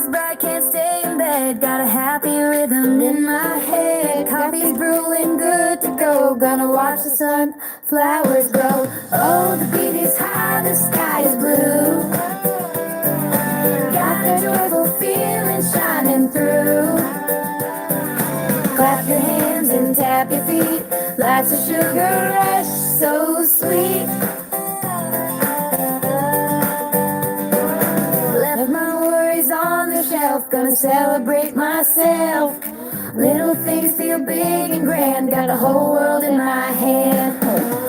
Sky's bright, can't stay in bed. Got a happy rhythm in my head. Coffee's brewing, good to go. Gonna watch the sun, flowers grow. Oh, the beat is high, the sky is blue. Got that joyful feeling shining through. Clap your hands and tap your feet. Life's a sugar rush, so sweet. Left my worries on the shelf, gonna celebrate myself. Little things feel big and grand, got a whole world in my hand.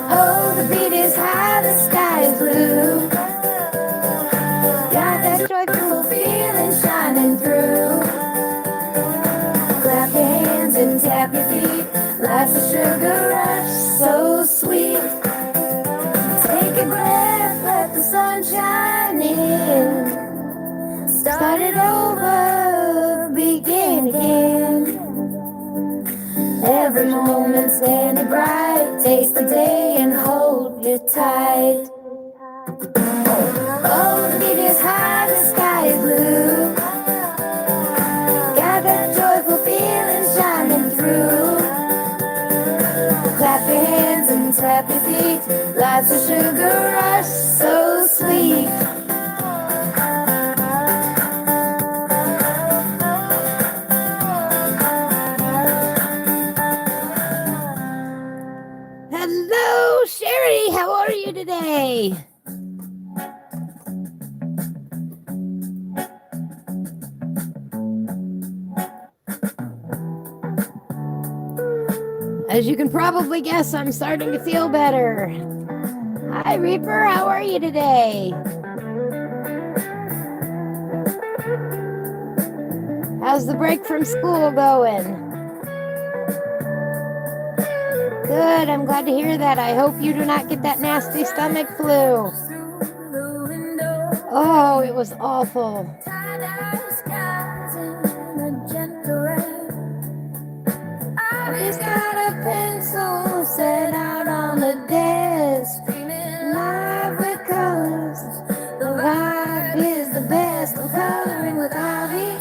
Oh, the beat is high, the sky is blue. Got that joyful feeling shining through. Clap your hands and tap your feet. Life's a sugar rush, so sweet. Take a breath, let the sun shine in. Start it over, begin again. Every moment standing bright. Taste the day and hold it tight. Oh, the beat is high, the sky is blue. Got that joyful feeling shining through. Clap your hands and tap your feet. Life's a sugar rush, so sweet. Hello, Sherry. How are you today? As you can probably guess, I'm starting to feel better. Hi, Reaper. How are you today? How's the break from school going? Good. I'm glad to hear that. I hope you do not get that nasty stomach flu. Oh, it was awful. He's got a pencil set out on the desk, live with colors. The vibe is the best. I'm coloring with Ivy.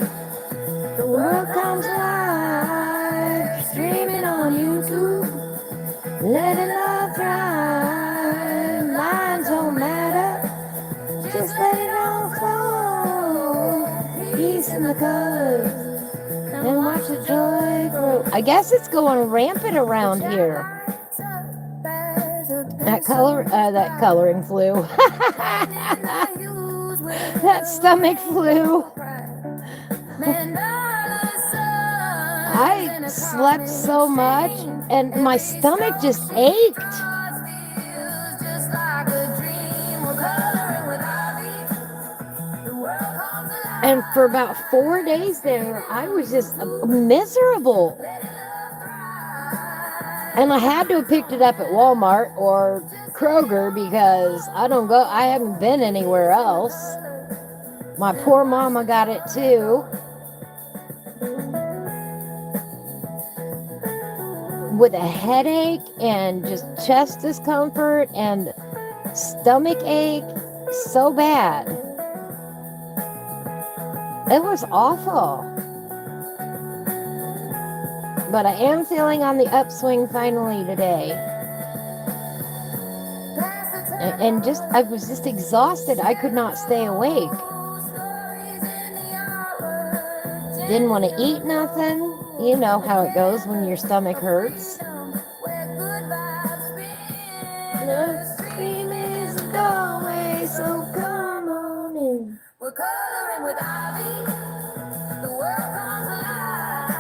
The world comes alive, streaming on YouTube. Letting love thrive. Lines don't matter, just let it all flow. Peace in the colors. And watch the joy grow. I guess it's going rampant around here. That coloring flu. That stomach flu. I slept so much and my stomach just ached. And for about 4 days there, I was just miserable. And I had to have picked it up at Walmart or Kroger because I haven't been anywhere else. My poor mama got it too. With a headache and just chest discomfort and stomach ache so bad. It was awful. But I am feeling on the upswing finally today. And I was just exhausted. I could not stay awake. Didn't want to eat nothing. You know how it goes when your stomach hurts. The scream is the doorway, so come on in. We're coloring with Ivy. The world comes alive.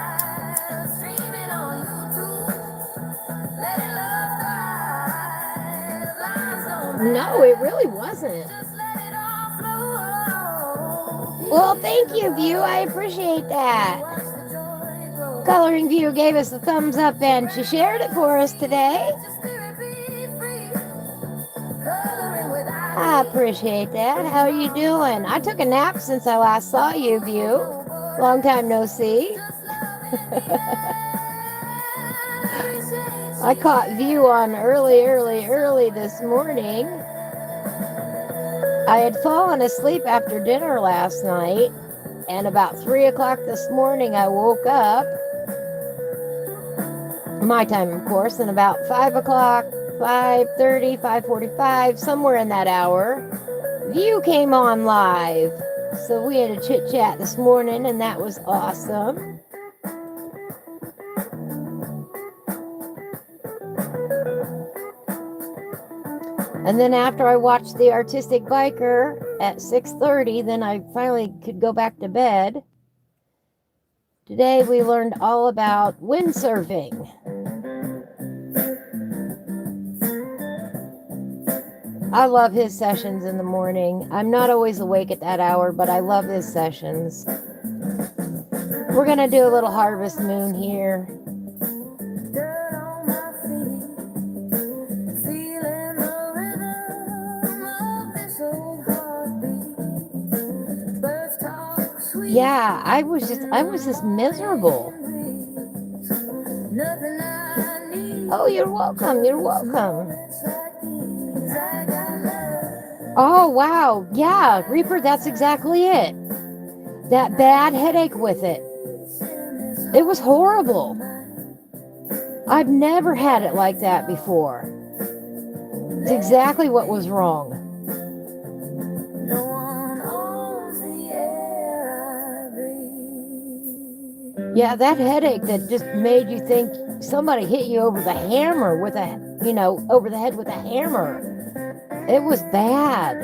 Streaming on YouTube. Let it love thrive. No, it really wasn't. Just let it all flow. Well, thank you, View. I appreciate that. Coloring View gave us a thumbs up and she shared it for us today. I appreciate that. How are you doing? I took a nap since I last saw you, View. Long time no see. I caught View on early this morning. I had fallen asleep after dinner last night And about 3 o'clock this morning, I woke up, my time, of course, and about 5 o'clock, 5:30, 5:45, somewhere in that hour, View came on live. So we had a chit chat this morning, and that was awesome. And then after I watched the Artistic Biker at 6:30, then I finally could go back to bed. Today we learned all about windsurfing. I love his sessions in the morning. I'm not always awake at that hour, but I love his sessions. We're going to do a little Harvest Moon here. Yeah, I was just miserable. Oh, you're welcome. You're welcome. Oh, wow. Yeah, Reaper, that's exactly it. That bad headache with it. It was horrible. I've never had it like that before. It's exactly what was wrong. Yeah, that headache that just made you think somebody hit you over the hammer with over the head with a hammer. It was bad.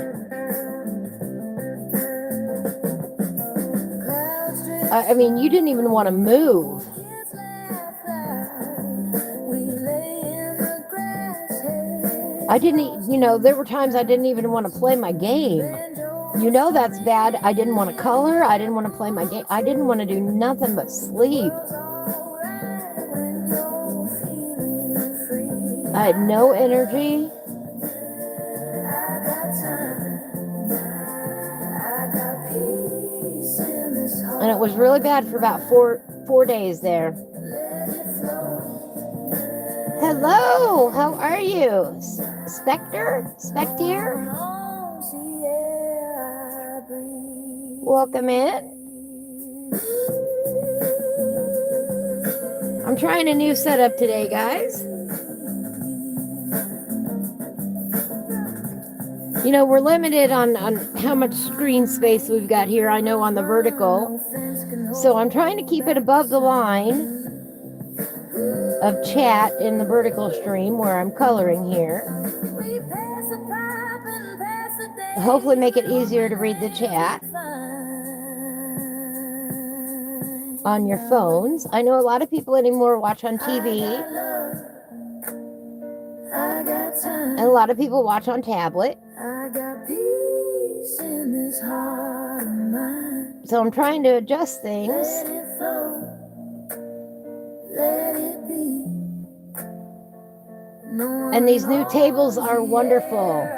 I mean, you didn't even want to move. There were times I didn't even want to play my game. That's bad. I didn't want to color. I didn't want to play my game. I didn't want to do nothing but sleep. I had no energy. And it was really bad for about four days there. Hello, how are you? Spectre? Welcome in. I'm trying a new setup today, guys. We're limited on how much screen space we've got here, I know, on the vertical. So I'm trying to keep it above the line of chat in the vertical stream where I'm coloring here. Hopefully make it easier to read the chat on your phones. I know a lot of people anymore watch on TV. And a lot of people watch on tablet. So I'm trying to adjust things. And these new tables are wonderful.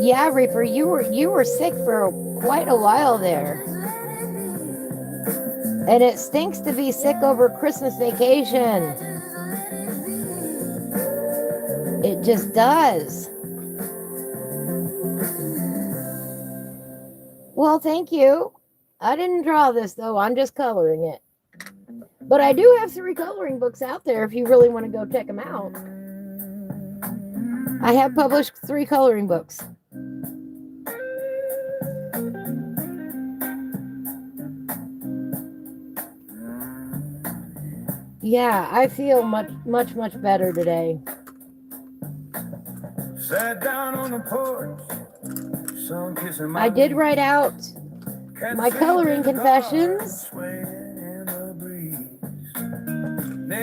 Yeah, Reaper, you were sick for quite a while there. And it stinks to be sick over Christmas vacation. It just does. Well, thank you. I didn't draw this, though. I'm just coloring it. But I do have 3 coloring books out there if you really want to go check them out. I have published 3 coloring books. Yeah, I feel much better today. Sat down on the porch, I did write out my coloring confessions.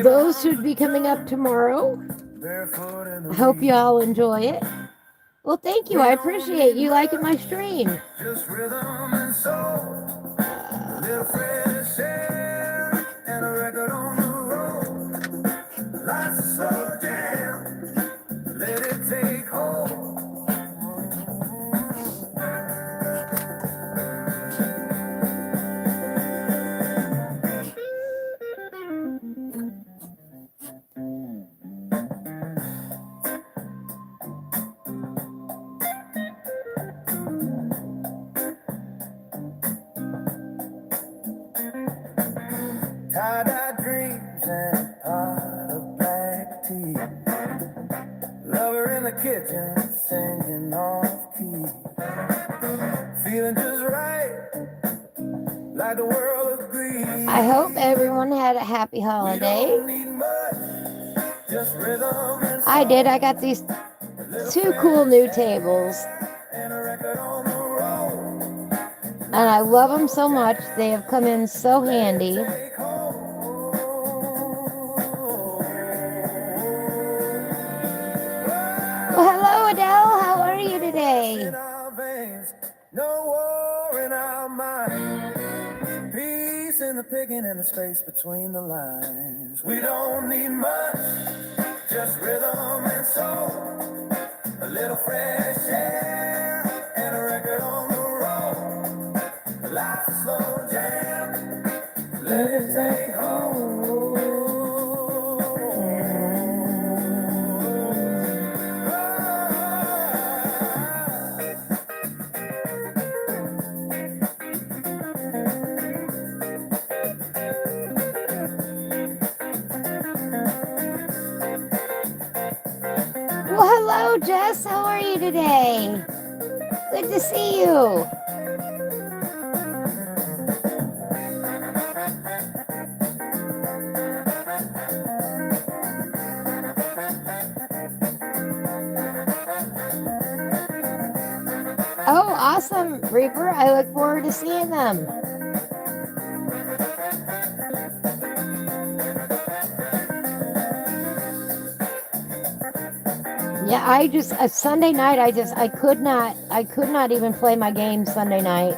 Those should be coming up tomorrow. I hope you all enjoy it. Well, thank you. I appreciate you liking my stream. Just rhythm and soul. Little fresh air and a record on the road. Life's a slow jam. Let it take hold. tie-dye dreams and a pot of black tea. Lover in the kitchen singing off key. Feeling just right, like the world agrees. I hope everyone had a happy holiday. I did. I got these 2 cool new tables. And I love them so much. They have come in so handy. Well, hello, Adele. How are you today? No war in our mind. Peace in the picking and the space between the lines. We don't need much, just rhythm and soul. A little fresh air and a record on the road. Life's a slow jam. Let it take home. Well, hello, Jess. How are you today? Good to see you. Oh, awesome, Reaper. I look forward to seeing them. Yeah, Sunday night, I could not even play my game Sunday night.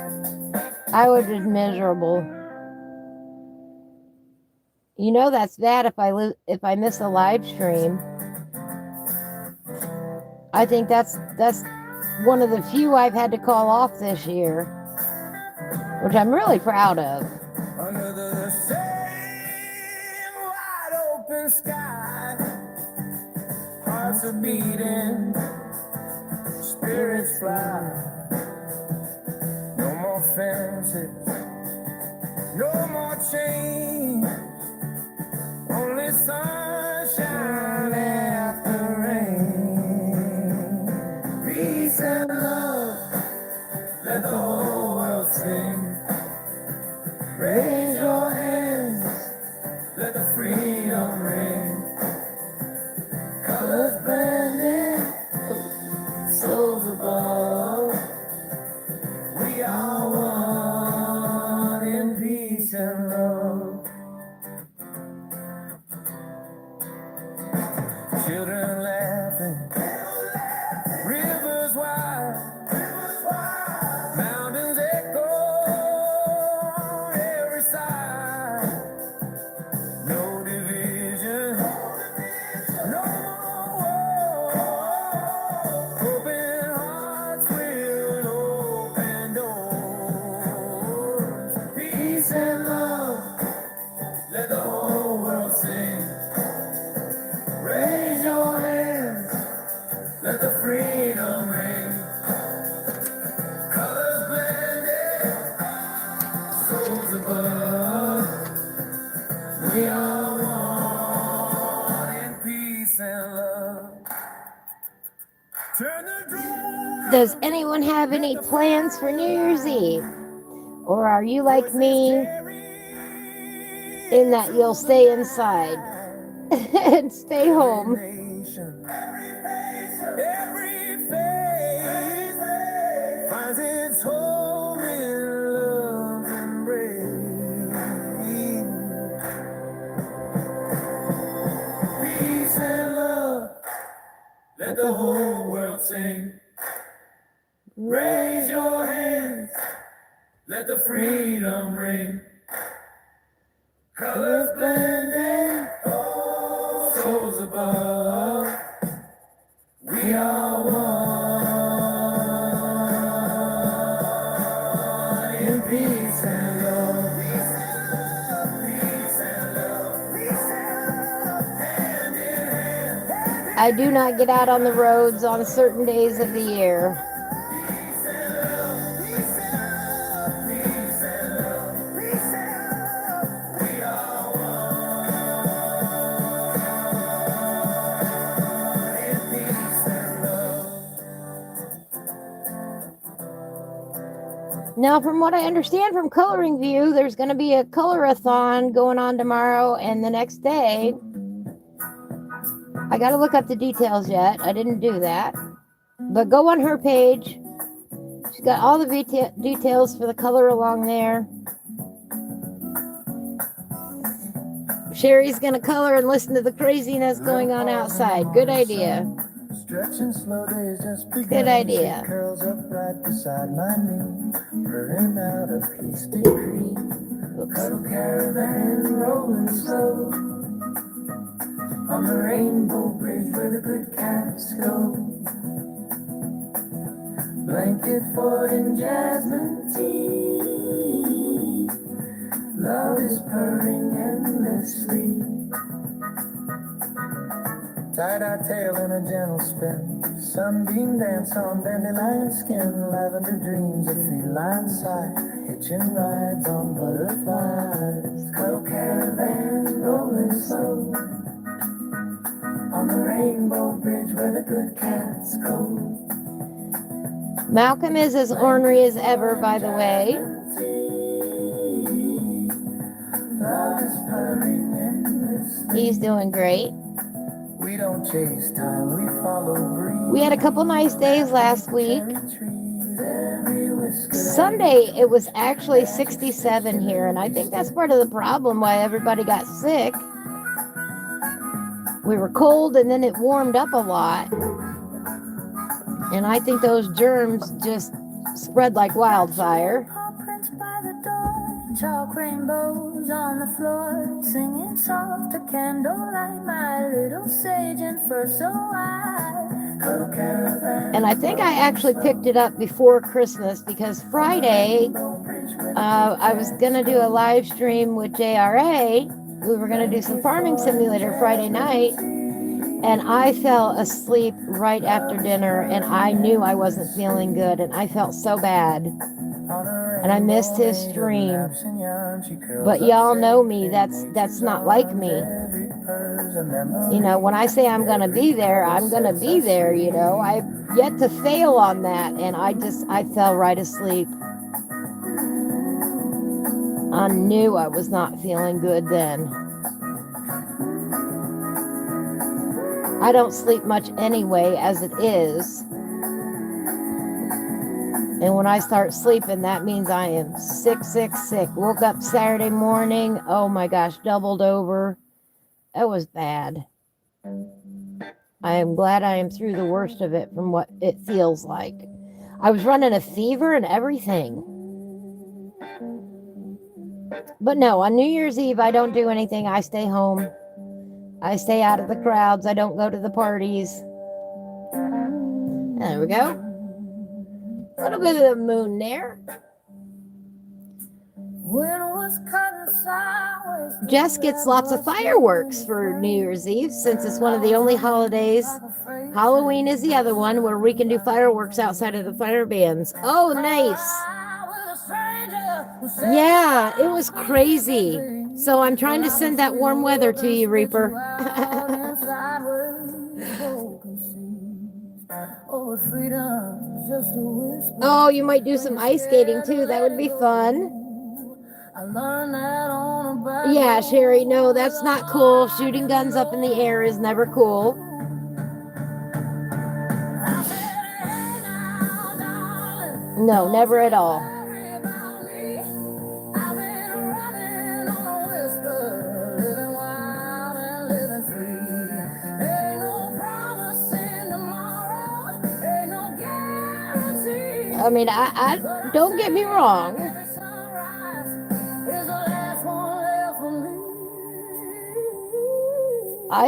I was just miserable. You know that's bad if I miss a live stream. I think that's one of the few I've had to call off this year, which I'm really proud of. Under the same wide open sky, hearts are beating, spirits fly. No more fences, no more chains, only sunshine after rain. Peace and love, let the whole world sing. Raise your hands, let the freedom ring. Colors blending, souls above. We are one in peace and love. Children laughing, rivers wide, mountains echo every side. No division, no more war. Open hearts will open doors. Peace and love, let the whole world sing. Raise your hands, let the freedom ring. Colors blended, souls above. We are one in peace and love. Turn the drum. Does anyone have any plans for New Year's Eve? Or are you like me in that you'll stay inside and stay home? Every face finds its home in love's embrace. Peace and love, let the whole world sing. Raise your hands, let the freedom ring. Colors blending, souls above. We are one in peace and love. Peace and love, peace and love, hand in hand. I do not get out on the roads on certain days of the year. Peace and love, peace and love, peace and love, peace and love. We are Now, from what I understand from Coloring View, there's going to be a colorathon going on tomorrow and the next day. I got to look up the details yet. I didn't do that. But go on her page. She's got all the details for the color along there. Sherry's going to color and listen to the craziness going on outside. Good idea. Stretching slow days just Good idea. Curls up right beside my knee, burning out a peace decree. Cuddle caravan rolling slow on the rainbow bridge where the good cats go. Blanket fort and jasmine tea. Love is purring endlessly. Tie-dye tail in a gentle spin. Sunbeam dance on dandelion skin. Lavender dreams of feline sight. Hitching rides on butterflies. Cuddle caravan rolling slow on the rainbow bridge where the good cats go. Malcolm is as ornery as ever, by the way. He's doing great. We don't chase time, we follow breeze. We had a couple nice days last week. Sunday, it was actually 67 here, and I think that's part of the problem why everybody got sick. We were cold, and then it warmed up a lot. And I think those germs just spread like wildfire. Chalk rainbows on the floor, singing soft to candlelight, my little sage and fur so white. Cuddle caravan. And I think I actually picked it up before Christmas because Friday, I was going to do a live stream with JRA. We were going to do some farming simulator Friday night. And I fell asleep right after dinner, and I knew I wasn't feeling good, and I felt so bad. And I missed his stream. But y'all know me, that's not like me. You know, when I say I'm gonna be there, I'm gonna be there, you know. I've yet to fail on that, and I fell right asleep. I knew I was not feeling good then. I don't sleep much anyway, as it is. And when I start sleeping, that means I am sick. Woke up Saturday morning. Oh my gosh, doubled over. That was bad. I am glad I am through the worst of it from what it feels like. I was running a fever and everything. But no, on New Year's Eve, I don't do anything. I stay home. I stay out of the crowds. I don't go to the parties. There we go. A little bit of the moon there. Jess gets lots of fireworks for New Year's Eve since it's one of the only holidays. Halloween is the other one where we can do fireworks outside of the fire bans. Oh, nice. Yeah, it was crazy. So I'm trying to send that warm weather to you, Reaper. Oh, you might do some ice skating too. That would be fun. Yeah, Sherry, no, that's not cool. Shooting guns up in the air is never cool. No, never at all. I mean, I don't get me wrong. I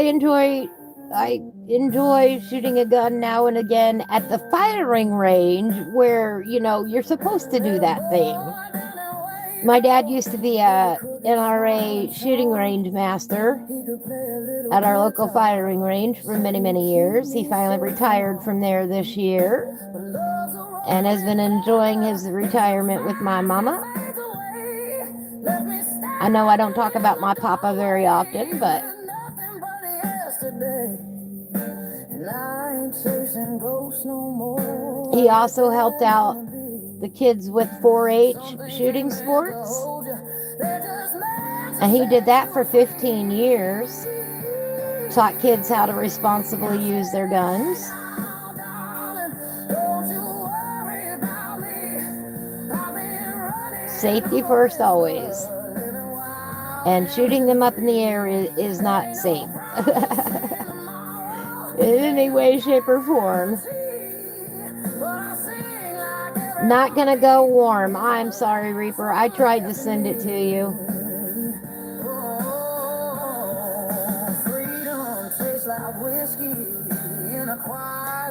enjoy shooting a gun now and again at the firing range where, you know, you're supposed to do that thing. My dad used to be a NRA shooting range master at our local firing range for many, many years. He finally retired from there this year and has been enjoying his retirement with my mama. I know I don't talk about my papa very often, but he also helped out the kids with 4-H shooting sports. And he did that for 15 years. Taught kids how to responsibly use their guns. Safety first always. And shooting them up in the air is not safe. In any way, shape, or form. Not gonna go warm. I'm sorry, Reaper. I tried to send it to you.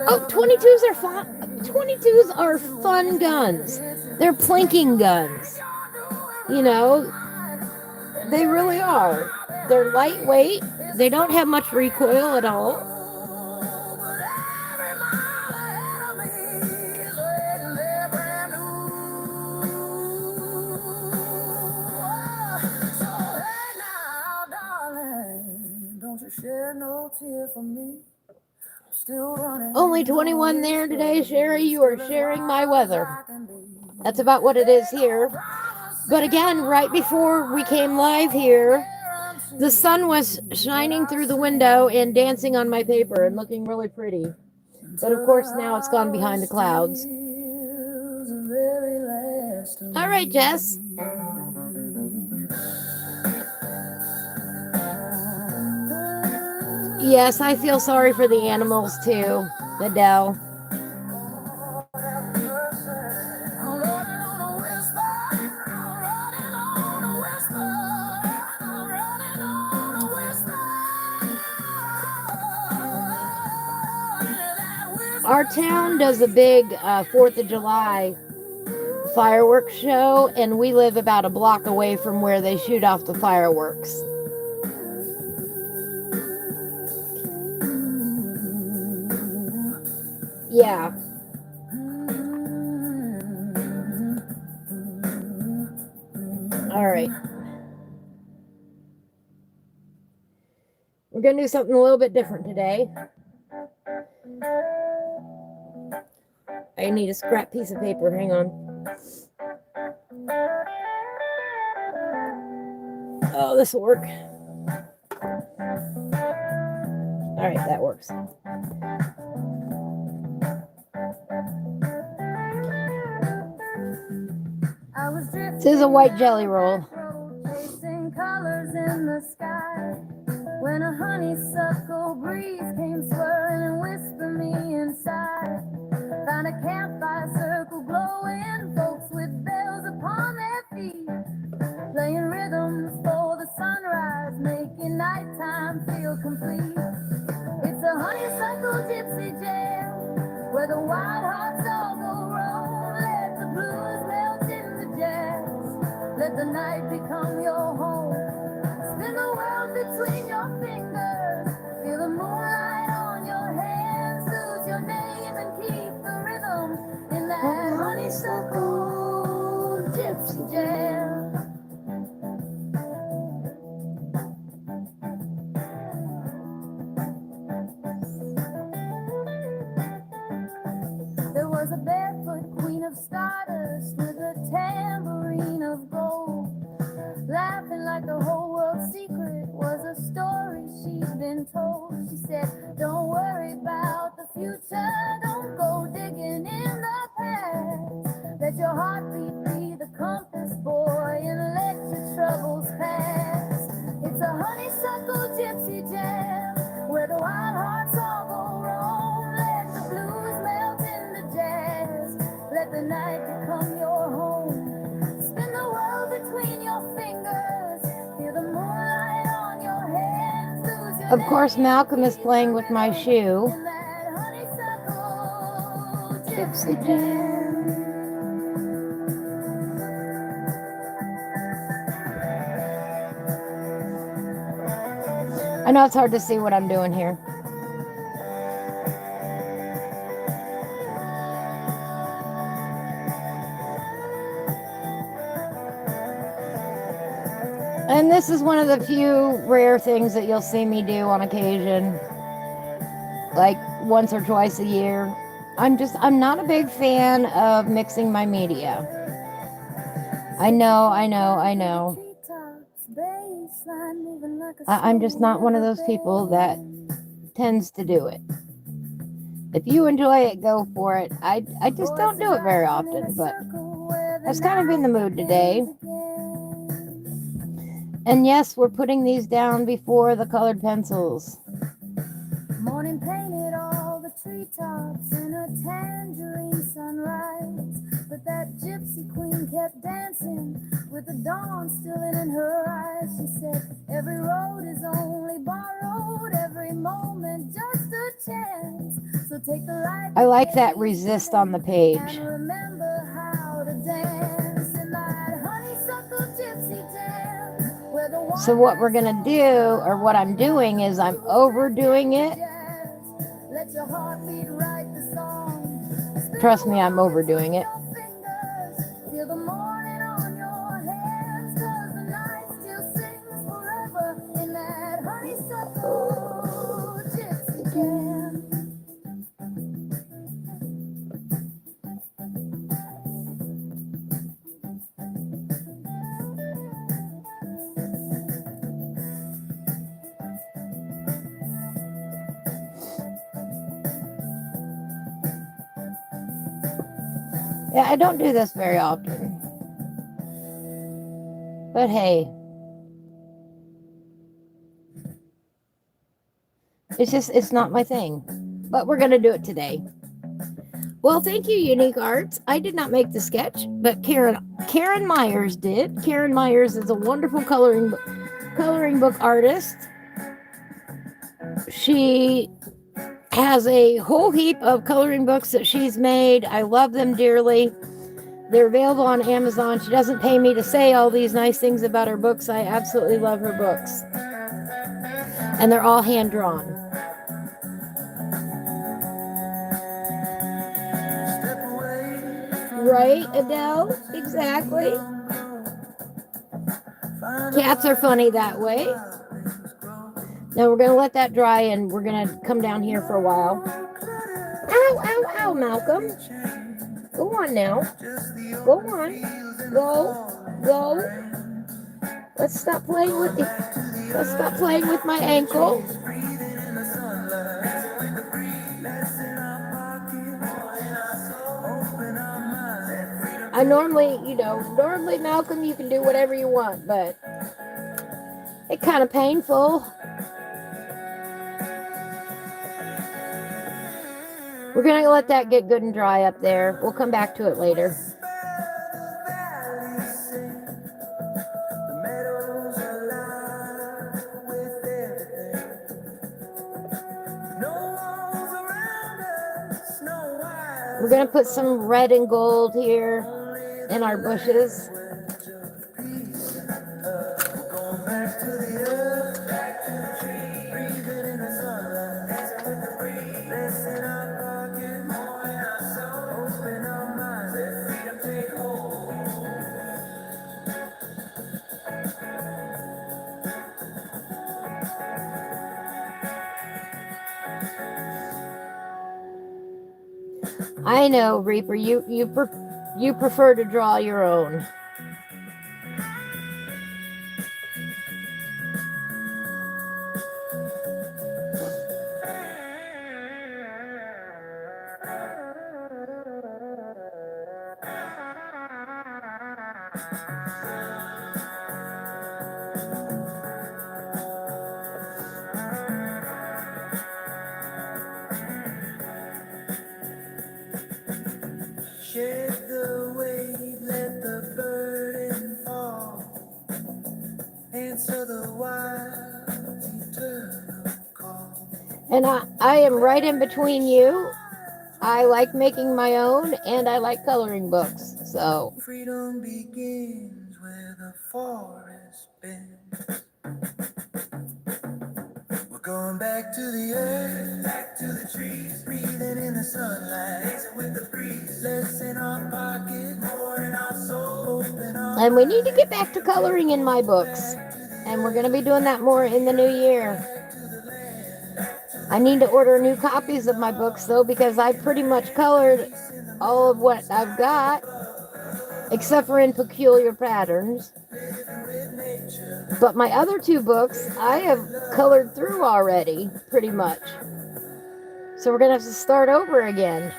Oh, 22s are fun. 22s are fun guns. They're plinking guns. You know, they really are. They're lightweight. They don't have much recoil at all. Only 21 there today, Sherry. You are sharing my weather. That's about what it is here. But again, right before we came live here, the sun was shining through the window and dancing on my paper and looking really pretty. But of course, now it's gone behind the clouds. All right, Jess. Yes, I feel sorry for the animals too, Adele. Our town does a big 4th of July fireworks show, and we live about a block away from where they shoot off the fireworks. Yeah. All right. We're going to do something a little bit different today. I need a scrap piece of paper. Hang on. Oh, this will work. All right, that works. This is a white jelly roll. Chasing colors in the sky. When a honeysuckle breeze came swirling and whispered me inside. Found a campfire circle glowing, folks with bells upon their feet, playing rhythms for the sunrise, making nighttime feel complete. It's a honeysuckle gypsy jam, where the wild hearts all go wrong. Let the blues melt into jazz, let the night become your home. Spin the world between your fingers, feel the moonlight on your hands, lose your name and keep the rhythm in that honeysuckle gypsy jam. There was a barefoot queen of stardust with a tambourine of gold, laughing like the whole world's secret was a story she'd been told. She said, don't worry about the future, don't go digging in the past. Let your heartbeat be the compass, boy, and let your troubles pass. It's a honeysuckle gypsy jam, where the wild hearts all go wrong. Let the blues melt into jazz, let the night become your home. Spin the world between your fingers, feel the moonlight on your hands, lose your. Of course, Malcolm is playing with my shoe. Gypsy jam. I know it's hard to see what I'm doing here. And this is one of the few rare things that you'll see me do on occasion. Like once or twice a year. I'm not a big fan of mixing my media. I know, I know, I know. I'm just not one of those people that tends to do it. If you enjoy it, go for it. I just don't do it very often, but I was kind of in the mood today. And yes, we're putting these down before the colored pencils. Morning painted all the treetops in a tangerine sunrise. But that gypsy queen kept dancing with the dawn still in her eyes. She said, every road is only borrowed, every moment just a chance. So take the light. I like that resist on the page. And remember how to dance in that honeysuckle gypsy dance. Where the So what we're going to do, or what I'm doing, is I'm overdoing it. Let your heartbeat write the song. Trust me, I'm overdoing it. Feel the morning on your hands, 'cause the night still sings forever in that honeysuckle gypsy jam. Yeah, I don't do this very often. But hey, it's not my thing. But we're going to do it today. Well, thank you, Unique Arts. I did not make the sketch, but Karen Myers did. Karen Myers is a wonderful coloring book artist. She has a whole heap of coloring books that she's made. I love them dearly. They're available on Amazon. She doesn't pay me to say all these nice things about her books. I absolutely love her books. And they're all hand drawn. Right, Adele? Exactly. Cats are funny that way. Now we're going to let that dry and we're going to come down here for a while. Ow, ow, ow, Malcolm. Go on now. Go on. Go. Let's stop playing with my ankle. I normally, Malcolm, you can do whatever you want, but it's kind of painful. We're going to let that get good and dry up there. We'll come back to it later. We're going to put some red and gold here in our bushes. I know, Reaper, you prefer to draw your own. Shake the wave, let the burden fall. Answer the wild eternal call. And I am right in between you. I like making my own, and I like coloring books. So freedom begins where the forest bends. We're going back to the earth, back to the trees, breathing in the sunlight, dancing with the breeze, less in our pocket, more in our soul. And we need to get back to coloring in my books. And we're going to be doing that more in the new year. I need to order new copies of my books, though, because I pretty much colored all of what I've got, except for in peculiar patterns. But my other two books, I have colored through already, pretty much. So we're going to have to start over again.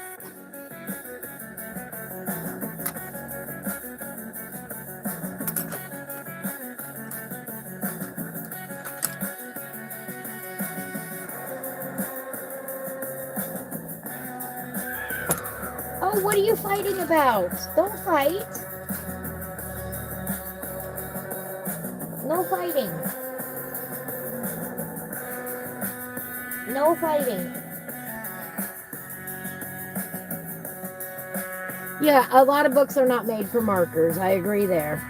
Oh, what are you fighting about? Don't fight. No fighting. No fighting. Yeah, a lot of books are not made for markers. I agree there.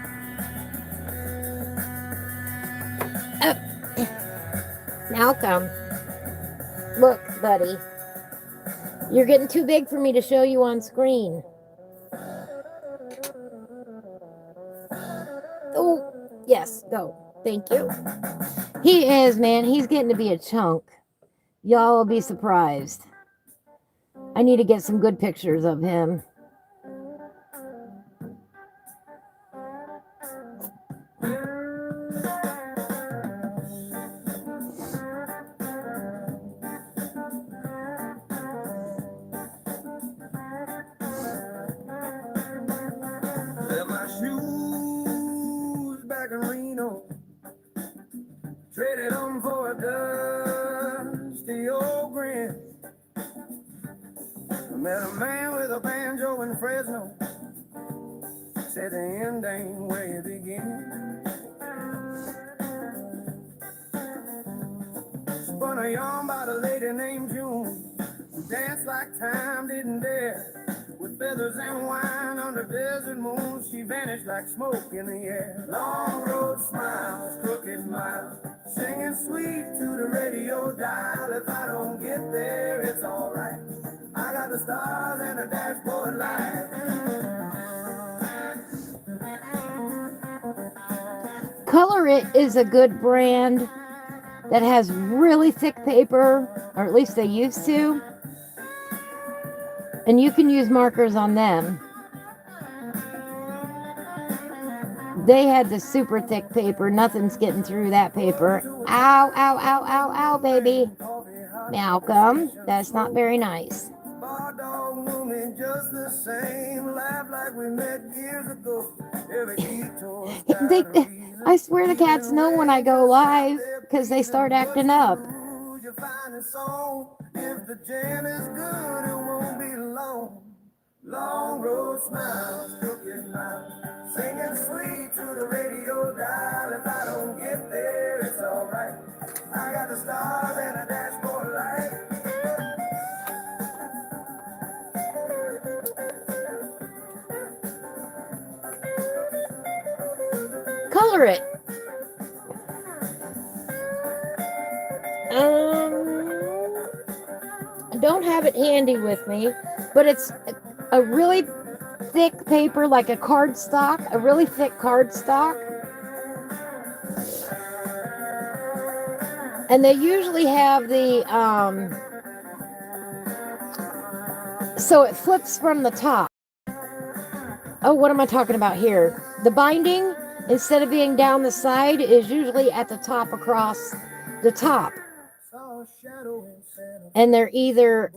Malcolm. Look, buddy. You're getting too big for me to show you on screen. Oh, yes, go. Thank you. He is, man. He's getting to be a chunk. Y'all will be surprised. I need to get some good pictures of him. Left my shoes back in Reno, traded them for a dusty old grin. I met a man with a banjo in Fresno, said the end ain't where you begin. Spun a yarn about a lady named June, who danced like time didn't dare. With feathers and wine under desert moon, she vanished like smoke in the air. Long road smiles, crooked miles, singing sweet to the radio dial. If I don't get there, it's alright. I got the stars and the dashboard light. Color It is a good brand that has really thick paper, or at least they used to. And you can use markers on them. They had the super thick paper. Nothing's getting through that paper. Ow, ow, ow, ow, ow, baby. Malcolm, that's not very nice. Bar dog knew me just the same. Laugh like we met years ago. I swear the cats know when I go live because they start acting up. If the jam is good, it won't be long. Long road smiles, crooked mouth, singing sweet to the radio dial. If I don't get there, it's alright. I got the stars and a dashboard light. Color It. I don't have it handy with me, but it's a really thick paper, like a cardstock, a really thick cardstock. And they usually have the, so it flips from the top. Oh, what am I talking about here? The binding, instead of being down the side, is usually at the top across the top. And they're either,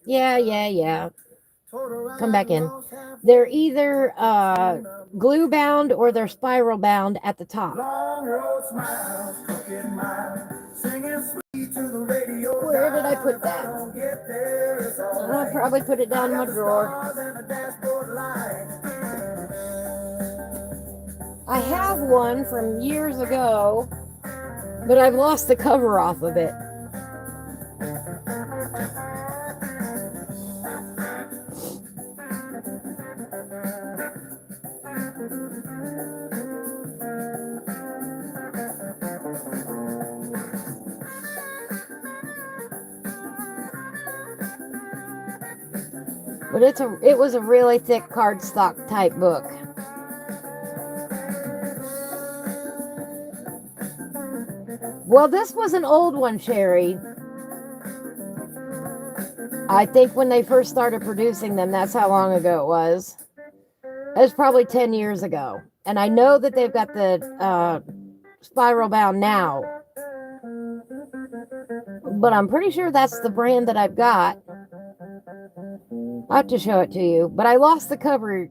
yeah. Come back in. They're either glue bound or they're spiral bound at the top. Where did I put that? I probably put it down in my drawer. I have one from years ago, but I've lost the cover off of it. But it was a really thick cardstock type book. Well, this was an old one, Sherry. I think when they first started producing them, that's how long ago it was. It was probably 10 years ago. And I know that they've got the spiral bound now. But I'm pretty sure that's the brand that I've got. I'll have to show it to you. But I lost the cover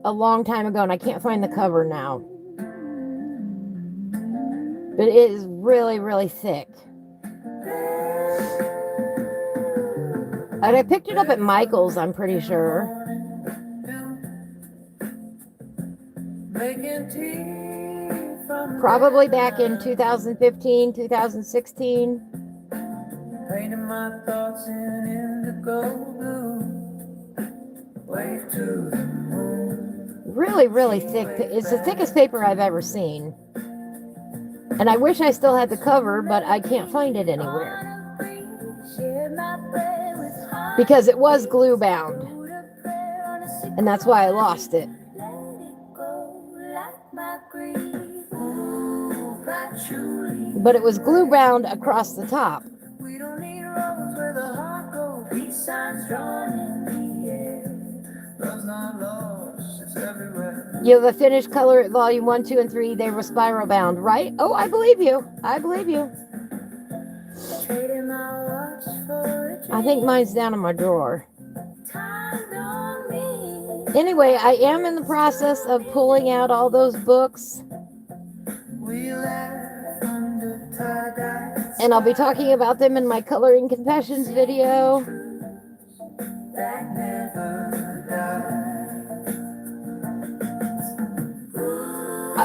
a long time ago and I can't find the cover now. But it is really, really thick. And I picked it up at Michael's, I'm pretty sure. Probably back in 2015, 2016. Painting my thoughts in indigo blue. Wave to the moon. Really, really thick. It's the thickest paper I've ever seen. And I wish I still had the cover, but I can't find it anywhere. Because it was glue bound. And that's why I lost it. But it was glue bound across the top. We don't need roads where the heart goes. Peace signs drawn in the air. Love's not lost, it's everywhere. You have a finished color at volume 1, 2, and 3. They were spiral bound, right? Oh, I believe you. I believe you. I think mine's down in my drawer. Anyway, I am in the process of pulling out all those books. And I'll be talking about them in my Coloring Confessions video.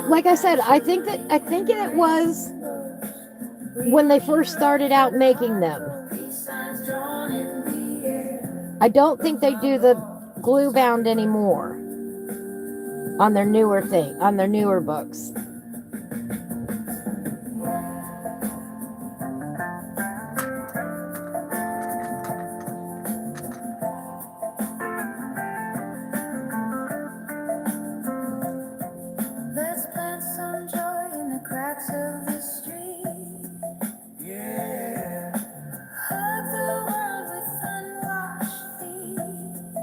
Like I said, I think it was when they first started out making them. I don't think they do the glue bound anymore on their newer books.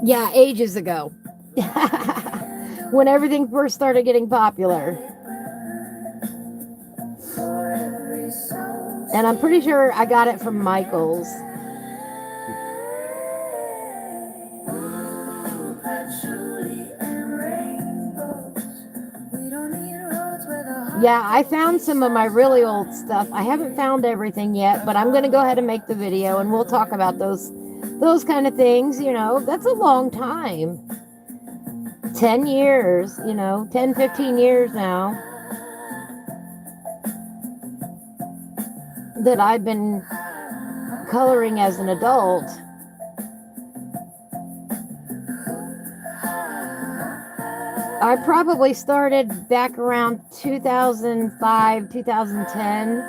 Yeah, ages ago. When everything first started getting popular. And I'm pretty sure I got it from Michael's. Yeah, I found some of my really old stuff. I haven't found everything yet, but I'm going to go ahead and make the video and we'll talk about those kind of things. You know, that's a long time. 10 years, 10, 15 years now that I've been coloring as an adult. I probably started back around 2005, 2010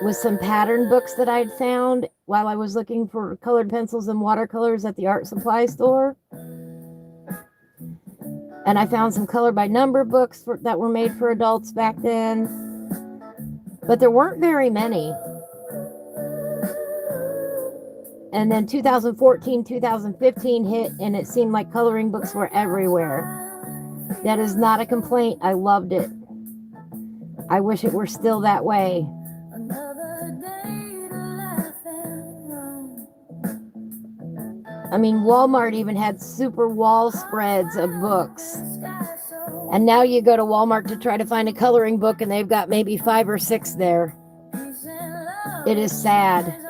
with some pattern books that I'd found while I was looking for colored pencils and watercolors at the art supply store. And I found some color by number books that were made for adults back then. But there weren't very many. And then 2014, 2015 hit, and it seemed like coloring books were everywhere. That is not a complaint. I loved it. I wish it were still that way. I mean, Walmart even had super wall spreads of books. And now you go to Walmart to try to find a coloring book and they've got maybe 5 or 6 there. It is sad.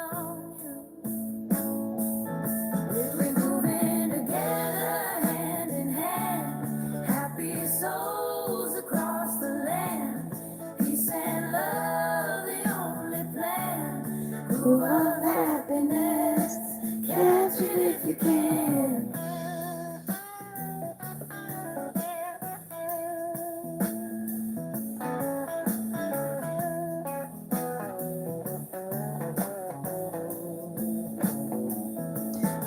Of happiness, catch it if you can.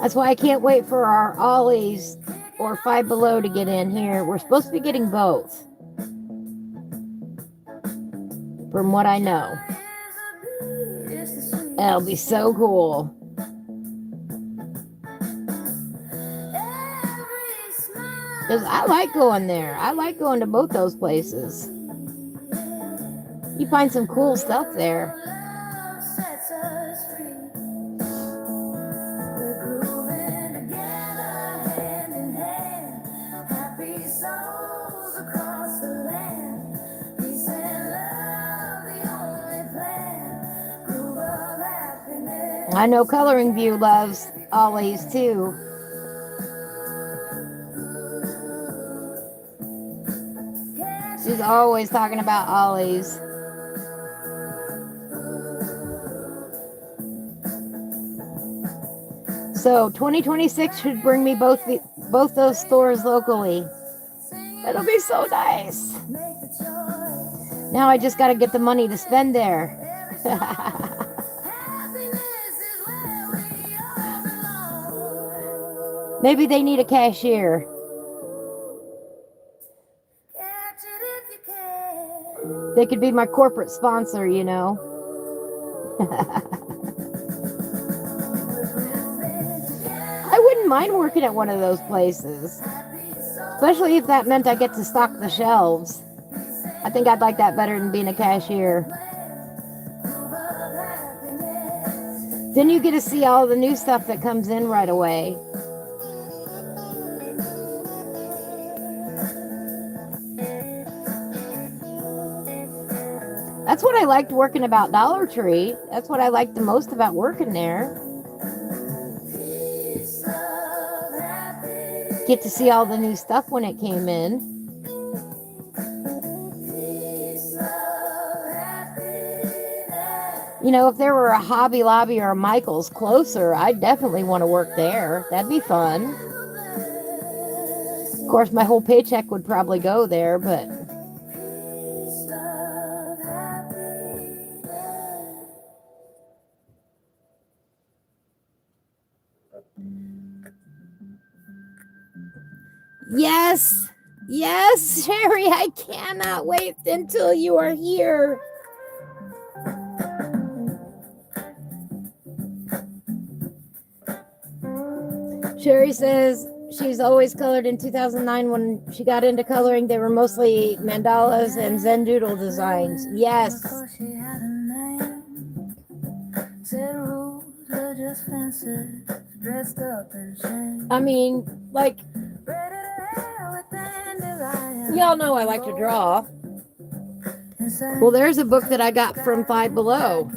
That's why I can't wait for our Ollies or Five Below to get in here. We're supposed to be getting both. from what I know. It'll be so cool. Because I like going there. I like going to both those places. You find some cool stuff there. I know Coloring View loves Ollie's too. She's always talking about Ollie's. So 2026 should bring me both those stores locally. It'll be so nice. Now I just got to get the money to spend there. Maybe they need a cashier. They could be my corporate sponsor, you know. I wouldn't mind working at one of those places. Especially if that meant I get to stock the shelves. I think I'd like that better than being a cashier. Then you get to see all the new stuff that comes in right away. That's what I liked working about Dollar Tree. That's what I liked the most about working there. Get to see all the new stuff when it came in. You know, if there were a Hobby Lobby or a Michael's closer, I'd definitely want to work there. That'd be fun. Of course, my whole paycheck would probably go there, but... Yes, yes, Sherry, I cannot wait until you are here. Sherry says she's always colored in 2009. When she got into coloring, they were mostly mandalas and Zen doodle designs. Yes. I mean, like, y'all know I like to draw. Well, there's a book that I got from Five Below.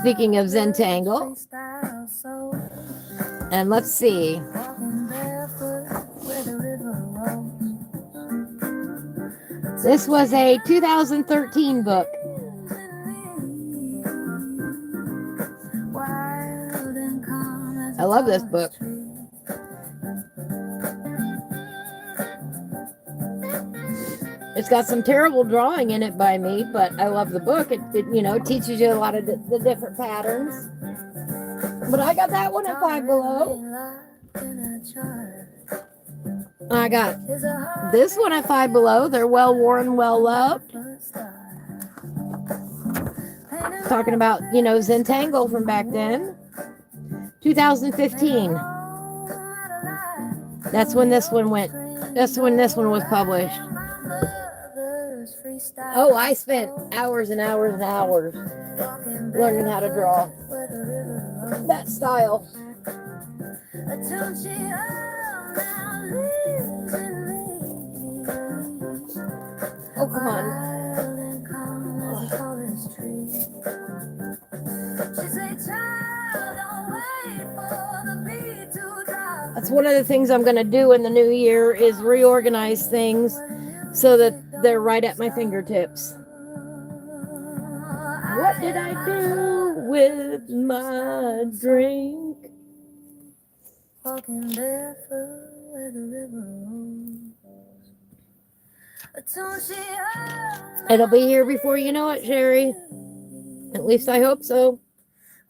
Speaking of Zentangle. And let's see. This was a 2013 book. I love this book. It's got some terrible drawing in it by me, but I love the book. It you know, teaches you a lot of the different patterns. But I got that one at Five Below. I got this one at Five Below. They're well worn, well loved. Talking about, you know, Zentangle from back then. 2015. That's when this one went. That's when this one was published. Oh, I spent hours and hours and hours learning how to draw that style. Oh, come on. That's one of the things I'm going to do in the new year is reorganize things so that they're right at my fingertips. What did I do with my drink? Walking barefoot where the river rolls. It'll be here before you know it, Sherry. At least I hope so.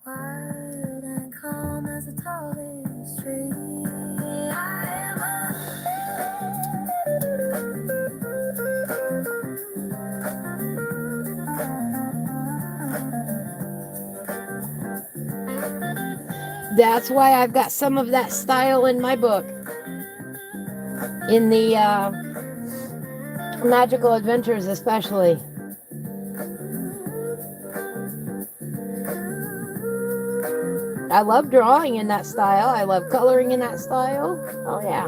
Wild and calm as the tallest tree. That's why I've got some of that style in my book. In the Magical Adventures especially. I love drawing in that style. I love coloring in that style. Oh, yeah.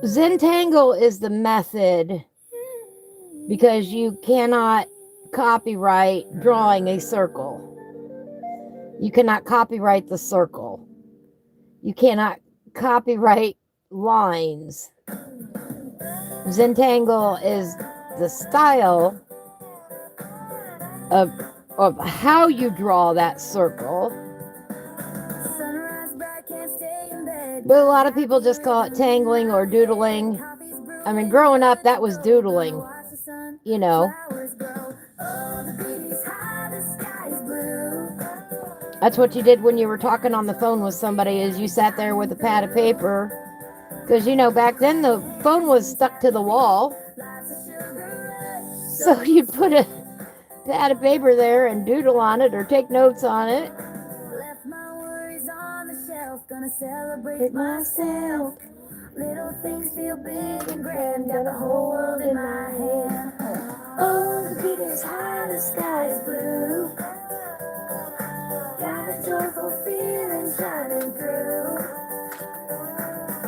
Zentangle is the method because you cannot copyright drawing a circle. You cannot copyright the circle. You cannot copyright lines. Zentangle is the style of how you draw that circle. But a lot of people just call it tangling or doodling. I mean, growing up, that was doodling, you know. That's what you did when you were talking on the phone with somebody, is you sat there with a pad of paper. Because, you know, back then the phone was stuck to the wall. So you'd put a pad of paper there and doodle on it or take notes on it. Gonna celebrate myself. Little things feel big and grand. Got the whole world in my hand. Oh, the beat is high, the sky is blue. Got a joyful feeling shining through.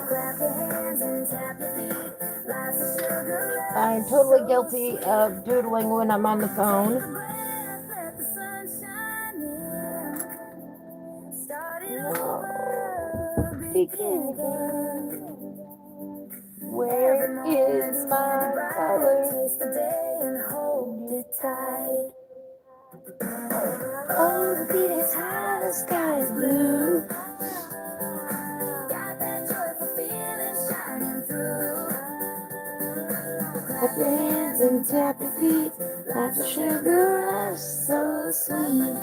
Clap your hands and tap your feet. Life's a sugar rush. I'm totally guilty of doodling when I'm on the phone. Let the sun shine in. Starting over, begin again. Where is my color? Taste the day and hold it tight. Oh, the beat is high, the sky is blue. Got that joyful feeling shining through. Clap your hands and tap your feet. Life's a sugar rush, so sweet.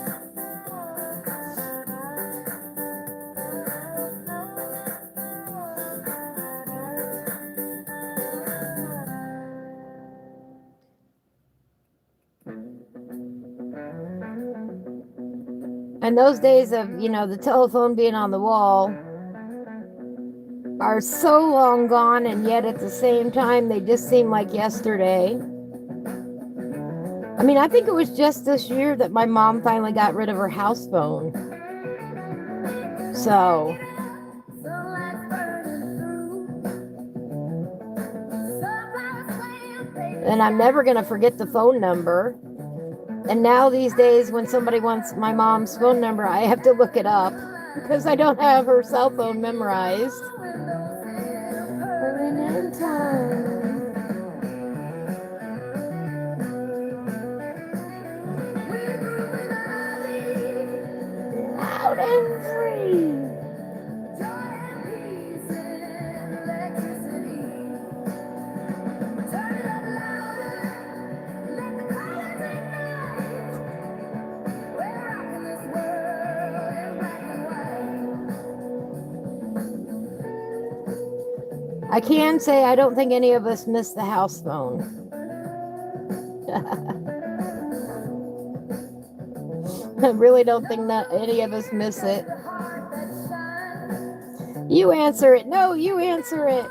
And those days of, you know, the telephone being on the wall are so long gone, and yet at the same time, they just seem like yesterday. I mean, I think it was just this year that my mom finally got rid of her house phone. So, and I'm never going to forget the phone number. And now these days, when somebody wants my mom's phone number, I have to look it up because I don't have her cell phone memorized. Loud and free. I can say I don't think any of us miss the house phone. I really don't think that any of us miss it. You answer it. No, you answer it.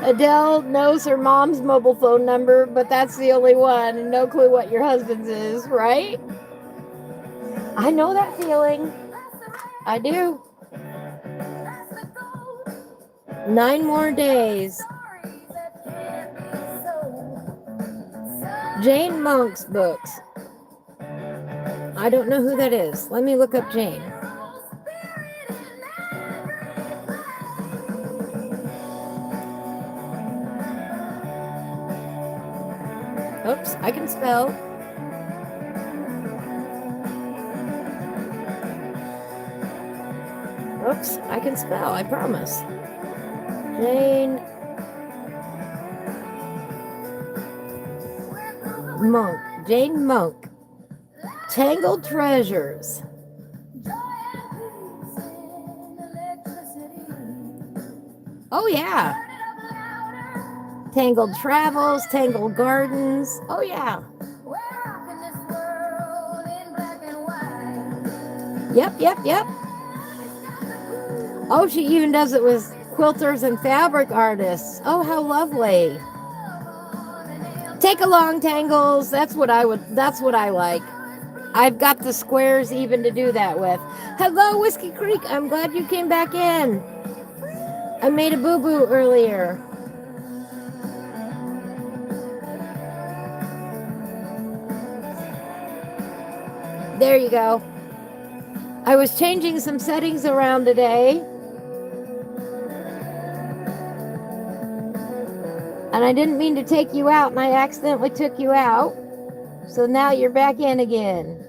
Adele knows her mom's mobile phone number, but that's the only one, and no clue what your husband's is, right? I know that feeling. I do. 9 more days. Jane Monk's books. I don't know who that is. Let me look up Jane. Oops, I can spell. Oops, I can spell, I promise. Jane Monk. Jane Monk. Tangled Treasures. Oh, yeah. Tangled Travels, Tangled Gardens. Oh, yeah. Yep. Oh, she even does it with quilters and fabric artists. Oh, how lovely. Take along tangles. That's what I like. I've got the squares even to do that with. Hello, Whiskey Creek. I'm glad you came back in. I made a boo-boo earlier. There you go. I was changing some settings around today. And I didn't mean to take you out, and I accidentally took you out. So now you're back in again.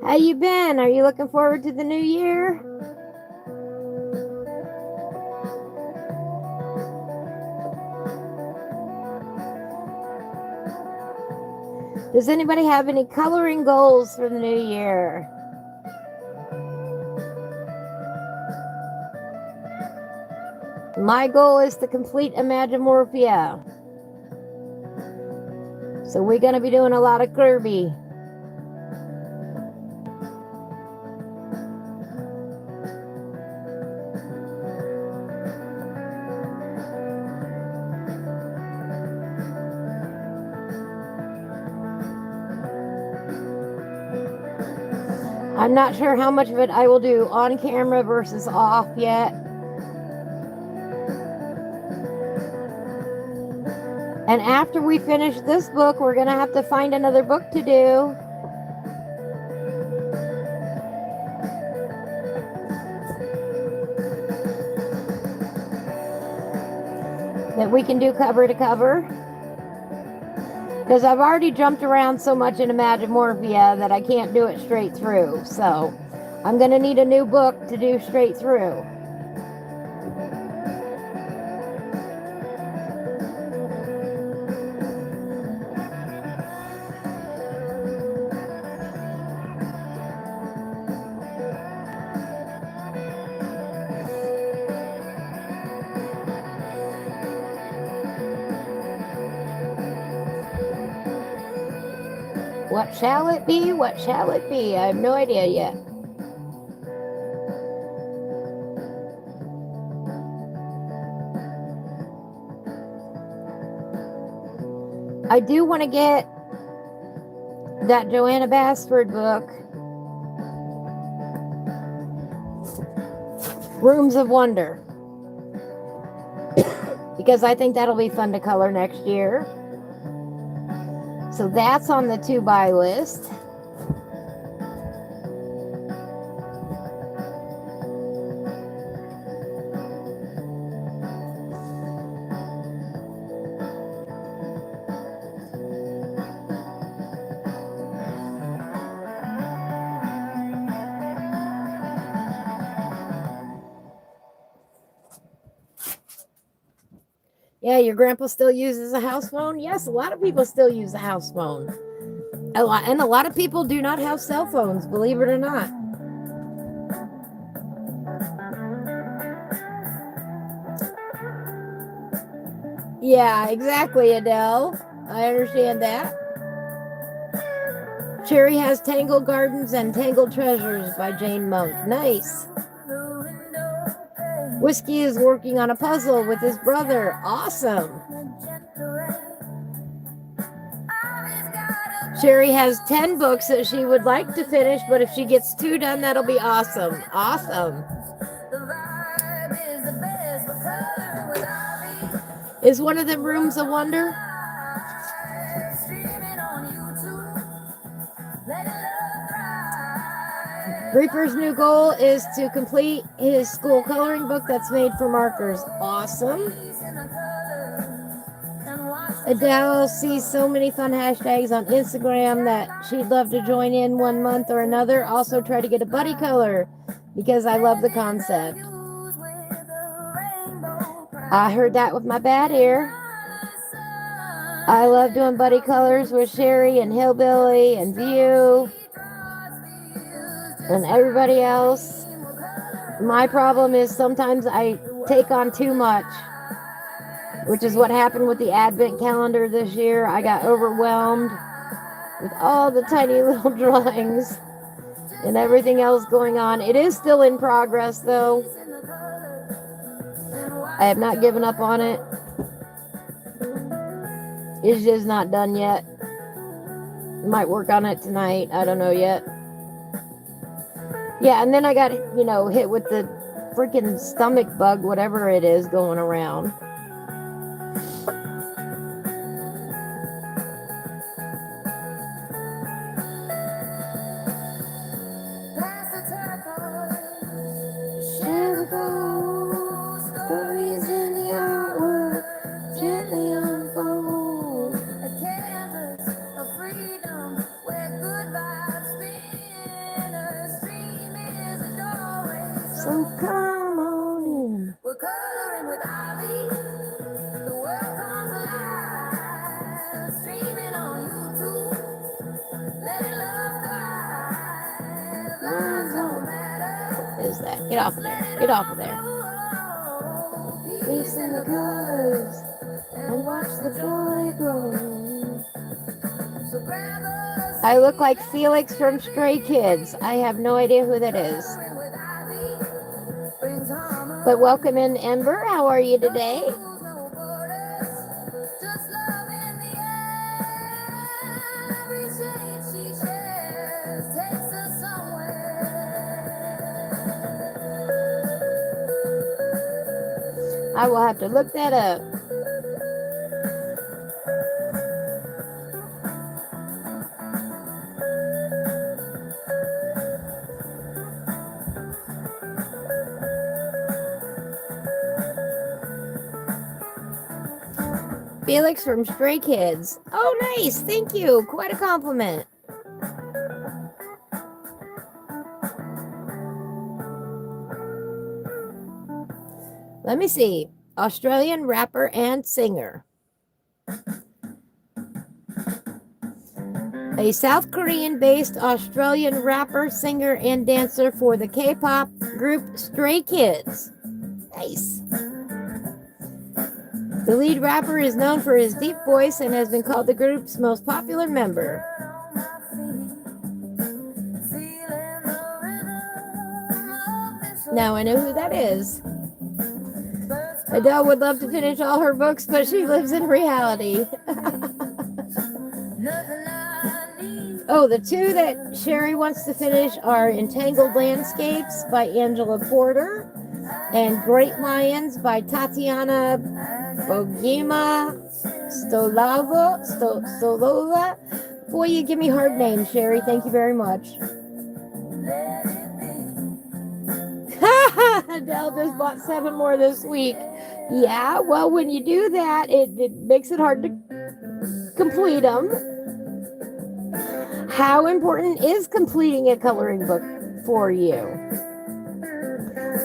How you been? Are you looking forward to the new year? Does anybody have any coloring goals for the new year? My goal is to complete Imagimorphia. So we're going to be doing a lot of Kirby. I'm not sure how much of it I will do on camera versus off yet. And after we finish this book, we're going to have to find another book to do. That we can do cover to cover. Because I've already jumped around so much in Imagimorphia that I can't do it straight through. So I'm going to need a new book to do straight through. What shall it be? What shall it be? I have no idea yet. I do want to get that Joanna Basford book, Rooms of Wonder, because I think that'll be fun to color next year. So that's on the to-buy list. Yeah, your grandpa still uses a house phone? Yes, a lot of people still use a house phone. A lot of people do not have cell phones, believe it or not. Yeah, exactly, Adele. I understand that. Cherry has Tangled Gardens and Tangled Treasures by Jane Monk. Nice. Whiskey is working on a puzzle with his brother. Awesome. Sherry has 10 books that she would like to finish, but if she gets 2 done, that'll be awesome. Awesome. Is one of them Rooms of Wonder? Reaper's new goal is to complete his school coloring book that's made for markers. Awesome. Adele sees so many fun hashtags on Instagram that she'd love to join in one month or another. Also try to get a buddy color because I love the concept. I heard that with my bad ear. I love doing buddy colors with Sherry and Hillbilly and View and everybody else. My problem is sometimes I take on too much, which is what happened with the Advent calendar this year. I got overwhelmed with all the tiny little drawings and everything else going on. It is still in progress, though. I have not given up on it. It's just not done yet. Might work on it tonight. I don't know yet. Yeah, and then I got, hit with the freaking stomach bug, whatever it is, going around. Stories in the artwork gently unfold. A canvas of freedom where good vibes spin. A stream is a doorway. So come on in. We're coloring with Ivy. The world comes alive. Streaming on YouTube. Let love thrive. Lines don't matter. What is that? Get off of there. Get off of there. Peace in the colors and watch the joy grow. I look like Felix from Stray Kids. I have no idea who that is. But welcome in, Ember. How are you today? I will have to look that up. Felix from Stray Kids. Oh, nice. Thank you. Quite a compliment. Let me see. Australian rapper and singer. A South Korean-based Australian rapper, singer, and dancer for the K-pop group Stray Kids. Nice. The lead rapper is known for his deep voice and has been called the group's most popular member. Now I know who that is. Adele would love to finish all her books, but she lives in reality. Oh, the two that Sherry wants to finish are Entangled Landscapes by Angela Porter and Great Lions by Tatiana Bogima Stolova. Boy, you give me hard names, Sherry. Thank you very much. Adele just bought 7 more this week. Yeah, well, when you do that, it makes it hard to complete them. How important is completing a coloring book for you?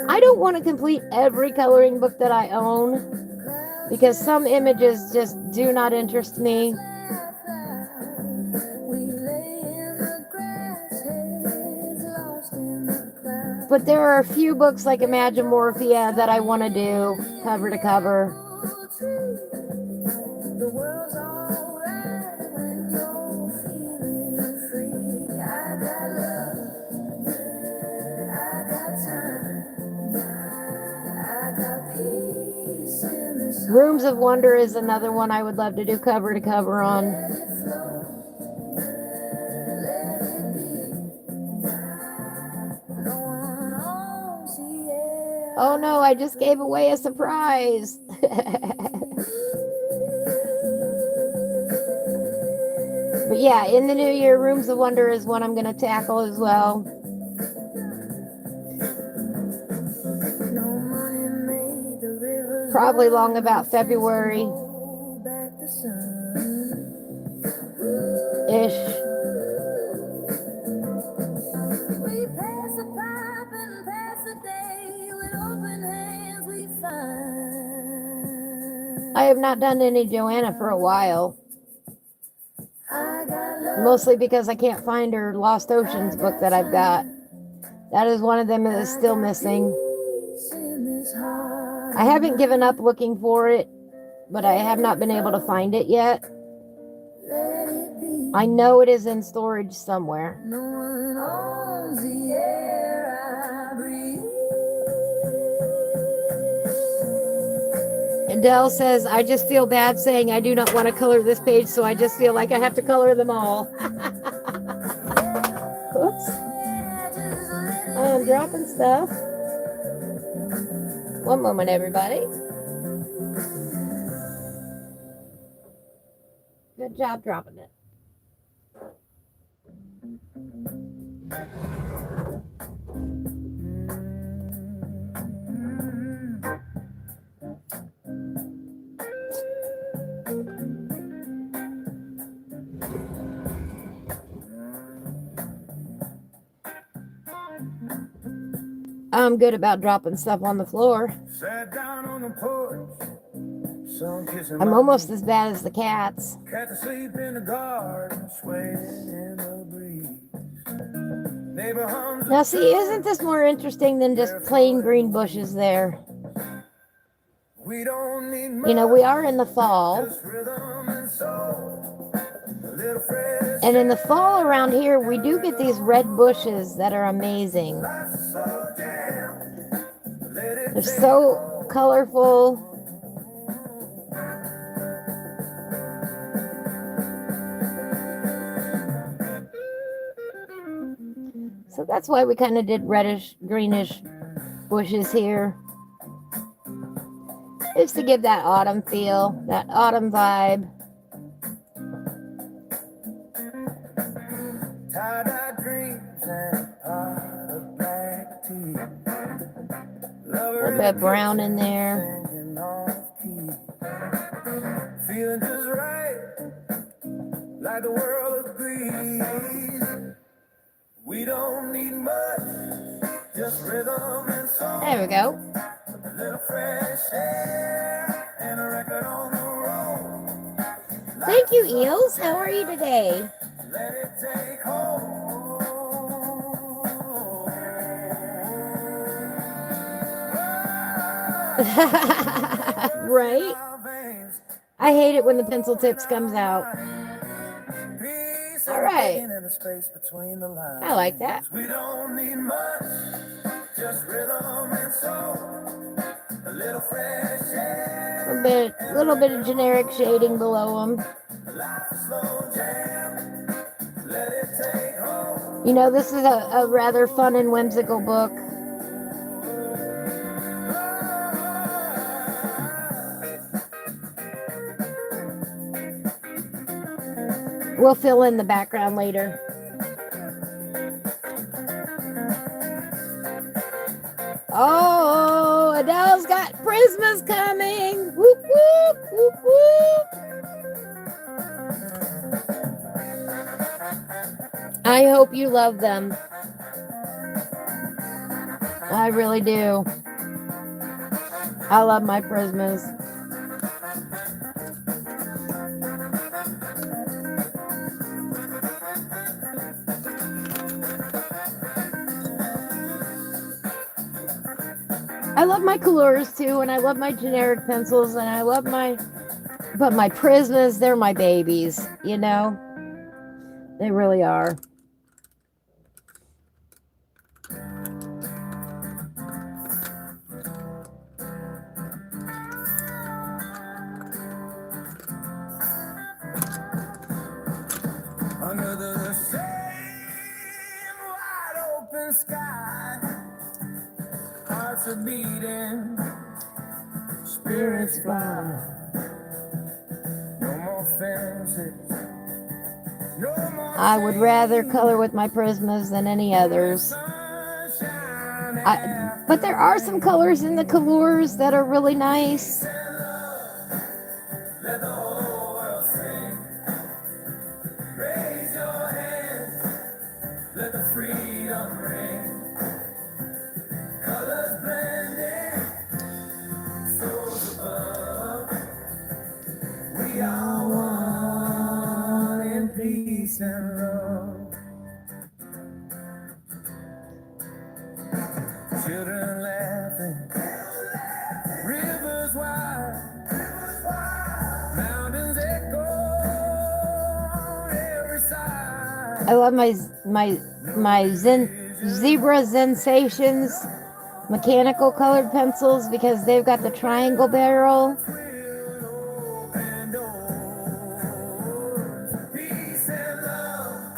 I don't want to complete every coloring book that I own because some images just do not interest me. But there are a few books like Imagimorphia that I want to do cover to cover. Rooms of Wonder is another one I would love to do cover to cover on. Oh no, I just gave away a surprise. But yeah, in the new year, Rooms of Wonder is one I'm going to tackle as well. Probably long about February-ish. We pass the pipe and pass the day with open hands we find. I have not done any Joanna for a while. Mostly because I can't find her Lost Oceans book that I've got. That is one of them that is still missing. I haven't given up looking for it, but I have not been able to find it yet. I know it is in storage somewhere. No one owns the air I breathe. Adele says, I just feel bad saying I do not want to color this page, so I just feel like I have to color them all. Oops. I'm dropping stuff. One moment, everybody. Good job dropping it. I'm good about dropping stuff on the floor. Sat down on the porch. I'm almost as bad as the cats. Cat asleep in the garden, swaying in the breeze. Neighbor hums. Now see, isn't this more interesting than just plain green bushes there? We don't need much, You know, we are in the fall. just rhythm and soul. A little fresh And in the fall around here, we do get these red bushes that are amazing. slow jam. Let it They're so colorful. So that's why we kind of did reddish, greenish bushes here. Just to give that autumn feel, that autumn vibe. tie-dye dreams and pot of black tea. A little bit of brown in there. Singing off key. Feeling just right, like the world agrees. We don't need much, just rhythm and song. There we go. A little fresh air and a record on the road. Thank you, Eels. How are you today? Let it take hold. Right? I hate it when the pencil tips comes out. All right. I like that. We don't need much, just rhythm and soul. A little fresh air. A little bit of generic shading below them. Slow jam. Let it take hold. You know, this is a rather fun and whimsical book. We'll fill in the background later. Oh, Adele's got Christmas coming. Whoop, whoop, whoop, whoop. I hope you love them. I really do. I love my Prismas. I love my couleurs too, and I love my generic pencils, and I love but my Prismas, they're my babies, you know? They really are. Under the same wide open sky, hearts are beating, spirits fly. No more fences, no more. I would rather color with my Prismas than any others. Sunshine But there are some colors in the colors that are really nice. Let the whole world sing. Raise your hands. Let the freedom ring. Colors blending. Souls above. We are one in peace and love. Children laughing. Rivers wide. Mountains echo every side. I love my Zebra Sensations mechanical colored pencils because they've got the triangle barrel. Peace and love.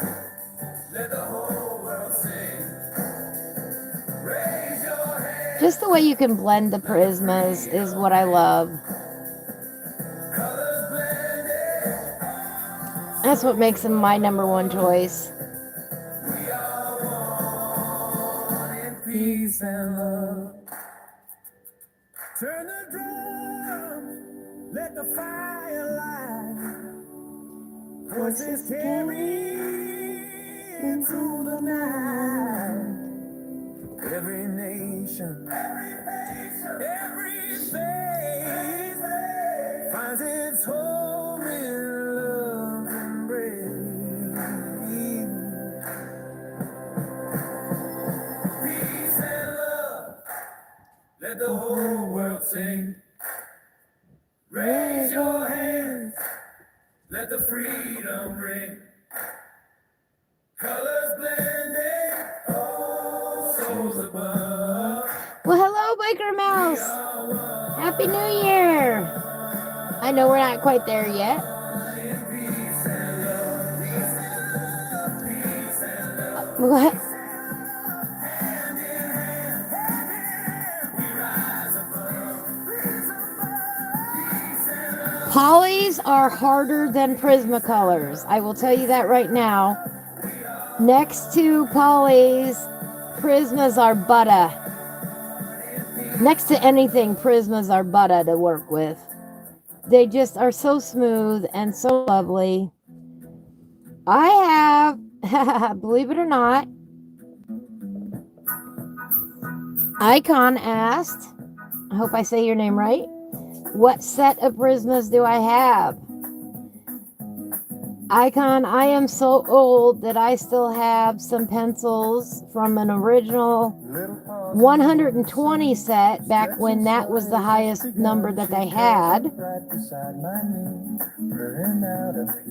Let the whole world sing. Raise your hand. Just the way you can blend the prismas is what I love. Colors blended. That's what makes them my number one choice. We are one in peace and love. Turn the drum. Let the fire light. Voices carry into the night. Every nation, every faith finds its home in love and grace. Peace and love, let the whole world sing. Raise your hands, let the freedom ring. Colors blending, oh, souls above. Well, hello, Biker Mouse. Happy New Year. I know we're not quite there yet. What? Polys are harder than Prismacolors. I will tell you that right now. Next to polys, Prismas are butter. Next to anything, Prismas are butter to work with. They just are so smooth and so lovely. I have, believe it or not, Icon asked, I hope I say your name right, what set of Prismas do I have? Icon, I am so old that I still have some pencils from an original 120 set back when that was the highest number that they had.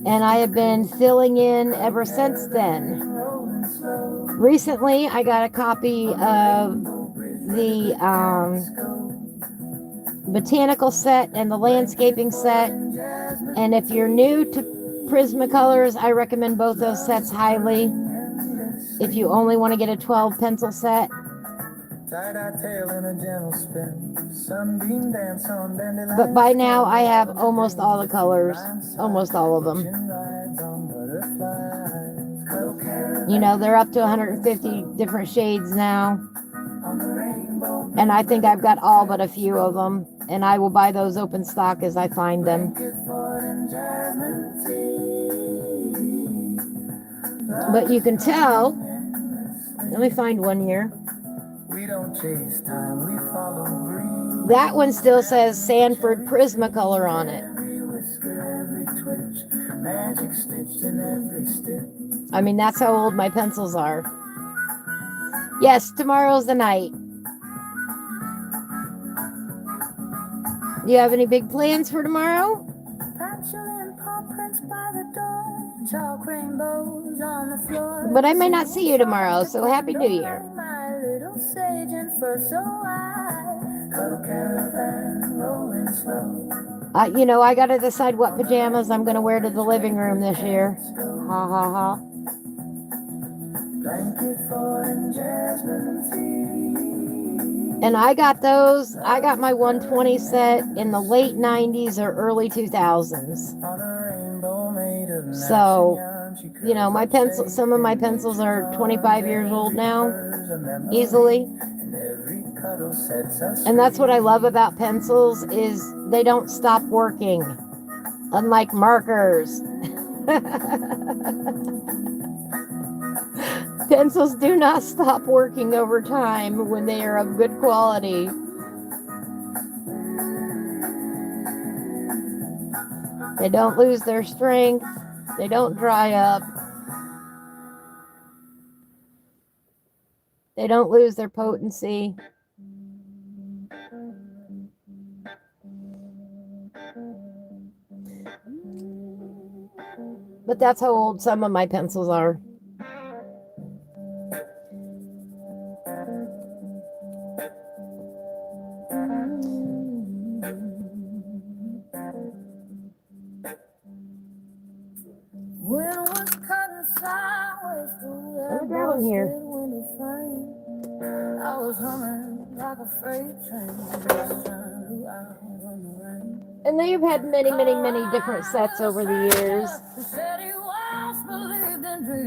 And I have been filling in ever since then. Recently, I got a copy of the botanical set and the landscaping set. And if you're new to Prismacolors, I recommend both those sets highly. If you only want to get a 12 pencil set. But by now I have almost all the colors, almost all of them. You know, they're up to 150 different shades now. And I think I've got all but a few of them. And I will buy those open stock as I find them. But you can tell, let me find one here. That one still says Sanford Prismacolor on it. I mean, that's how old my pencils are. Yes, tomorrow's the night. Do you have any big plans for tomorrow? But I may not see you tomorrow, so Happy New Year. You know, I gotta decide what pajamas I'm gonna wear to the living room this year. Ha ha ha. And I got those. I got my 120 set in the late 90s or early 2000s. So, you know, my pencil, some of my pencils are 25 years old now, easily. cuddle sets us And that's what I love about pencils is they don't stop working, unlike markers. Pencils do not stop working over time when they are of good quality. They don't lose their strength. They don't dry up. They don't lose their potency. But that's how old some of my pencils are. Down here. I was humming like a freight train. And they've had many, many, many different sets over the years.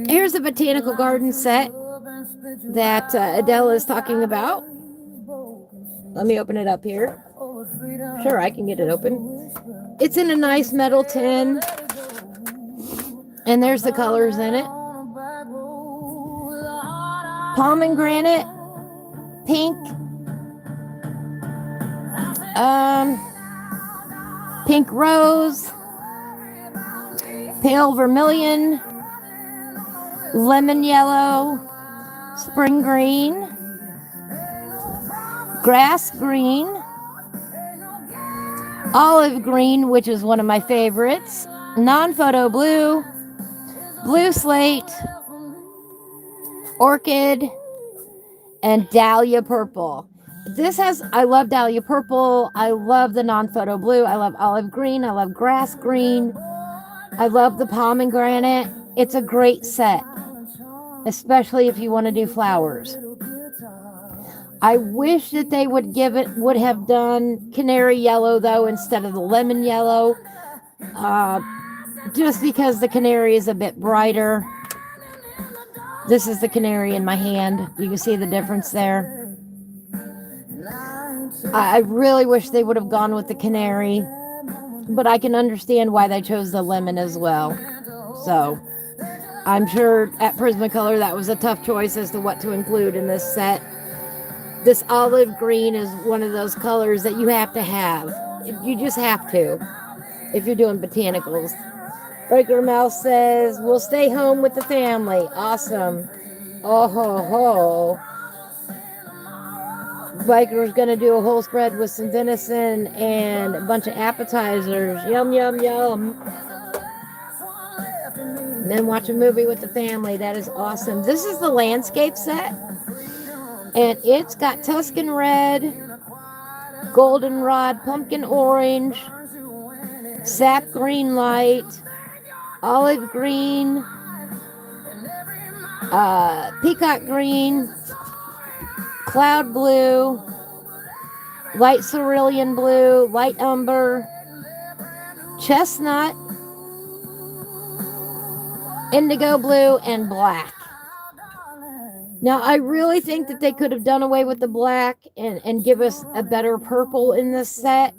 Here's a botanical garden set that Adele is talking about. Let me open it up here. Sure, I can get it open. It's in a nice metal tin. And there's the colors in it. Pomegranate, pink, pink rose, pale vermilion, lemon yellow, spring green, grass green, olive green, which is one of my favorites, non-photo blue, blue slate, orchid, and dahlia purple. I love dahlia purple. I love the non-photo blue. I love olive green. I love grass green. I love the pomegranate. It's a great set, especially if you want to do flowers. I wish that they would have done canary yellow though instead of the lemon yellow, just because the canary is a bit brighter. This is the canary in my hand. You can see the difference there. I really wish they would have gone with the canary, but I can understand why they chose the lemon as well. So I'm sure at Prismacolor that was a tough choice as to what to include in this set. This olive green is one of those colors that you have to have. You just have to if you're doing botanicals. Breaker Mouse says, we'll stay home with the family. Awesome. Oh ho ho. Biker's gonna do a whole spread with some venison and a bunch of appetizers. Yum, yum, yum. And then watch a movie with the family. That is awesome. This is the landscape set. And it's got Tuscan red, goldenrod, pumpkin orange, sap green light, olive green, peacock green, cloud blue, light cerulean blue, light umber, chestnut, indigo blue, and black. Now, I really think that they could have done away with the black and give us a better purple in this set.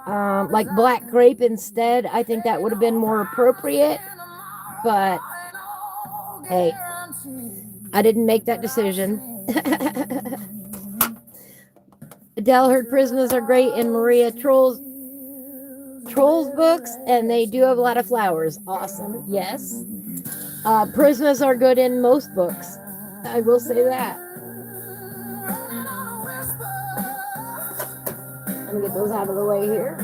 Like black grape instead. I think that would have been more appropriate. But, hey, I didn't make that decision. Adele heard Prismas are great in Maria Troll's books, and they do have a lot of flowers. Awesome, yes. Prismas are good in most books. I will say that. Let me get those out of the way here.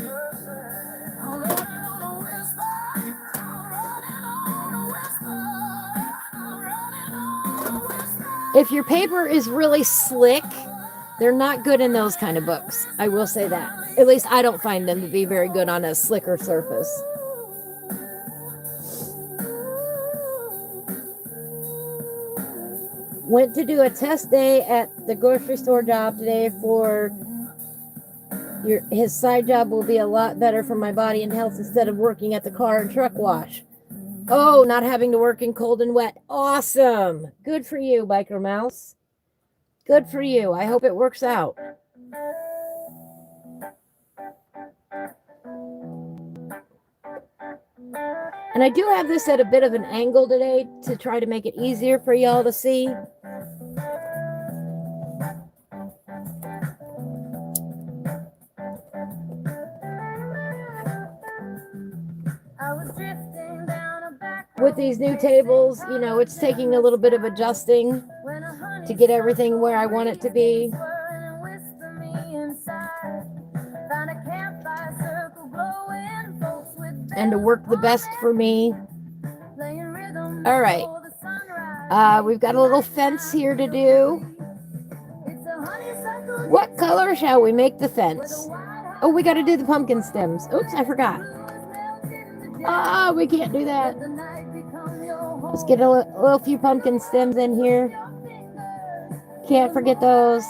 If your paper is really slick, they're not good in those kind of books. I will say that. At least I don't find them to be very good on a slicker surface. Went to do a test day at the grocery store job today for his side job will be a lot better for my body and health instead of working at the car and truck wash. Oh, not having to work in cold and wet. Awesome. Good for you, Biker Mouse. Good for you. I hope it works out. And I do have this at a bit of an angle today to try to make it easier for y'all to see. With these new tables, you know, it's taking a little bit of adjusting to get everything where I want it to be. And to work the best for me. All right. We've got a little fence here to do. What color shall we make the fence? Oh, we got to do the pumpkin stems. Oops, I forgot. Ah, we can't do that. Let's get a little few pumpkin stems in here. Can't forget those.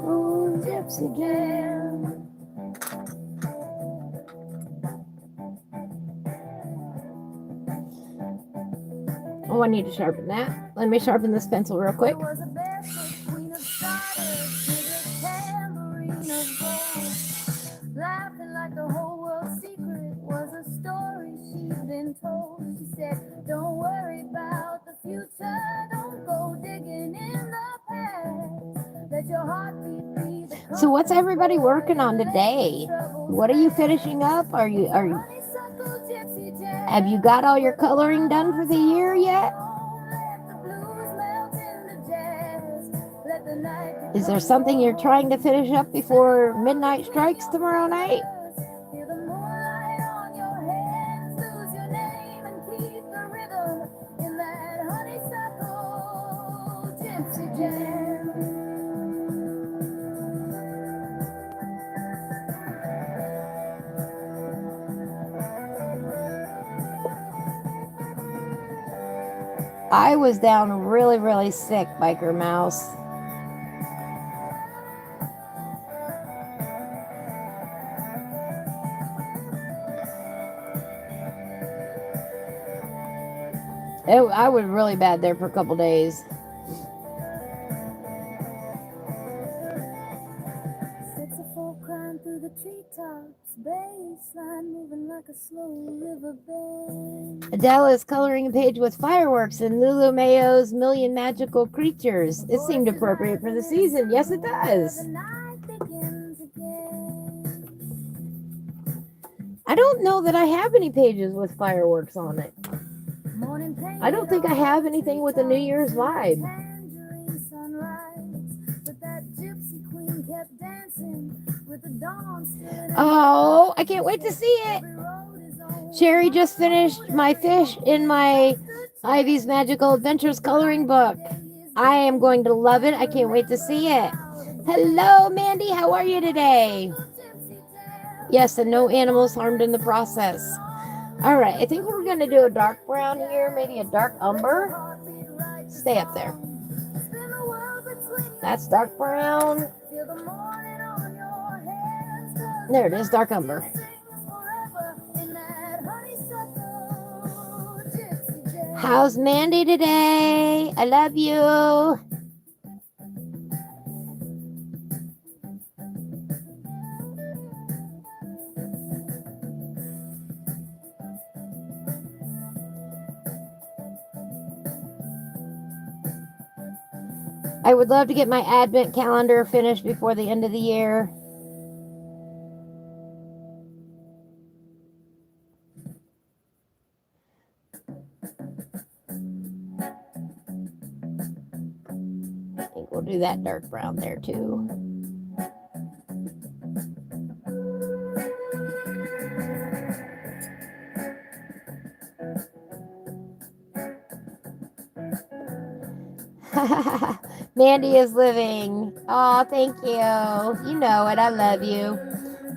Oh, gypsy jam. Oh, I need to sharpen that. Let me sharpen this pencil real quick. Laughing like the whole world's secret was a story she'd been told. She said, don't worry about the future, don't go digging in the past. Let your heartbeat be the. So what's everybody working on today? What are you finishing up? Are you have you got all your coloring done for the year yet? Is there something you're trying to finish up before midnight strikes tomorrow night? I was down really, really sick, Biker Mouse. I was really bad there for a couple days. Adele is coloring a page with fireworks and Lulu Mayo's Million Magical Creatures. It seemed appropriate for the season. Yes, it does. I don't know that I have any pages with fireworks on it. I don't think I have anything with a New Year's vibe. Oh, I can't wait to see it. Sherry just finished my fish in my Ivy's Magical Adventures coloring book. I am going to love it. I can't wait to see it. Hello, Mandy. How are you today? Yes, and no animals harmed in the process. All right, I think we're going to do a dark brown here, maybe a dark umber. Stay up there. That's dark brown. There it is, dark umber. How's Mandy today? I love you. I would love to get my advent calendar finished before the end of the year. I think we'll do that dark brown there too. Mandy is living. Oh, thank you. You know it. I love you.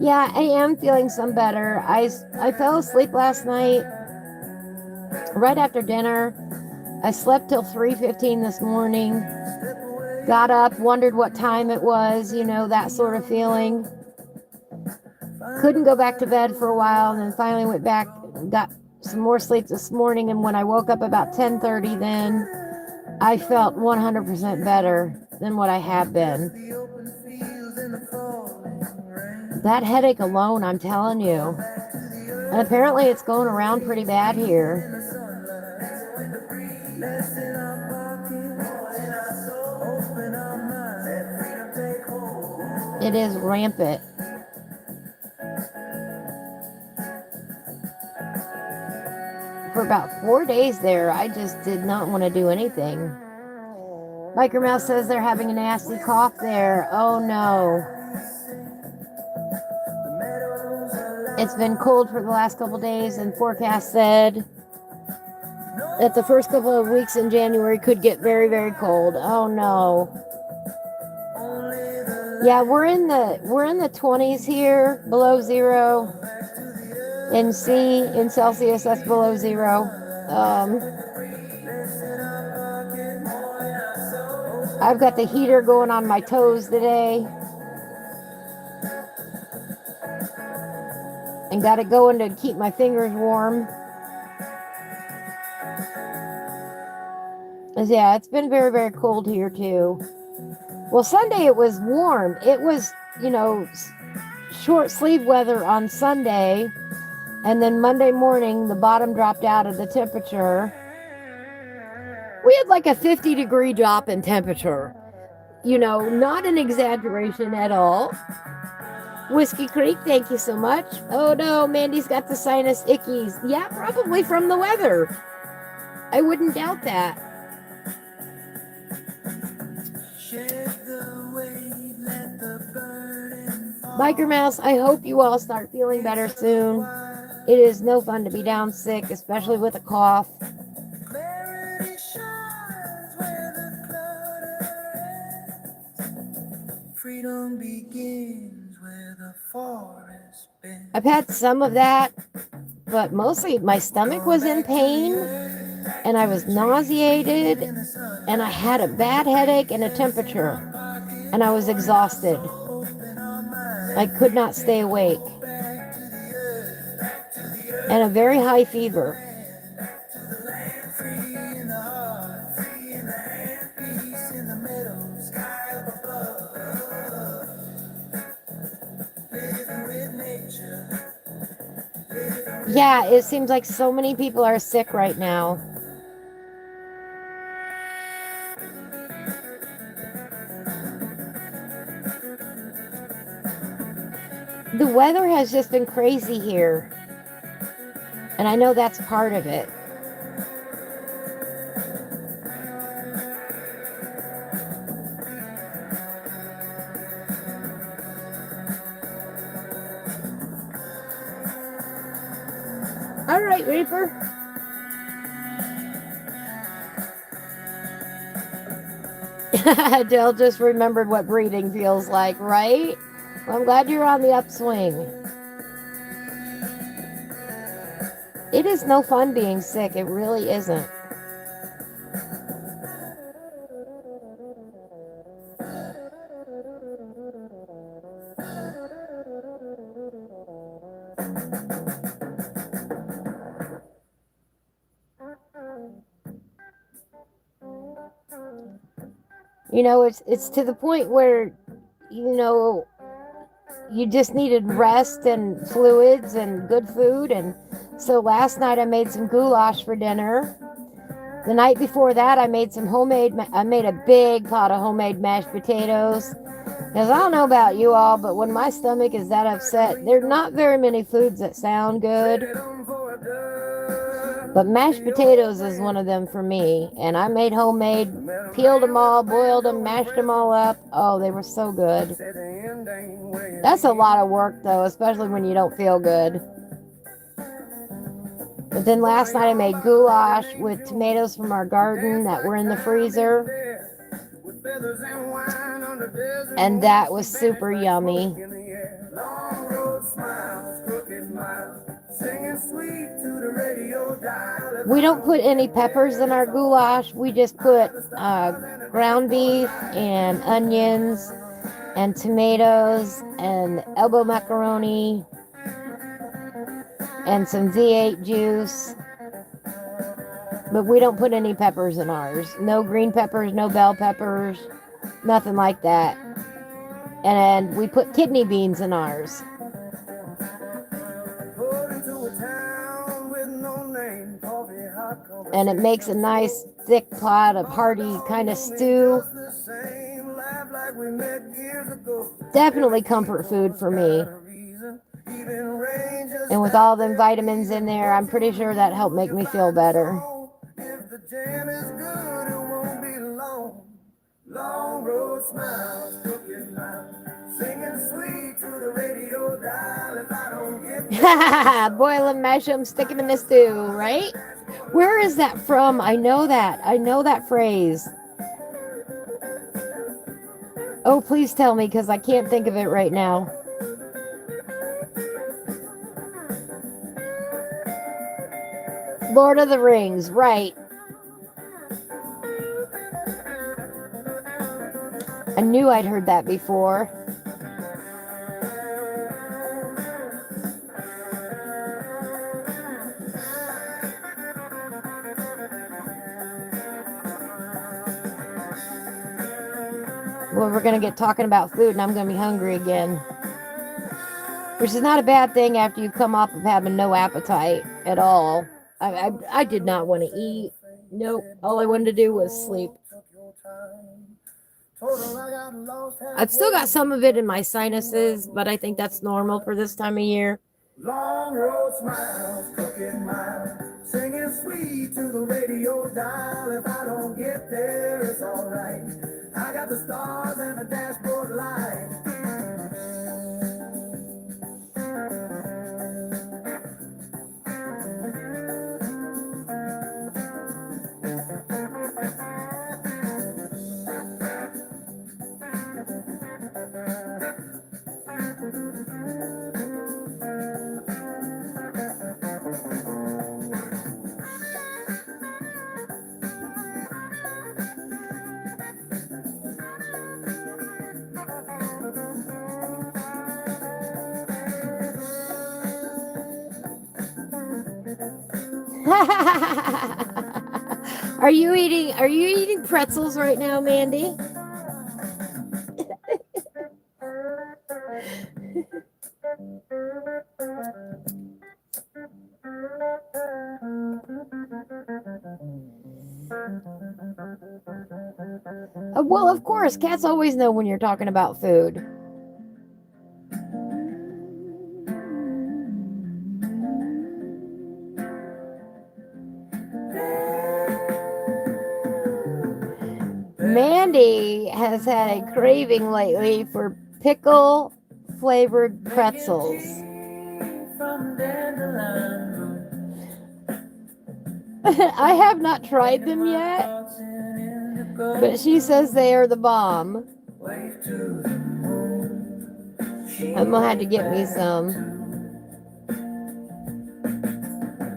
Yeah, I am feeling some better. I fell asleep last night right after dinner. I slept till 3:15 this morning. Got up, wondered what time it was, you know, that sort of feeling. Couldn't go back to bed for a while, and then finally went back, some more sleep this morning, and when I woke up about 10:30, then I felt 100% better than what I have been. That headache alone, I'm telling you. And apparently it's going around pretty bad here. It is rampant. For about 4 days there, I just did not want to do anything. Biker Mouse says they're having a nasty cough there. Oh no. It's been cold for the last couple days, and forecast said that the first couple of weeks in January could get very, very cold. Oh no. Yeah, we're in the 20s here, below zero. In Celsius, that's below zero. I've got the heater going on my toes today. And got it going to keep my fingers warm. Yeah, it's been very, very cold here too. Well, Sunday it was warm. It was, short sleeve weather on Sunday. And then Monday morning, the bottom dropped out of the temperature. We had like a 50-degree drop in temperature. Not an exaggeration at all. Whiskey Creek, thank you so much. Oh no, Mandy's got the sinus ickies. Yeah, probably from the weather. I wouldn't doubt that. Biker Mouse, I hope you all start feeling better soon. It is no fun to be down sick, especially with a cough. Freedom begins where the forest bends. I've had some of that, but mostly my stomach was in pain, and I was nauseated, and I had a bad headache and a temperature, and I was exhausted. I could not stay awake. And a very high fever. Yeah, it seems like so many people are sick right now. The weather has just been crazy here. And I know that's part of it. All right, Reaper. Dale just remembered what breathing feels like, right? Well, I'm glad you're on the upswing. It is no fun being sick. It really isn't. It's to the point where, you just needed rest and fluids and good food. And so last night I made some goulash for dinner. The night before that I made a big pot of homemade mashed potatoes. Because I don't know about you all, but when my stomach is that upset, there are not very many foods that sound good. But mashed potatoes is one of them for me. And I made homemade, peeled them all, boiled them, mashed them all up. Oh, they were so good. That's a lot of work, though, especially when you don't feel good. But then last night I made goulash with tomatoes from our garden that were in the freezer. And that was super yummy. We don't put any peppers in our goulash. We just put ground beef and onions and tomatoes and elbow macaroni and some V8 juice. But we don't put any peppers in ours. No green peppers, no bell peppers, nothing like that. And we put kidney beans in ours. And it makes a nice thick pot of hearty kind of stew. Definitely comfort food for me. And with all them vitamins in there, I'm pretty sure that helped make me feel better. Long road smiles, crooked mouth, singing sweet to the radio dial. If I don't get boil them, mash them, stick them in the stew, right? Where is that from? I know that phrase. Oh, please tell me, because I can't think of it right now. Lord of the Rings, right. I knew I'd heard that before. Well, we're going to get talking about food and I'm going to be hungry again. Which is not a bad thing after you come off of having no appetite at all. I did not want to eat. Nope. All I wanted to do was sleep. I've still got some of it in my sinuses, but I think that's normal for this time of year. Long road smiles, crooked miles, singing sweet to the radio dial. If I don't get there, it's alright. I got the stars and the dashboard light. Are you eating pretzels right now, Mandy? Well, of course, cats always know when you're talking about food. Mandy has had a craving lately for pickle flavored pretzels. I have not tried them yet, but she says they are the bomb. I'm gonna have to get me some.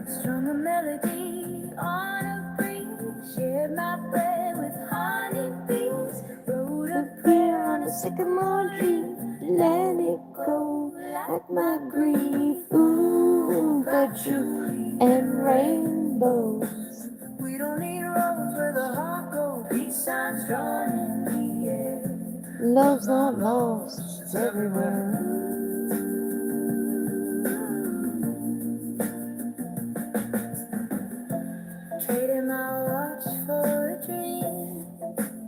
Strum a melody on a breeze, share my bread with honeybees, wrote a prayer on a sycamore tree, let it go like my grief. Ooh, but you and rainbows. We don't need roads where the heart goes, peace signs drawn in the air. Love's not lost, it's everywhere. Trading my watch for a dream.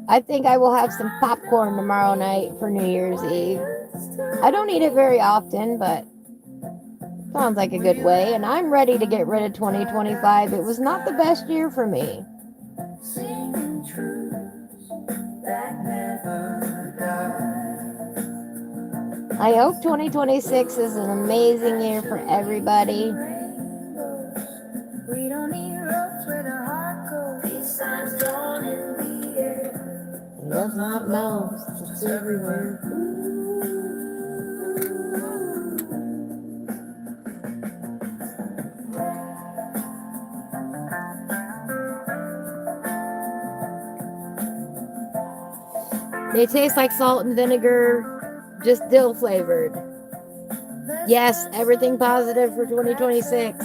I think I will have some popcorn tomorrow night for New Year's Eve. I don't eat it very often, but sounds like a good way. And I'm ready to get rid of 2025. It was not the best year for me. Singing truths that never die. I hope 2026 is an amazing year for everybody. We don't need roads where the heart goes. Peace signs drawn in the air. Love's not lost, it's everywhere. They taste like salt and vinegar, just dill flavored. Yes, everything positive for 2026.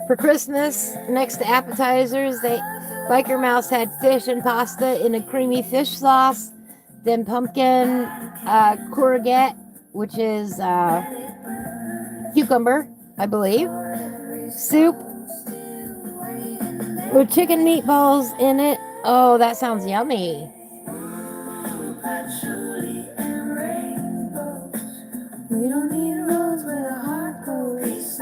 For Christmas, next to appetizers, Biker Mouse had fish and pasta in a creamy fish sauce, then pumpkin courgette, which is cucumber, I believe, soup with chicken meatballs in it. Oh, that sounds yummy. We don't need roads where the heart goes.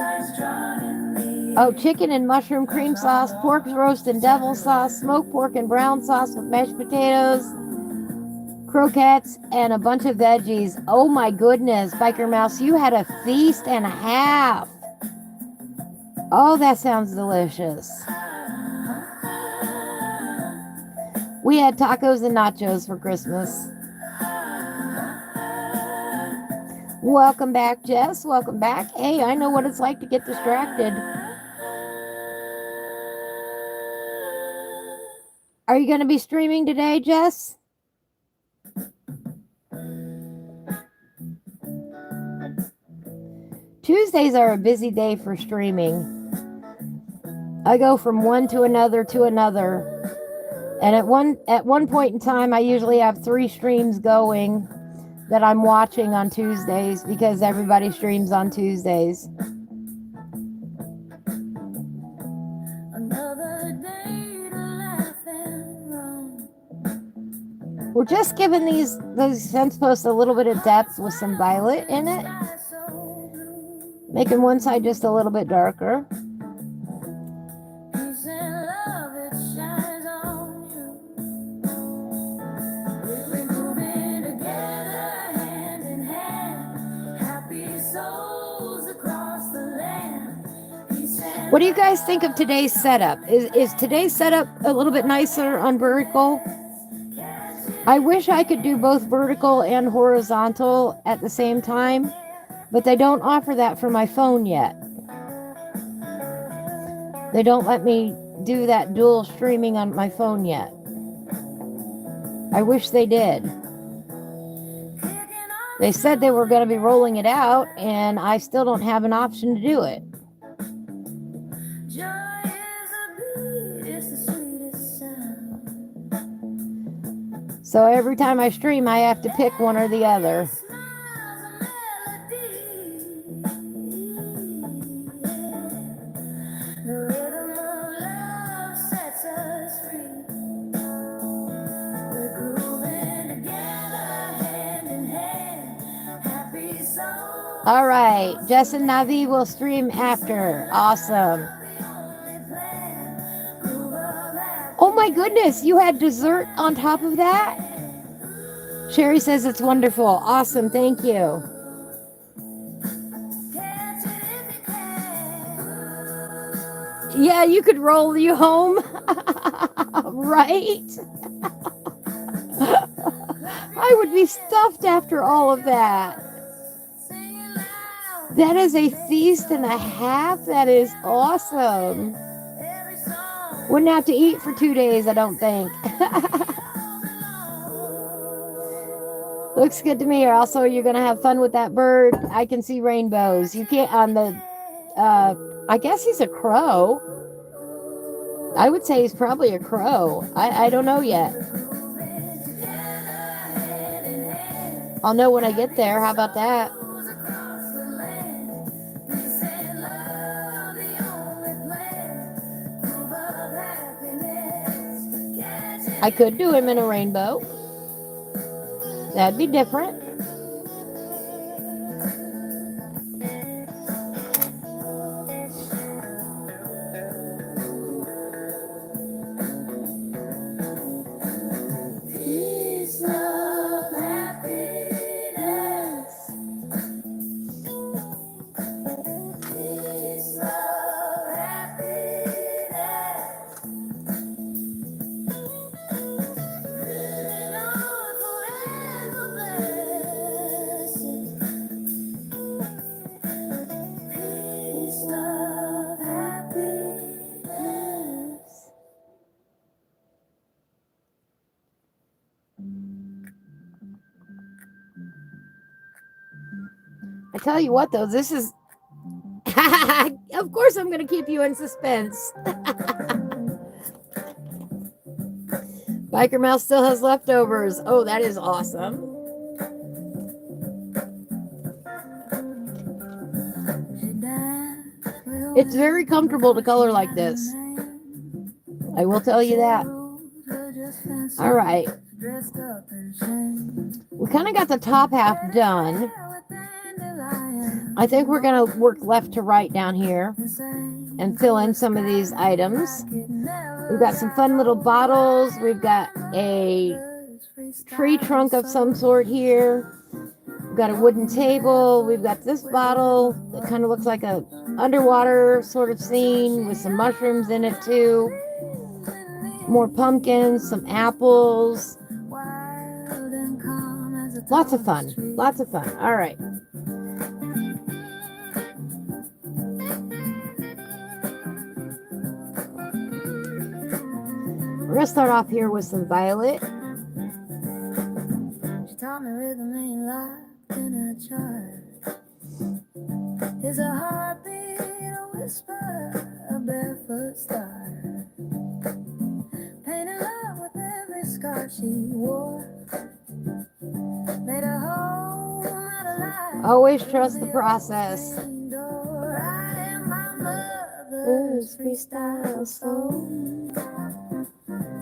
Oh, chicken and mushroom cream sauce, pork roast and devil sauce, smoked pork and brown sauce with mashed potatoes, croquettes, and a bunch of veggies. Oh my goodness, Biker Mouse, you had a feast and a half. Oh, that sounds delicious. We had tacos and nachos for Christmas. Welcome back, Jess. Welcome back. Hey, I know what it's like to get distracted. Are you going to be streaming today, Jess? Tuesdays are a busy day for streaming. I go from one to another to another. And at one point in time, I usually have 3 streams going that I'm watching on Tuesdays because everybody streams on Tuesdays. We're just giving those fence posts a little bit of depth with some violet in it, making one side just a little bit darker. What do you guys think of today's setup? Is today's setup a little bit nicer on vertical? I wish I could do both vertical and horizontal at the same time, but they don't offer that for my phone yet. They don't let me do that dual streaming on my phone yet. I wish they did. They said they were going to be rolling it out, and I still don't have an option to do it. So every time I stream, I have to pick one or the other. All right, Jess and Navi will stream after. Awesome. Oh my goodness, you had dessert on top of that? Sherry says it's wonderful. Awesome, thank you. Yeah, you could roll you home. Right? I would be stuffed after all of that. That is a feast and a half. That is awesome. Wouldn't have to eat for 2 days, I don't think. Looks good to me. Also, you're going to have fun with that bird. I can see rainbows. You can't on the, I guess he's a crow. I would say he's probably a crow. I don't know yet. I'll know when I get there. How about that? I could do him in a rainbow. That'd be different. I tell you what, though, this is. Of course, I'm going to keep you in suspense. Biker Mouse still has leftovers. Oh, that is awesome. It's very comfortable to color like this. I will tell you that. All right. We kind of got the top half done. I think we're going to work left to right down here and fill in some of these items. We've got some fun little bottles. We've got a tree trunk of some sort here. We've got a wooden table. We've got this bottle that kind of looks like a underwater sort of scene with some mushrooms in it too. More pumpkins, some apples. Lots of fun. Lots of fun. All right. We're going to start off here with some violet. She taught me rhythm ain't locked in a chart. Is a heartbeat, a whisper, a barefoot star. Painted love with every scar she wore. Made a hole out of life. Always trust the process. I am my mother's freestyle soul.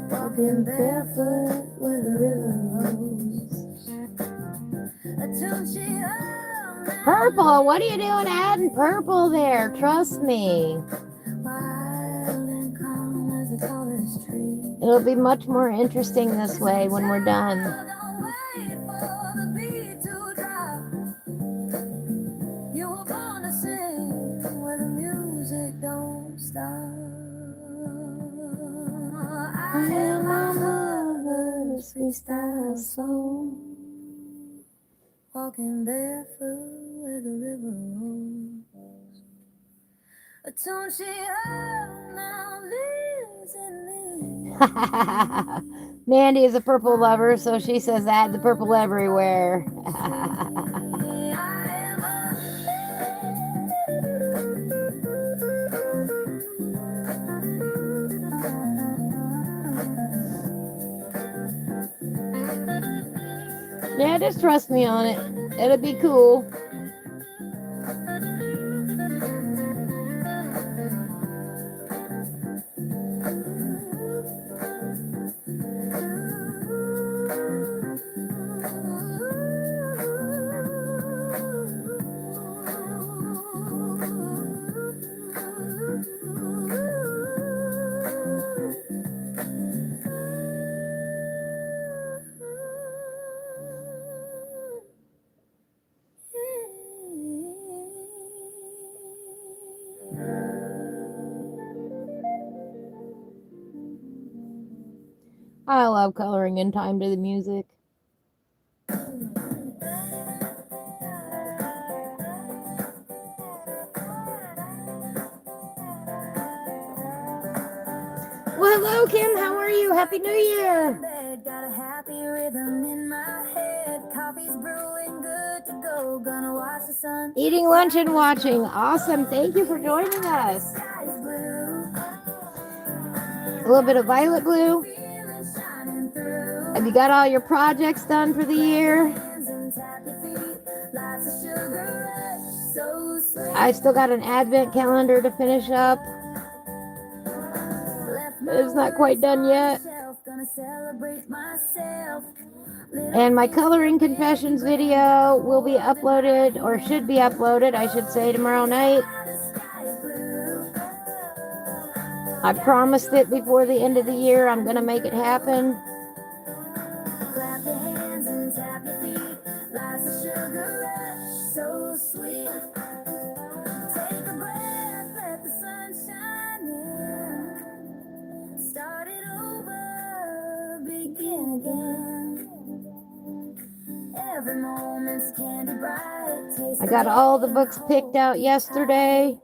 Walking barefoot where the river rolls. Purple, what are you doing adding purple there? Trust me. It'll be much more interesting this way when we're done. You were born to sing where the music don't stop. I am my mother's freestyle soul. Walking barefoot where the river rolls. A tune she heard now lives in me. Mandy is a purple lover, so she says add the purple everywhere. Yeah, just trust me on it. It'll be cool. I love coloring in time to the music. Well, hello, Kim. How are you? Happy New Year. Got a happy rhythm in my head. Coffee's brewing, good to go. Gonna watch the sun. Eating lunch and watching. Awesome. Thank you for joining us. A little bit of violet blue. Have you got all your projects done for the year? I still got an advent calendar to finish up. It's not quite done yet. And my coloring confessions video will be uploaded, or should be uploaded, I should say, tomorrow night. I promised it before the end of the year. I'm going to make it happen. Clap your hands and tap your feet. Life's a sugar rush, so sweet. Take a breath, let the sun shine in. Start it over, begin again. Every moment's candy bright. I got all the books picked out yesterday.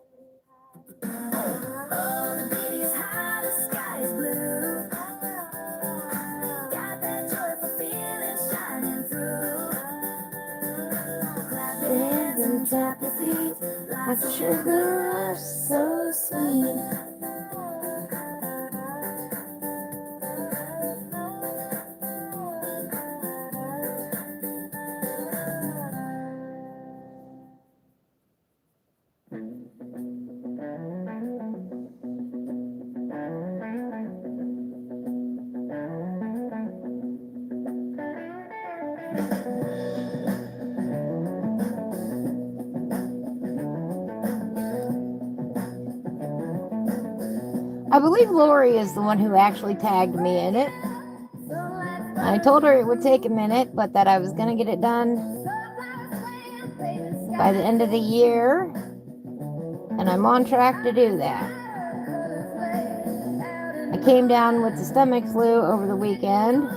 Sometimes apathy, like a sugar rush, so sweet. I believe Lori is the one who actually tagged me in it. I told her it would take a minute, but that I was going to get it done by the end of the year. And I'm on track to do that. I came down with the stomach flu over the weekend.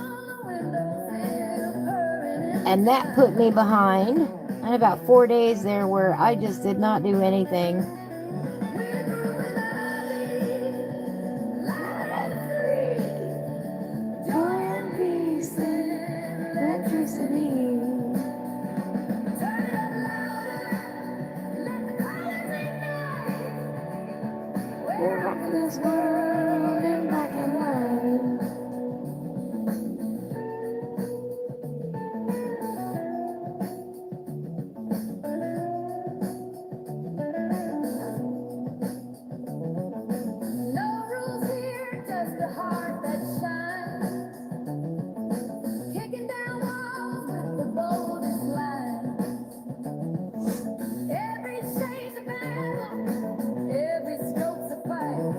And that put me behind. I had about 4 days there where I just did not do anything. This world in black and white. No rules here, just a heart that shines, kicking down walls with the boldest lines. Every shade's a battle, every stroke's a fight.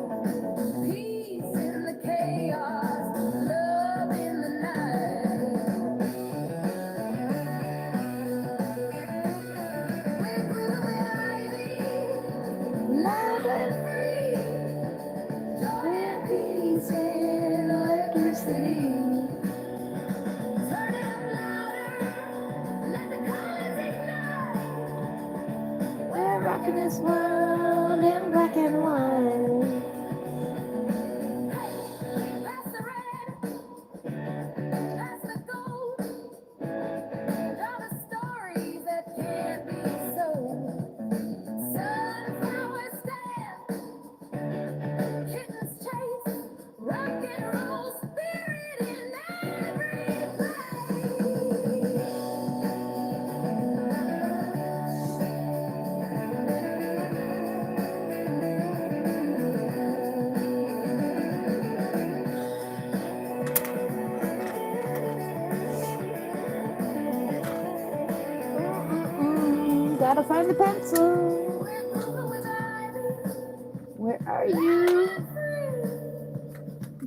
Peace in the chaos, love in the night. We're growing ivy, loud and free. Joy and peace and electricity. Turn it up louder, let the colors ignite. We're rocking this world in black and white. That's the red, that's the gold. Draw the stories that can't be sold. Sunflowers stand, kittens chase, rock and roll spirit in every place. Gotta find the pencil. Where are you?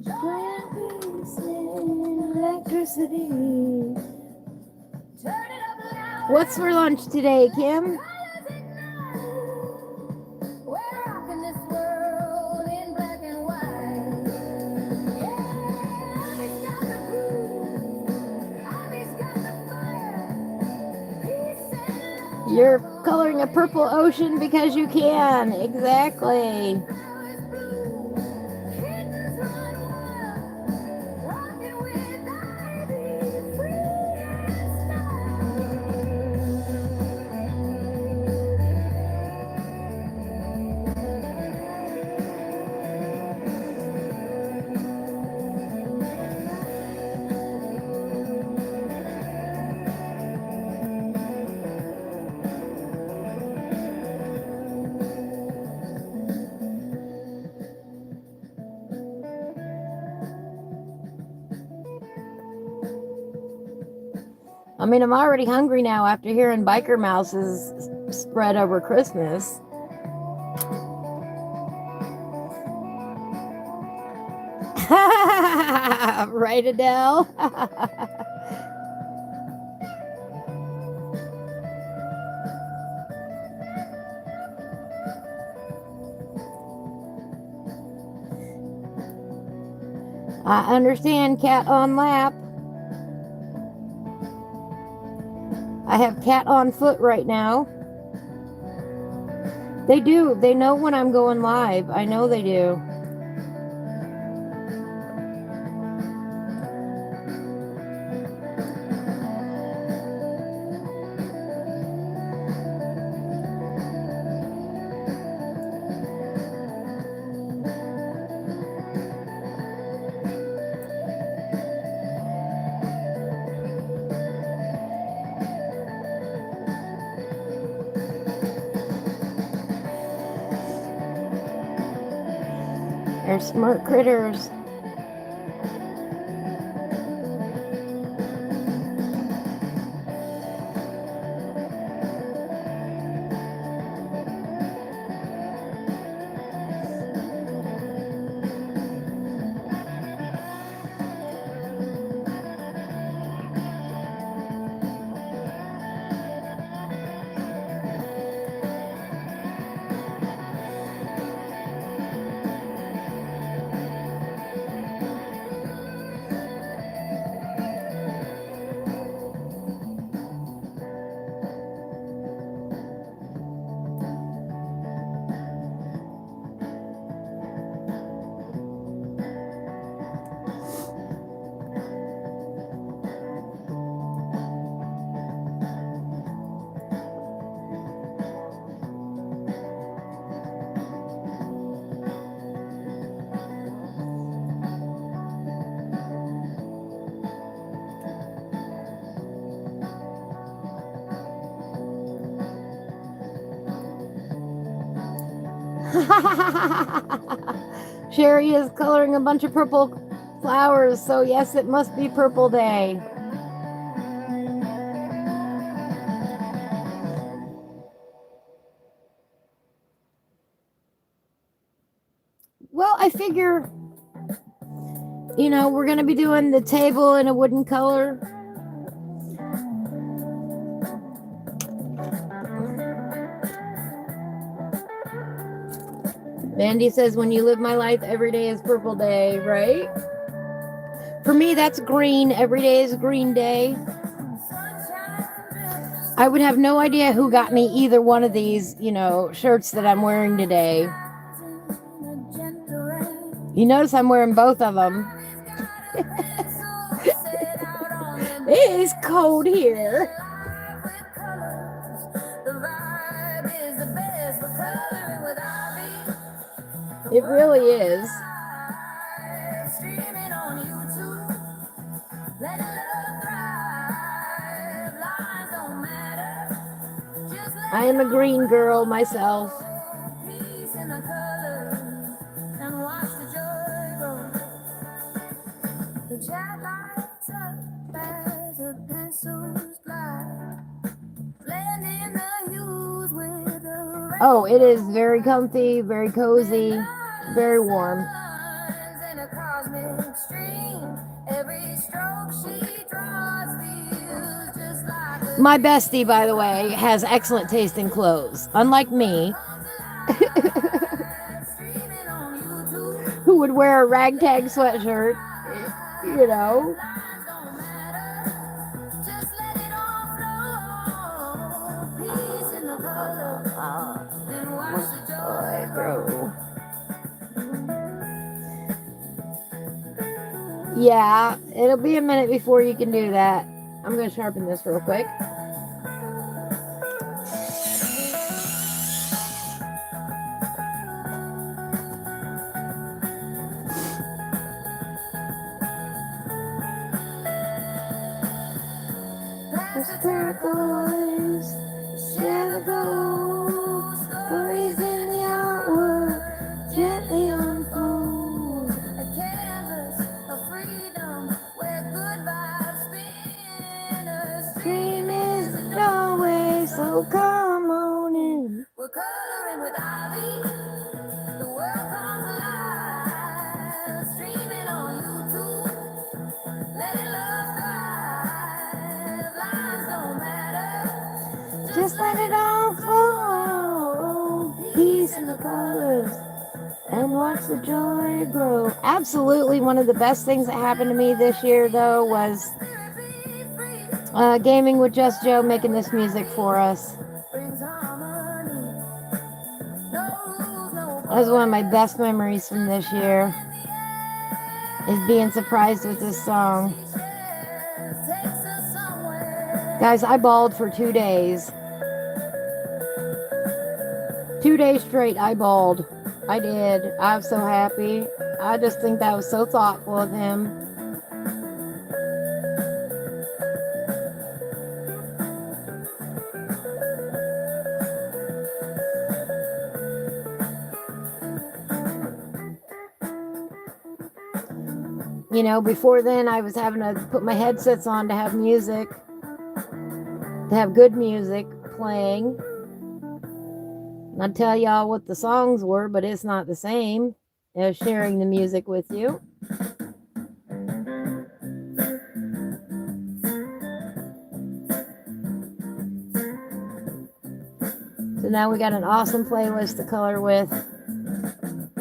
Giant peace and electricity. What's for lunch today, Kim? We're rocking this world in black and white. Yeah, Abby's got the groove. Abby's got the fire. Peace and love. You're coloring a purple ocean because you can. Exactly. Flowers bloom. Kittens run wild. Rocking with Ivy. Free and I mean, I'm already hungry now after hearing Biker Mouse's spread over Christmas. Right, Adele? I understand, cat on lap. I have cat on foot right now. They do. They know when I'm going live. I know they do. They're smart critters. Sherry is coloring a bunch of purple flowers, so yes, it must be Purple Day. Well, I figure, we're going to be doing the table in a wooden color. Mandy says, when you live my life, every day is Purple Day, right? For me, that's green. Every day is Green Day. I would have no idea who got me either one of these, shirts that I'm wearing today. You notice I'm wearing both of them. It is cold here. It really is. I am a green girl myself. Oh, it is very comfy, very cozy, very warm. My bestie, by the way, has excellent taste in clothes, unlike me, who would wear a ragtag sweatshirt, Yeah, it'll be a minute before you can do that. I'm going to sharpen this real quick. Turquoise, share the gold, stories in the artwork, gently unfold. A canvas of freedom where good vibes spin. A stream is the doorway, so come on in. We're coloring with ivy, the world comes alive. Streaming on YouTube, let it love thrive. Lines don't matter, just let it all flow. Peace in the colors, and watch the joy grow. Absolutely, one of the best things that happened to me this year, though, was gaming with Just Joe, making this music for us. That was one of my best memories from this year, is being surprised with this song. Guys, I bawled for 2 days. 2 days straight, I bawled. I did. I was so happy. I just think that was so thoughtful of him. You know, before then I was having to put my headsets on to have music, to have good music playing. And I'll tell y'all what the songs were, but it's not the same as sharing the music with you. So now we got an awesome playlist to color with,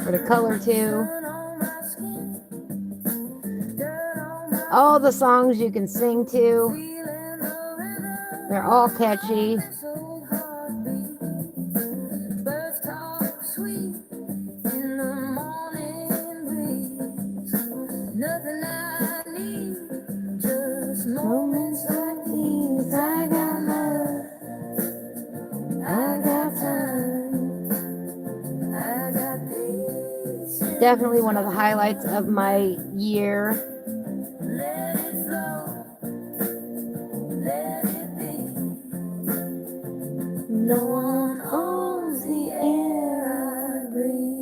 or to color to. All the songs you can sing to. They're all catchy. Moments like these, I got love, I got time, I got peace. Definitely one of the highlights of my year. Let it flow, let it be. No one owns the air I breathe.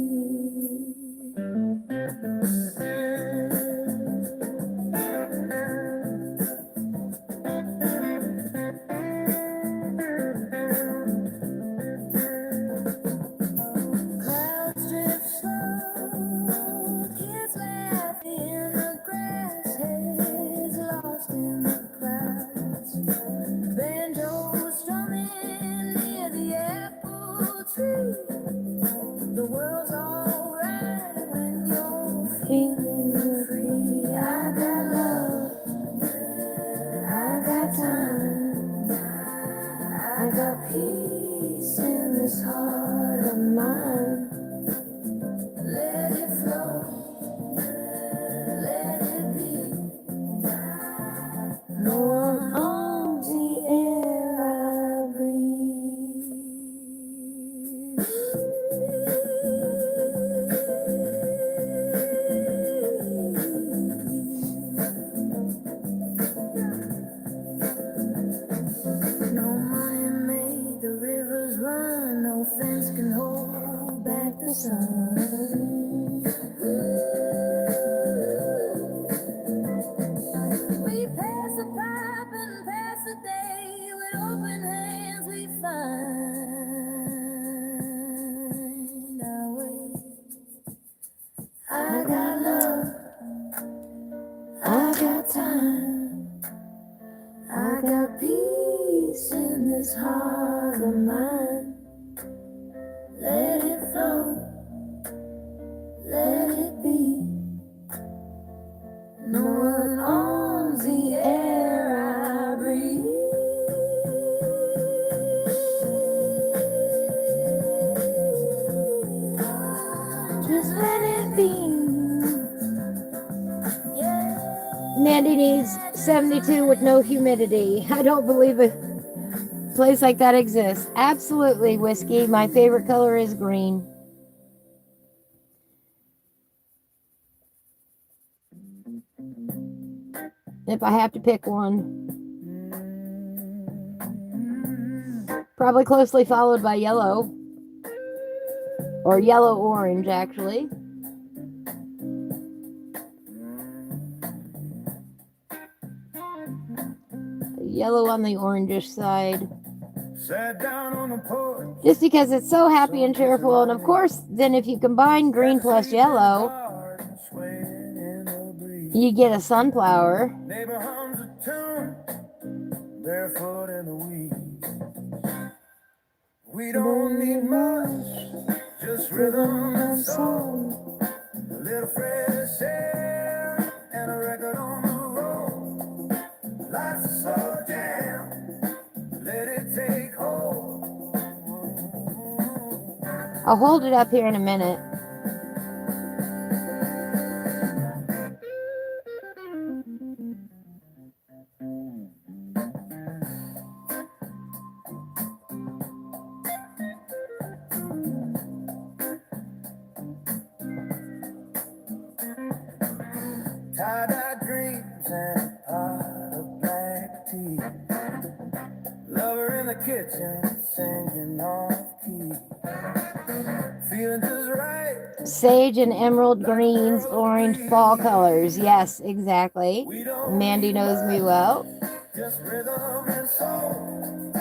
The world's alright when you're feeling free. I got love, I got time, I got peace in this heart of mine. Let it flow, let it be. No one owns the air I breathe. No money made the rivers run, no fence can hold back the sun. We pass the pipe and pass the day, with open hands we find our way. I got love, I got time, I got peace in this heart of mine. Let it flow, let it be. No one owns the air I breathe. Just let it be. Mandy needs 72 with no humidity. I don't believe a place like that exists. Absolutely, Whiskey. My favorite color is green. If I have to pick one. Probably closely followed by yellow. Or yellow-orange, actually. Yellow on the orangish side. Just because it's so happy and cheerful. And of course, then if you combine green plus yellow, you get a sunflower. Barefoot in the weeds. We don't need much, just rhythm and song. A little fresh air and a record on the road. Life's a slow jam, let it take hold. I'll hold it up here in a minute. Tie-dye dreams and a pot of black tea. Lover in the kitchen singing off key. feeling just right. Sage and emerald greens, orange fall colors. Yes, exactly. Mandy knows me well. Just rhythm and soul,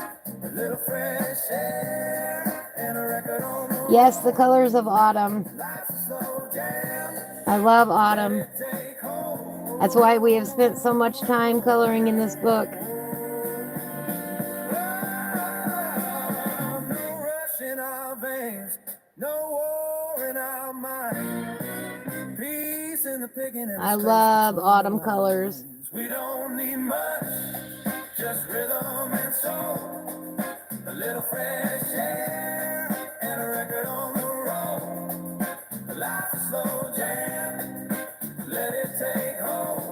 a little fresh air, and a record on the Yes, the colors of autumn. life's a slow jam. I love autumn. Take home, That's why we have spent so much time coloring in this book. no rush in our veins, no war in our mind. Peace in the picking and the I space love between autumn the colors. lines. We don't need much, just rhythm and soul, a little fresh air, and a record on the road. Life is slow jam, let it take hold.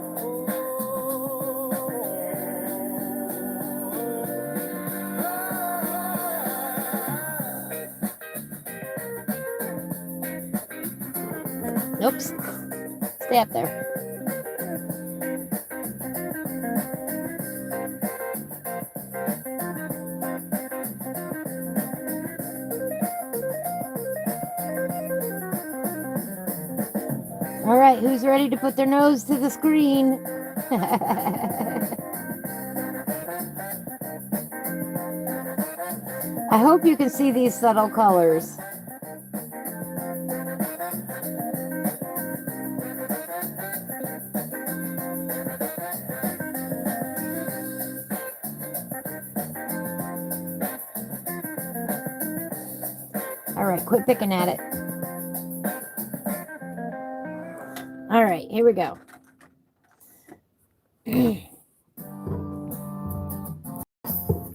Oops. Stay up there. All right, who's ready to put their nose to the screen? I hope you can see these subtle colors. All right, quit picking at it. All right, here we go.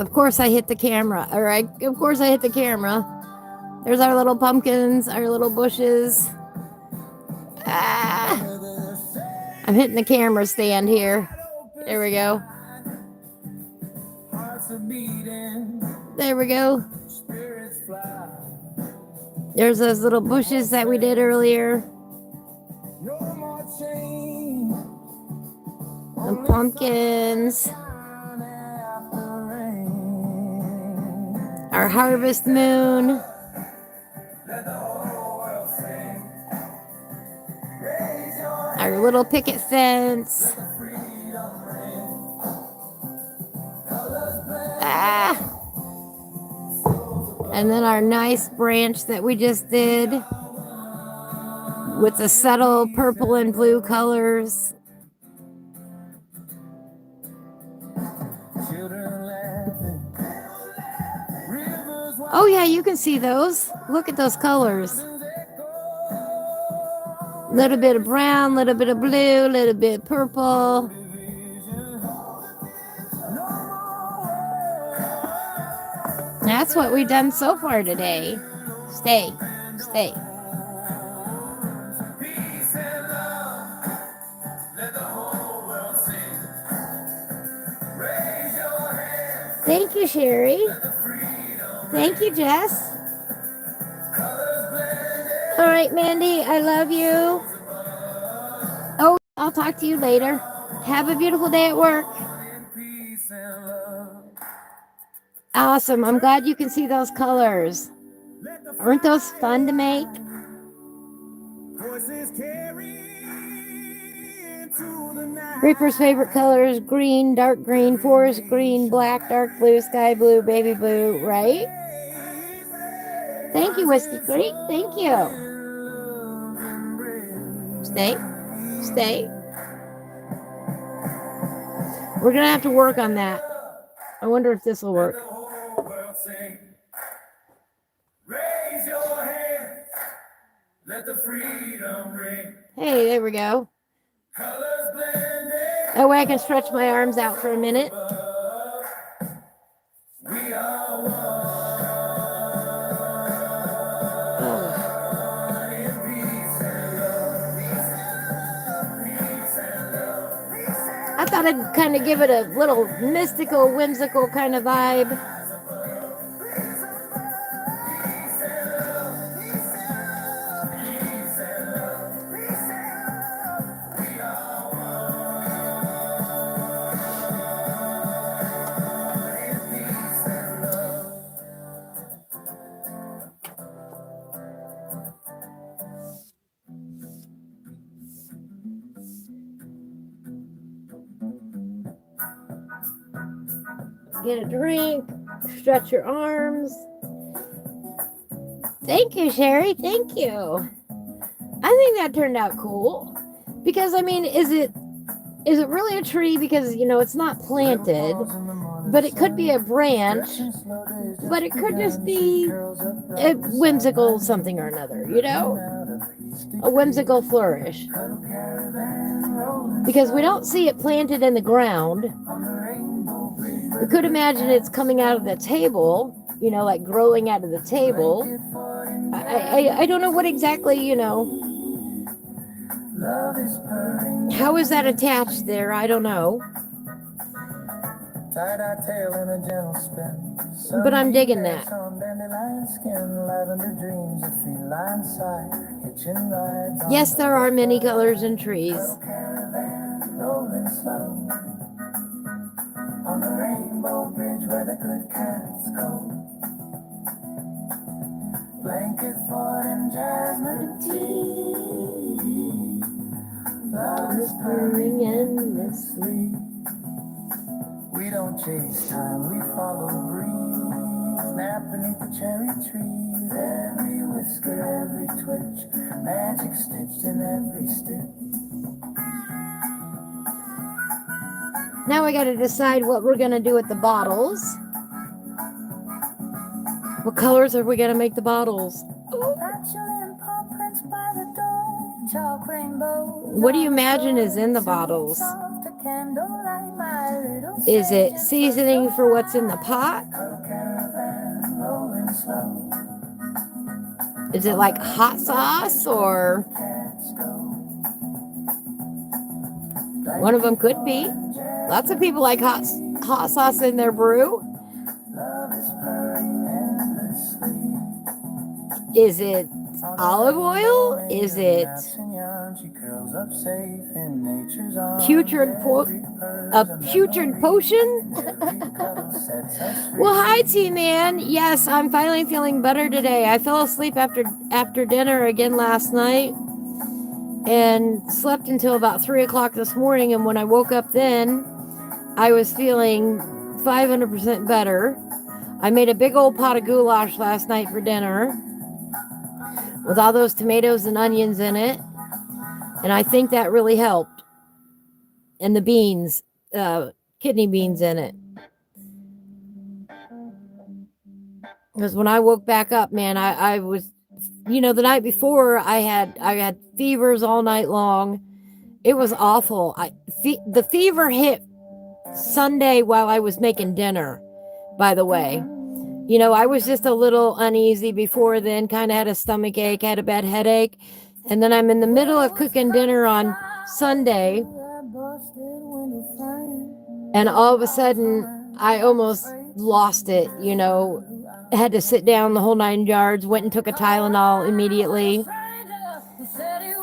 Of course I hit the camera. All right, of course I hit the camera. There's our little pumpkins, our little bushes. Ah, I'm hitting the camera stand here. There we go. Hearts are beating, There we go. spirits fly. There's those little bushes that we did earlier. No more change. The pumpkins. Our harvest moon. Our little picket fence. Ah! And then our nice branch that we just did with the subtle purple and blue colors. Oh yeah, you can see those. Look at those colors. Little bit of brown, little bit of blue, little bit purple. That's what we've done so far today. Stay. Thank you, Sherry. Thank you, Jess. All right, Mandy, I love you. Oh, I'll talk to you later. Have a beautiful day at work. Awesome. I'm glad you can see those colors. Aren't those fun to make? Reaper's favorite color is green, dark green, forest green, black, dark blue, sky blue, baby blue, right? Thank you, Whiskey Creek. Thank you. Stay. We're going to have to work on that. I wonder if this will work. Hey, there we go. That way I can stretch my arms out for a minute. I thought I'd kind of give it a little mystical, whimsical kind of vibe. get a drink, stretch your arms. Thank you, Sherry. Thank you. I think that turned out cool. Because, I mean, is it really a tree? Because, it's not planted. But it could be a branch. But it could just be a whimsical something or another, A whimsical flourish. Because we don't see it planted in the ground. We could imagine it's coming out of the table, like growing out of the table. I don't know what exactly, How is that attached there? I don't know. But I'm digging that. Yes, there are many colors in trees. On the rainbow bridge where the good cats go. Blanket fort and jasmine tea. Love is purring endlessly. We don't chase time, we follow breeze. Nap beneath the cherry trees. Every whisker, every twitch. Magic stitched in every stitch. Now we got to decide what we're going to do with the bottles. What colors are we going to make the bottles? What do you imagine is in the bottles? Is it seasoning for what's in the pot? Is it like hot sauce or? One of them could be. Lots of people like hot sauce in their brew. Is it olive oil? Is it putrid potion? Well, hi, T-Man. Yes, I'm finally feeling better today. I fell asleep after dinner again last night and slept until about 3 o'clock this morning. And when I woke up then, I was feeling 500% better. I made a big old pot of goulash last night for dinner with all those tomatoes and onions in it. And I think that really helped. And the beans, kidney beans in it. Because when I woke back up, man, I was, the night before I had fevers all night long. It was awful. The fever hit Sunday while I was making dinner, by the way. I was just a little uneasy before then, kind of had a stomach ache, had a bad headache. And then I'm in the middle of cooking dinner on Sunday. And all of a sudden, I almost lost it, I had to sit down the whole 9 yards, went and took a Tylenol immediately.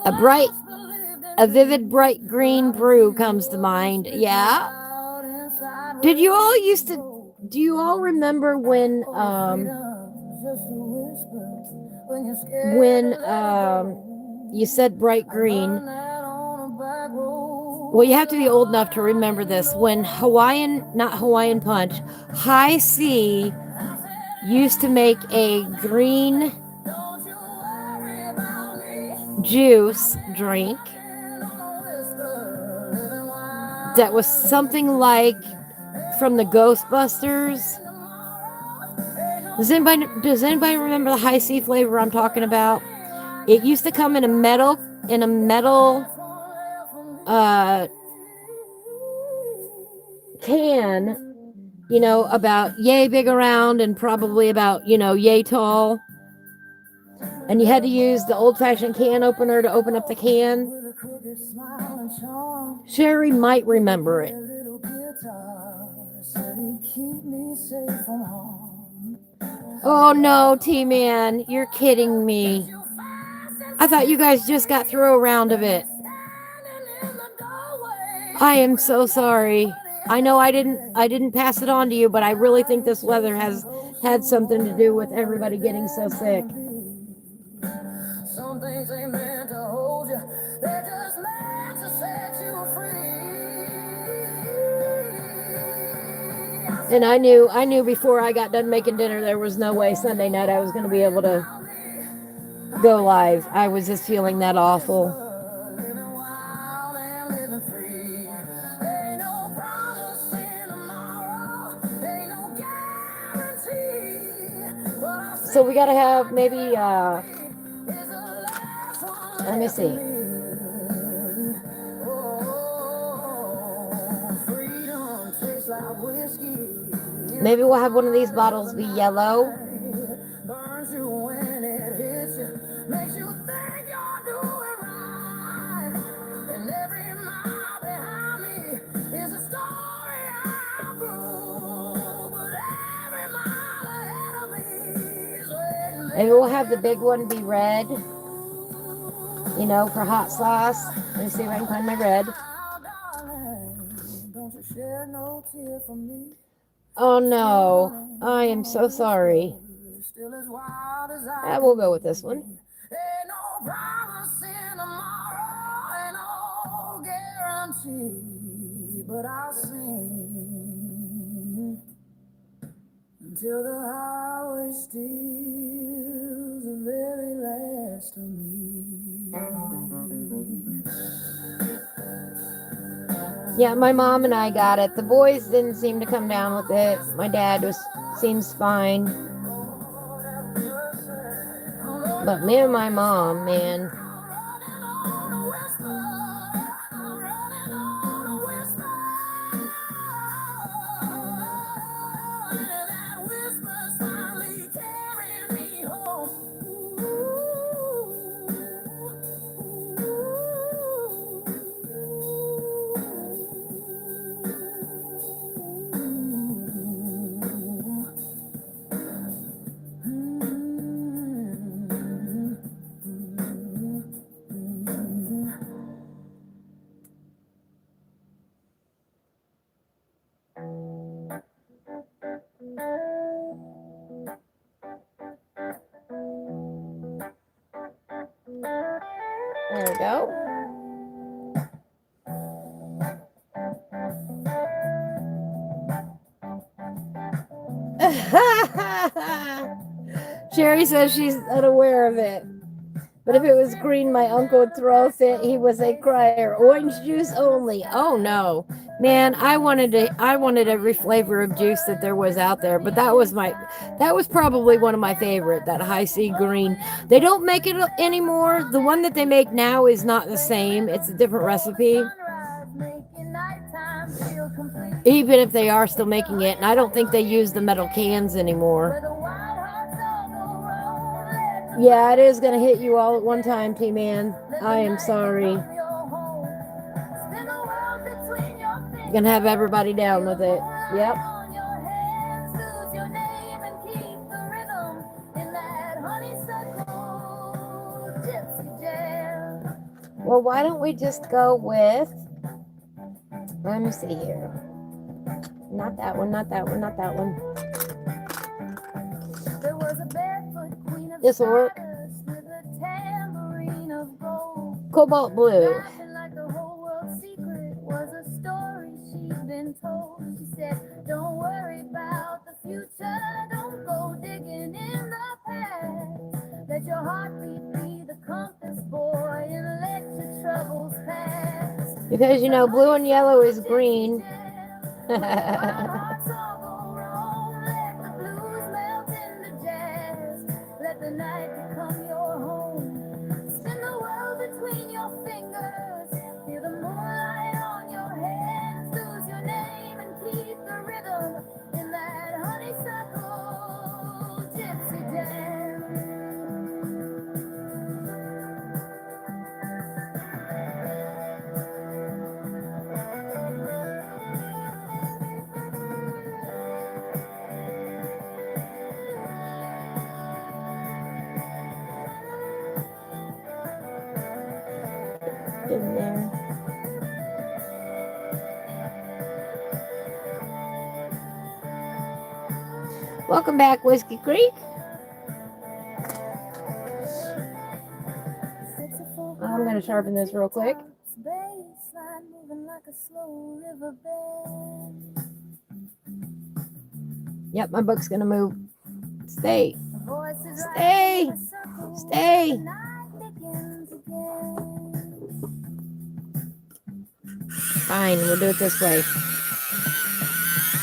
A vivid bright green brew comes to mind. Yeah. Do you all remember when you said bright green? Well, you have to be old enough to remember this. When not Hawaiian Punch, High C used to make a green juice drink that was something like from the Ghostbusters. Does anybody remember the High C flavor I'm talking about? It used to come in a metal can, about yay big around and probably about, yay tall. And you had to use the old-fashioned can opener to open up the can. Sherry might remember it. Oh no, T-Man, you're kidding me. I thought you guys just got through a round of it. I am so sorry. I know I didn't pass it on to you, but I really think this weather has had something to do with everybody getting so sick. Some things ain't meant to hold you, they're just meant to set you free. And I knew before I got done making dinner there was no way Sunday night I was going to be able to go live. I was just feeling that awful. So we got to have maybe let me see. Maybe we'll have one of these bottles be yellow. Maybe we'll have the big one be red, you know, for hot sauce. Let me see if I can find my red. Oh no, I am so sorry. We'll go with this one. But I'll sing until the highway steals the very last of me. Yeah, my mom and I got it. The boys didn't seem to come down with it. My dad seems fine. But me and my mom, man. There we go. Sherry says she's unaware of it. But if it was green, my uncle would throw a fit. He was a crier. Orange juice only. Oh no. Man, I wanted every flavor of juice that there was out there, but that was probably one of my favorite, that high C green. They don't make it anymore. The one that they make now is not the same. It's a different recipe. Even if they are still making it, and I don't think they use the metal cans anymore. Yeah, it is going to hit you all at one time, T-Man. I am sorry. Gonna have everybody down with it. Yep. Well, why don't we just go with, let me see here. Not that one, not that one, not that one. This will work. Cobalt blue. She said, don't worry about the future, don't go digging in the past. Let your heartbeat be the compass, boy, and let your troubles pass. Because, you know, blue and yellow is green. Let the night become your home. Spin the world between your fingers. Feel the moonlight on your hands. Lose your name and keep the rhythm in that honeysuckle gypsy jam. In there. Welcome back, Whiskey Creek. I'm going to sharpen this real quick. Yep, my book's gonna move. Stay. Voices Stay. rising in a circle. Stay. The night begins again. Fine, we'll do it this way.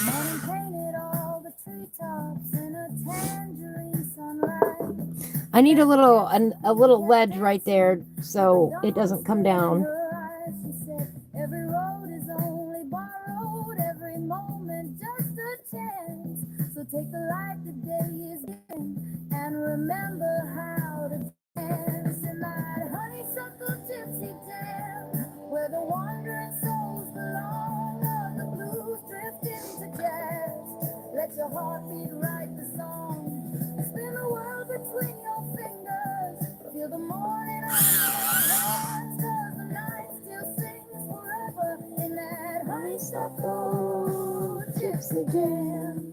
Morning painted all the treetops in a tangerine sunlight. I need a little ledge right there so it doesn't come down. She said, every road is only borrowed, every moment just a chance. So take the life the day is in and remember how to dance in that honeysuckle gypsy jam where the wandering souls belong and the blues drift into jazz. Let your heartbeat write the song. Spin the world between your fingers. Feel the morning on your hands. 'Cause the night still sings forever in that honeysuckle gypsy jam.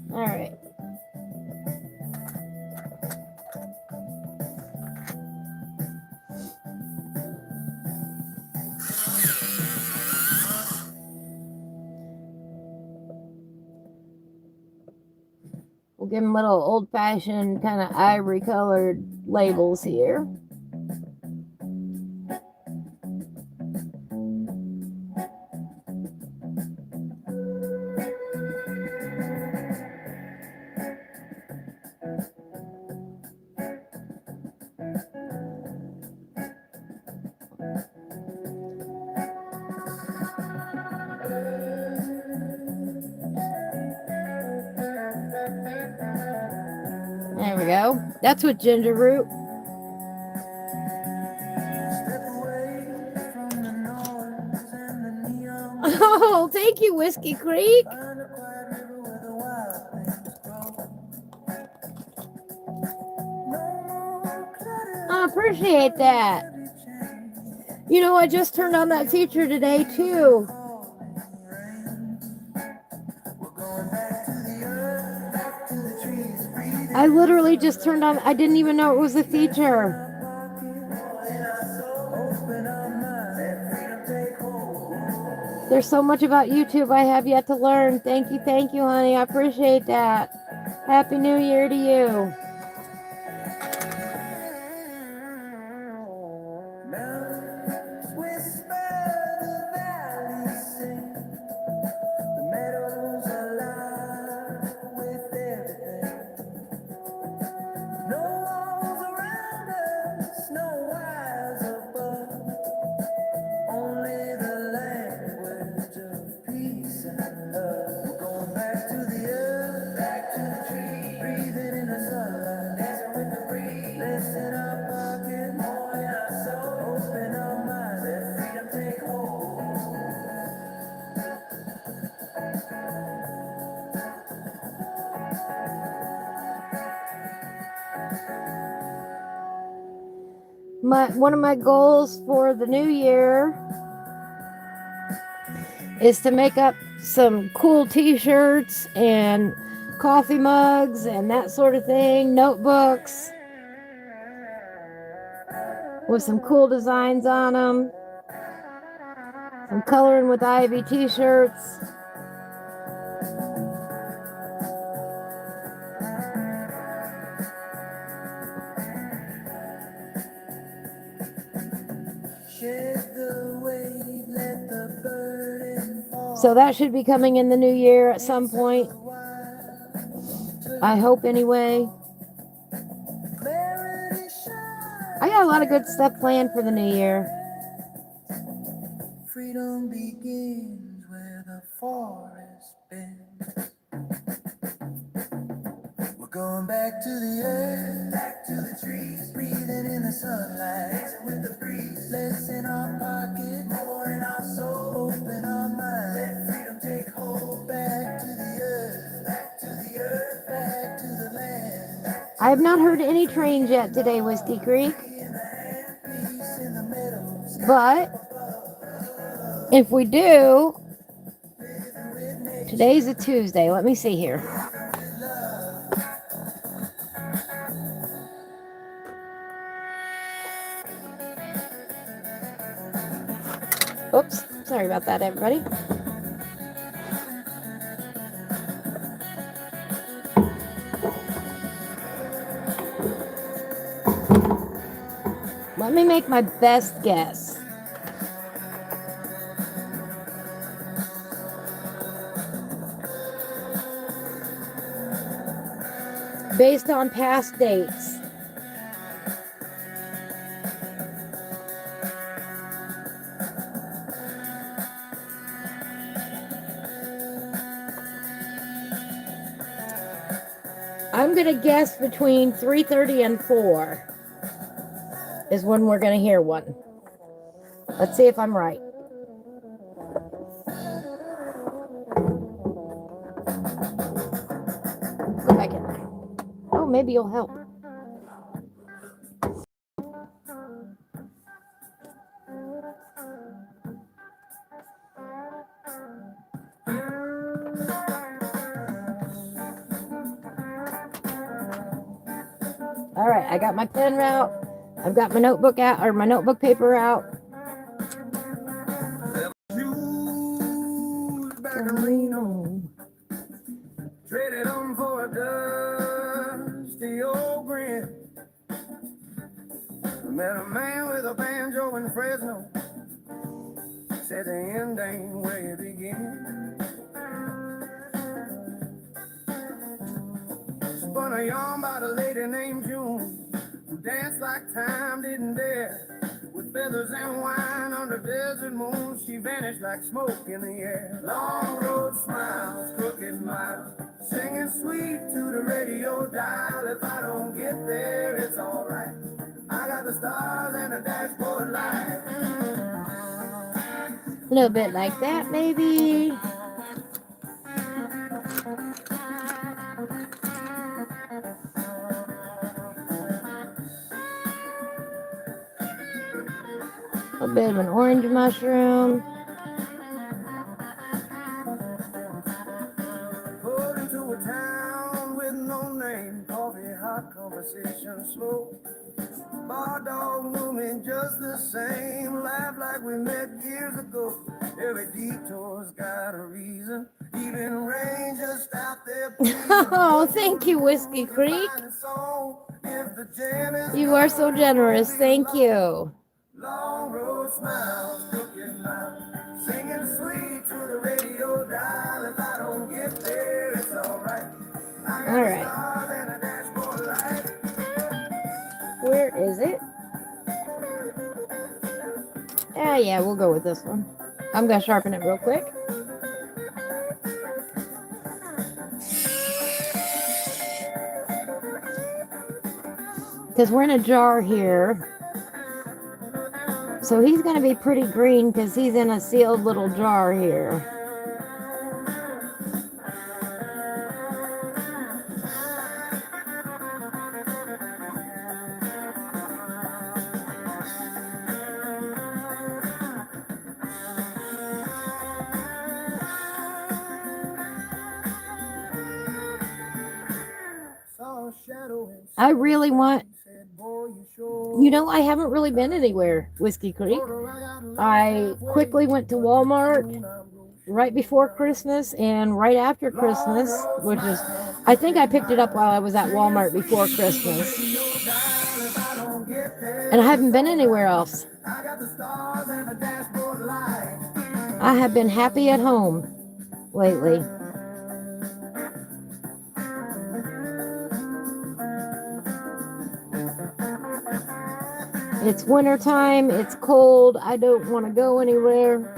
All right. We'll give them little old-fashioned kind of ivory-colored labels here. There we go. That's with ginger root. Oh, thank you, Whiskey Creek. I appreciate that. You know, I just turned on that feature today, too. I literally just turned on, I didn't even know it was a feature. There's so much about YouTube I have yet to learn. Thank you, honey. I appreciate that. Happy New Year to you. One of my goals for the new year is to make up some cool t-shirts and coffee mugs and that sort of thing, notebooks with some cool designs on them, some coloring with Ivy t-shirts. So that should be coming in the new year at some point. I hope anyway. I got a lot of good stuff planned for the new year. Freedom begins where the forest bends. We're going back to the earth, back to the trees, breathing in the sunlight, dancing with the breeze, less in our pocket, more in our soul, open our mind, let freedom take hold. Back to the earth, back to the earth, back to the land. I have not heard any trains yet today, Whiskey Creek. But if we do, today's a Tuesday. Let me see here. Oops, sorry about that, everybody. Let me make my best guess. Based on past dates. I'm going to guess between 3:30 and 4 is when we're going to hear one. Let's see if I'm right. Go back in there. Oh, maybe you'll help. All right, I got my pen out. I've got my notebook out, or my notebook paper out. Traded on for a dusty old grin. Met a man with a banjo in Fresno. Said the end ain't where it begins. Spun a yarn about a lady named June, who danced like time didn't dare. With feathers and wine under desert moon, she vanished like smoke in the air. Long road smiles, crooked miles, singing sweet to the radio dial. If I don't get there, it's alright. I got the stars and the dashboard light. A little bit like that, maybe. A bit of an orange mushroom. Pulled into a town with no name. Coffee, hot conversation, slow. Bar dog knew me just the same. Laughed like we met years ago. Every detour's got a reason. Even rain just out there. Oh, thank you, Whiskey Creek. You are so generous. Thank you. Long road smiles, crooked mouth, singing sweet to the radio dial. If I don't get there, it's alright. All right. Where is it? Yeah, we'll go with this one. I'm going to sharpen it real quick. Because we're in a jar here. So he's going to be pretty green because he's in a sealed little jar here. I really want, I haven't really been anywhere, Whiskey Creek. I quickly went to Walmart right before Christmas and right after Christmas, which is, I think I picked it up while I was at Walmart before Christmas. And I haven't been anywhere else. I have been happy at home lately. It's winter time, it's cold, I don't want to go anywhere.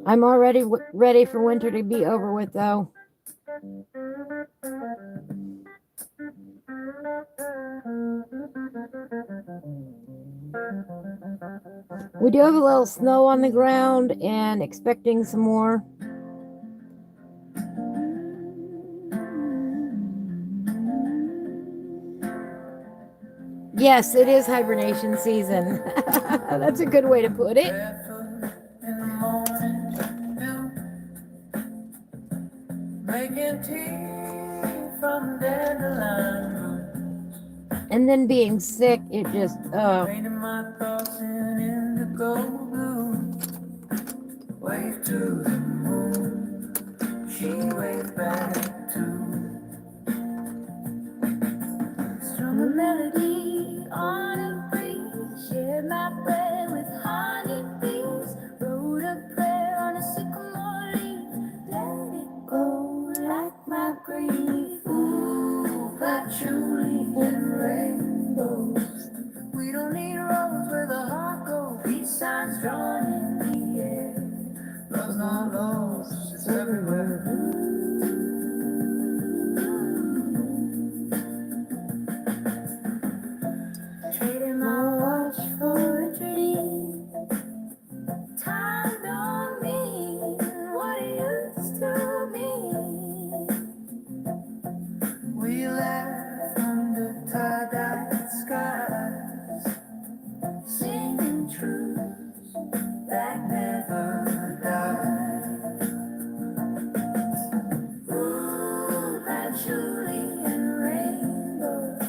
I'm already ready for winter to be over with, though. We do have a little snow on the ground and expecting some more. Yes, it is hibernation season. That's a good way to put it. Barefoot in the morning dew, making tea from dandelion root, And then being sick, it just, painting my thoughts in indigo blue. Wave to the moon, she waved back too. Strum a melody on a breeze, shared my bread with honeybees, wrote a prayer on a sycamore leaf, let it go like my grief. Ooh, patchouli and rainbows. We don't need roads where the heart goes, peace signs drawn in the air. Love's not lost, it's everywhere. Trading my watch for a dream. Time don't mean what it used to mean. We laugh under tie-dyed skies, singing truths that never die. Ooh, patchouli and rainbows.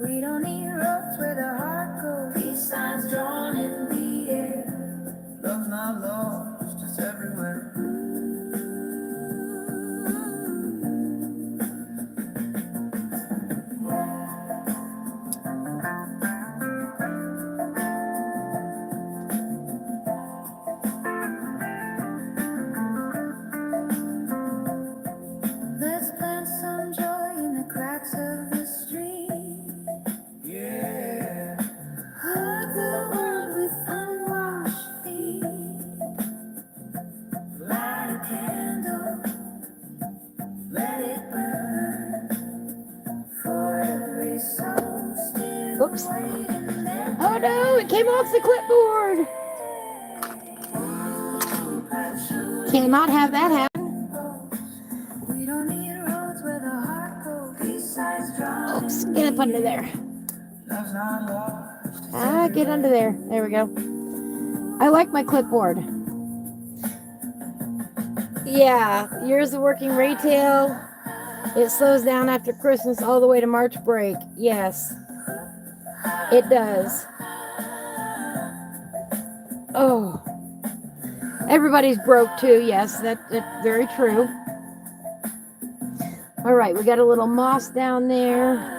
We don't need roads where the heart goes. Peace signs drawn in the air. Love's not lost, it's everywhere. Let's plant some joy in the cracks of the street. Yeah. Hug the world with unwashed feet. Light a candle, let it burn. For every soul still Oops. waiting there. Oh no, it came off the clipboard. Cannot have that happen. We don't need roads where the heart goes. Peace signs drawn. Oops, get up under there. Love's not lost. Ah, get under there. There we go. I like my clipboard. Yeah, yours is working retail. It slows down after Christmas all the way to March break. Yes, it does. Oh, everybody's broke too. Yes, that's very true. All right, we got a little moss down there.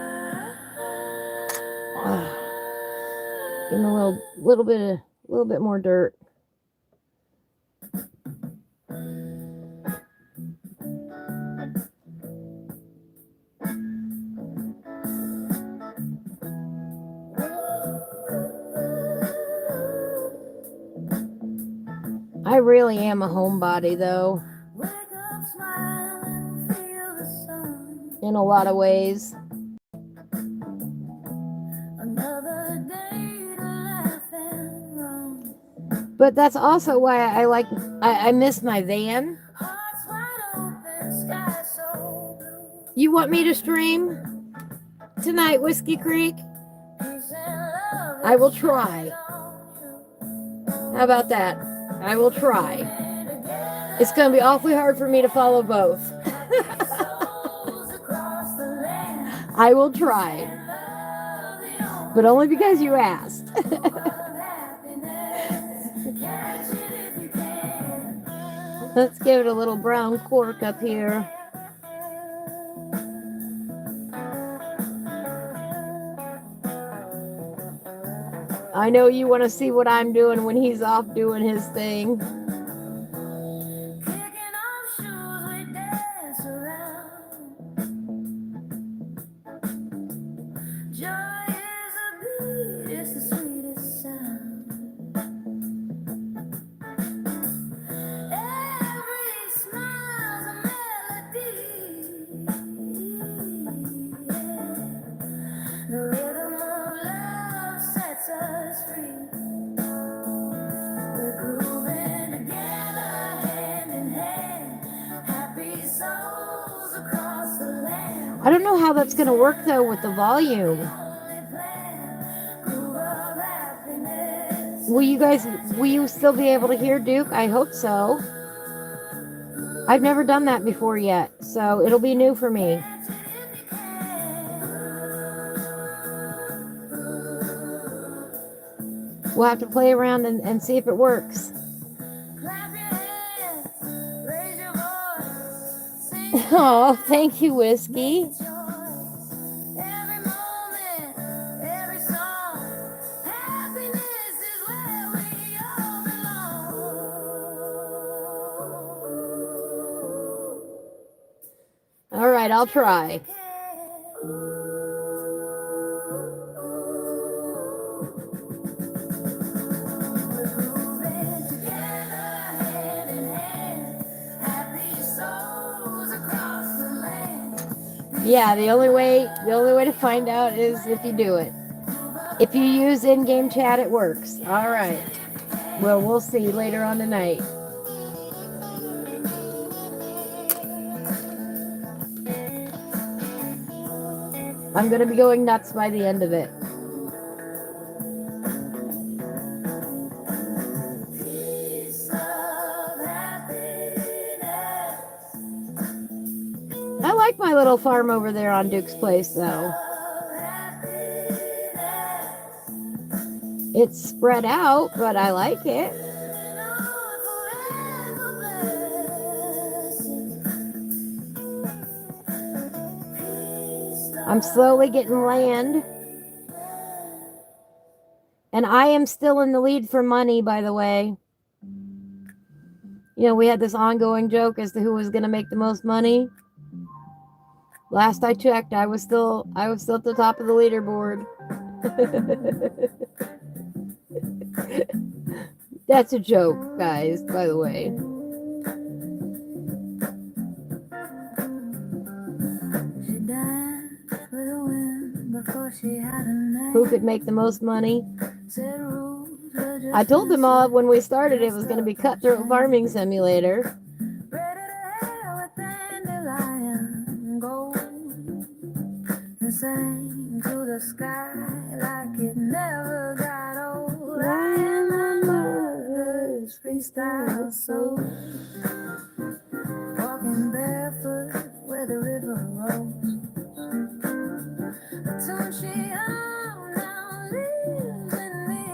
Getting a little bit more dirt. I really am a homebody, though, Wake up, smile, and feel the sun. in a lot of ways. Another day to laugh and run. But that's also why I miss my van. Hearts wide open, sky so blue. You want me to stream tonight, Whiskey Creek? Peace and love I will is try. on you. How about that? I will try. And together, It's going to be awfully hard for me to follow both. souls across the land. I will try, Love the but only because you asked. of happiness. Catch it if you can. Let's give it a little brown cork up here. I know you want to see what I'm doing when he's off doing his thing. Kicking off shoes, we dance around. Joy is a beat, it's the sweetest sound. Every smile's a melody. The rhythm of love sets us free. We're grooving together, hand in hand. Happy souls across the land. I don't know how that's going to work, though, with the volume. Only plan. Will you still be able to hear Duke? I hope so. I've never done that before yet, so it'll be new for me. We'll have to play around and see if it works. Oh, thank you, Whiskey. All right, I'll try. Yeah, the only way to find out is if you do it. If you use in-game chat, it works. All right. Well, we'll see later on tonight. I'm going to be going nuts by the end of it. I like my little farm over there on Duke's Place, though. It's spread out, but I like it. I'm slowly getting land. And I am still in the lead for money, by the way. You know, we had this ongoing joke as to who was going to make the most money. Last I checked, I was still at the top of the leaderboard. That's a joke, guys, by the way. Who could make the most money? I told them all when we started it was going to be Cutthroat Farming Simulator. Sang to the sky like it never got old. I am my mother's freestyle soul, walking barefoot where the river rolls. The tune she owned now lives in me.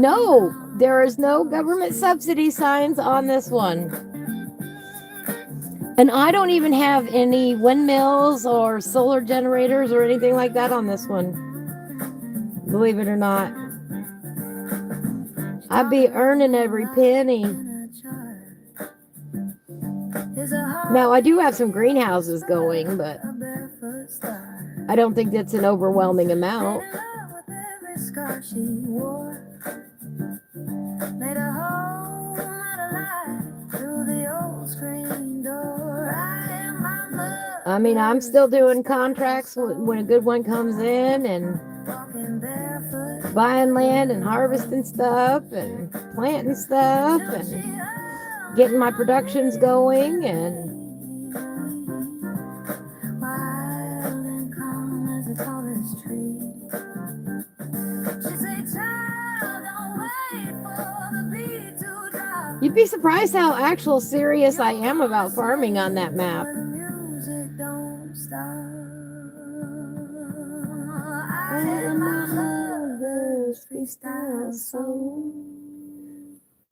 No, there is no government subsidy signs on this one. And I don't even have any windmills or solar generators or anything like that on this one. Believe it or not. I'd be earning every penny. Now, I do have some greenhouses going, but I don't think that's an overwhelming amount. Made a hole out of life through the old screen door. I mean, I'm still doing contracts when a good one comes in and buying land and harvesting stuff and planting stuff and getting my productions going and wild and calm as the tallest tree. You'd be surprised how actual serious I am about farming on that map.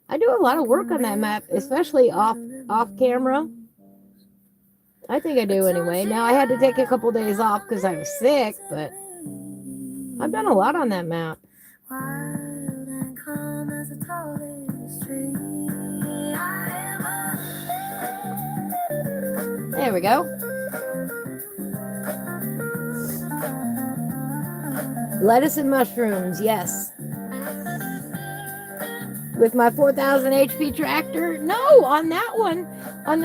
I do a lot of work on that map, especially off camera. I think I do anyway. Now I had to take a couple days off because I was sick, but I've done a lot on that map. Wild and calm as the tallest tree. There we go. Lettuce and mushrooms, yes. With my 4,000 HP tractor? No, on that one I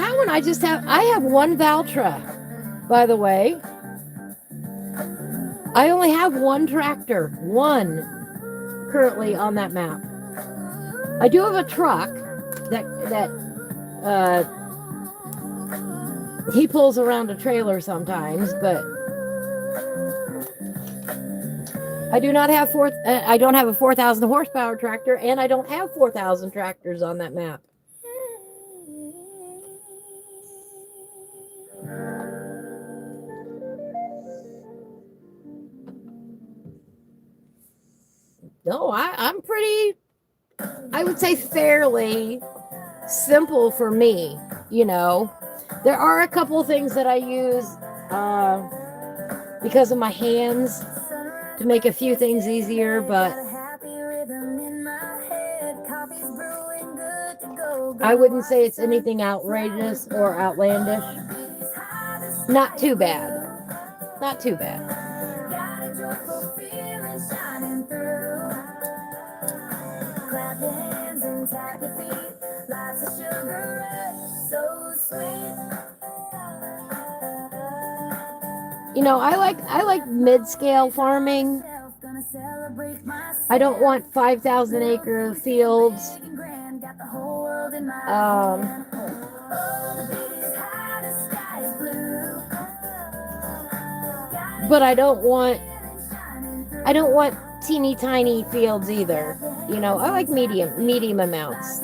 have one Valtra, by the way. I only have one tractor, one, currently on that map. I do have a truck that he pulls around a trailer sometimes, but I do not have I don't have a 4,000 horsepower tractor, and I don't have 4,000 tractors on that map. No, I'm pretty, I would say fairly simple for me, you know. There are a couple of things that I use because of my hands to make a few things easier, but I wouldn't say it's anything outrageous or outlandish. Not too bad. Not too bad. Clap your hands and tap your feet. Lots of sugar rush, so sweet. You know, I like mid-scale farming. I don't want 5,000 acre fields. But I don't want teeny tiny fields either. You know, I like medium amounts.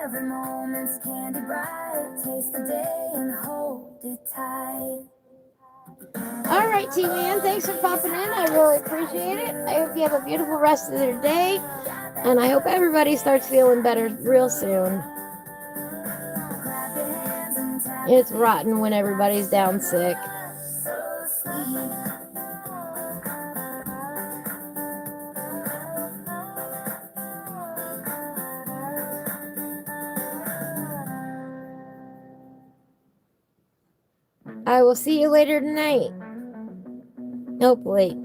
Every moment's candy bright. Taste the day and hold it tight. All right, T-Man, thanks for popping in. I really appreciate it. I hope you have a beautiful rest of your day, and I hope everybody starts feeling better real soon. It's rotten when everybody's down sick. I will see you later tonight. Hopefully.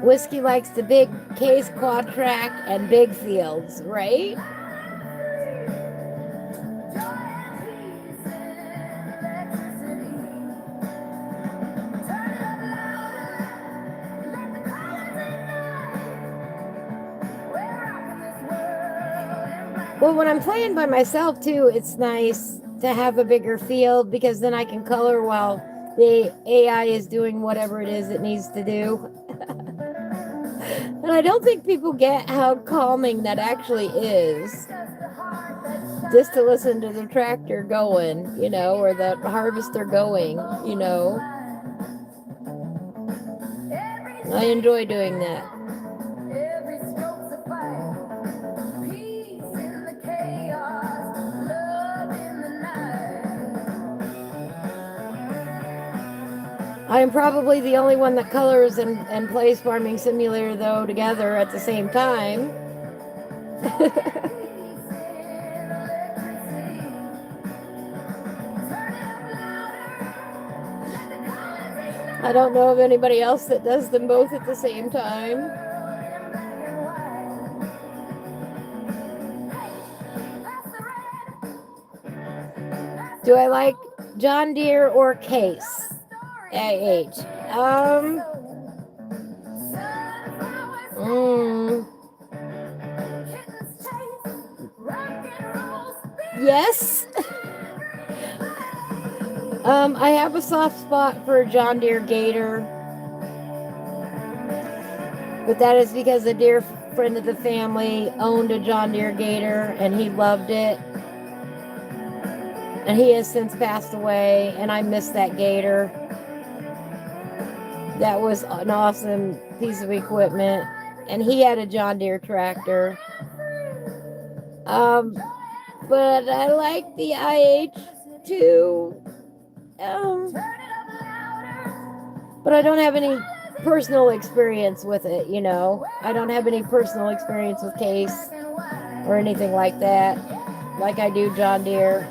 Whiskey likes the big case quad track and big fields, right? Well, when I'm playing by myself too, it's nice to have a bigger field because then I can color while the AI is doing whatever it is it needs to do. And I don't think people get how calming that actually is. Just to listen to the tractor going, you know, or the harvester going, you know. I enjoy doing that. I am probably the only one that colors and plays Farming Simulator, though, together at the same time. I don't know of anybody else that does them both at the same time. Do I like John Deere or Case? AH. Yes. I have a soft spot for John Deere Gator, but that is because a dear friend of the family owned a John Deere Gator and he loved it. And he has since passed away, and I miss that Gator. That was an awesome piece of equipment. And he had a John Deere tractor. But I like the IH too. But I don't have any personal experience with it, you know. I don't have any personal experience with Case or anything like that, like I do John Deere.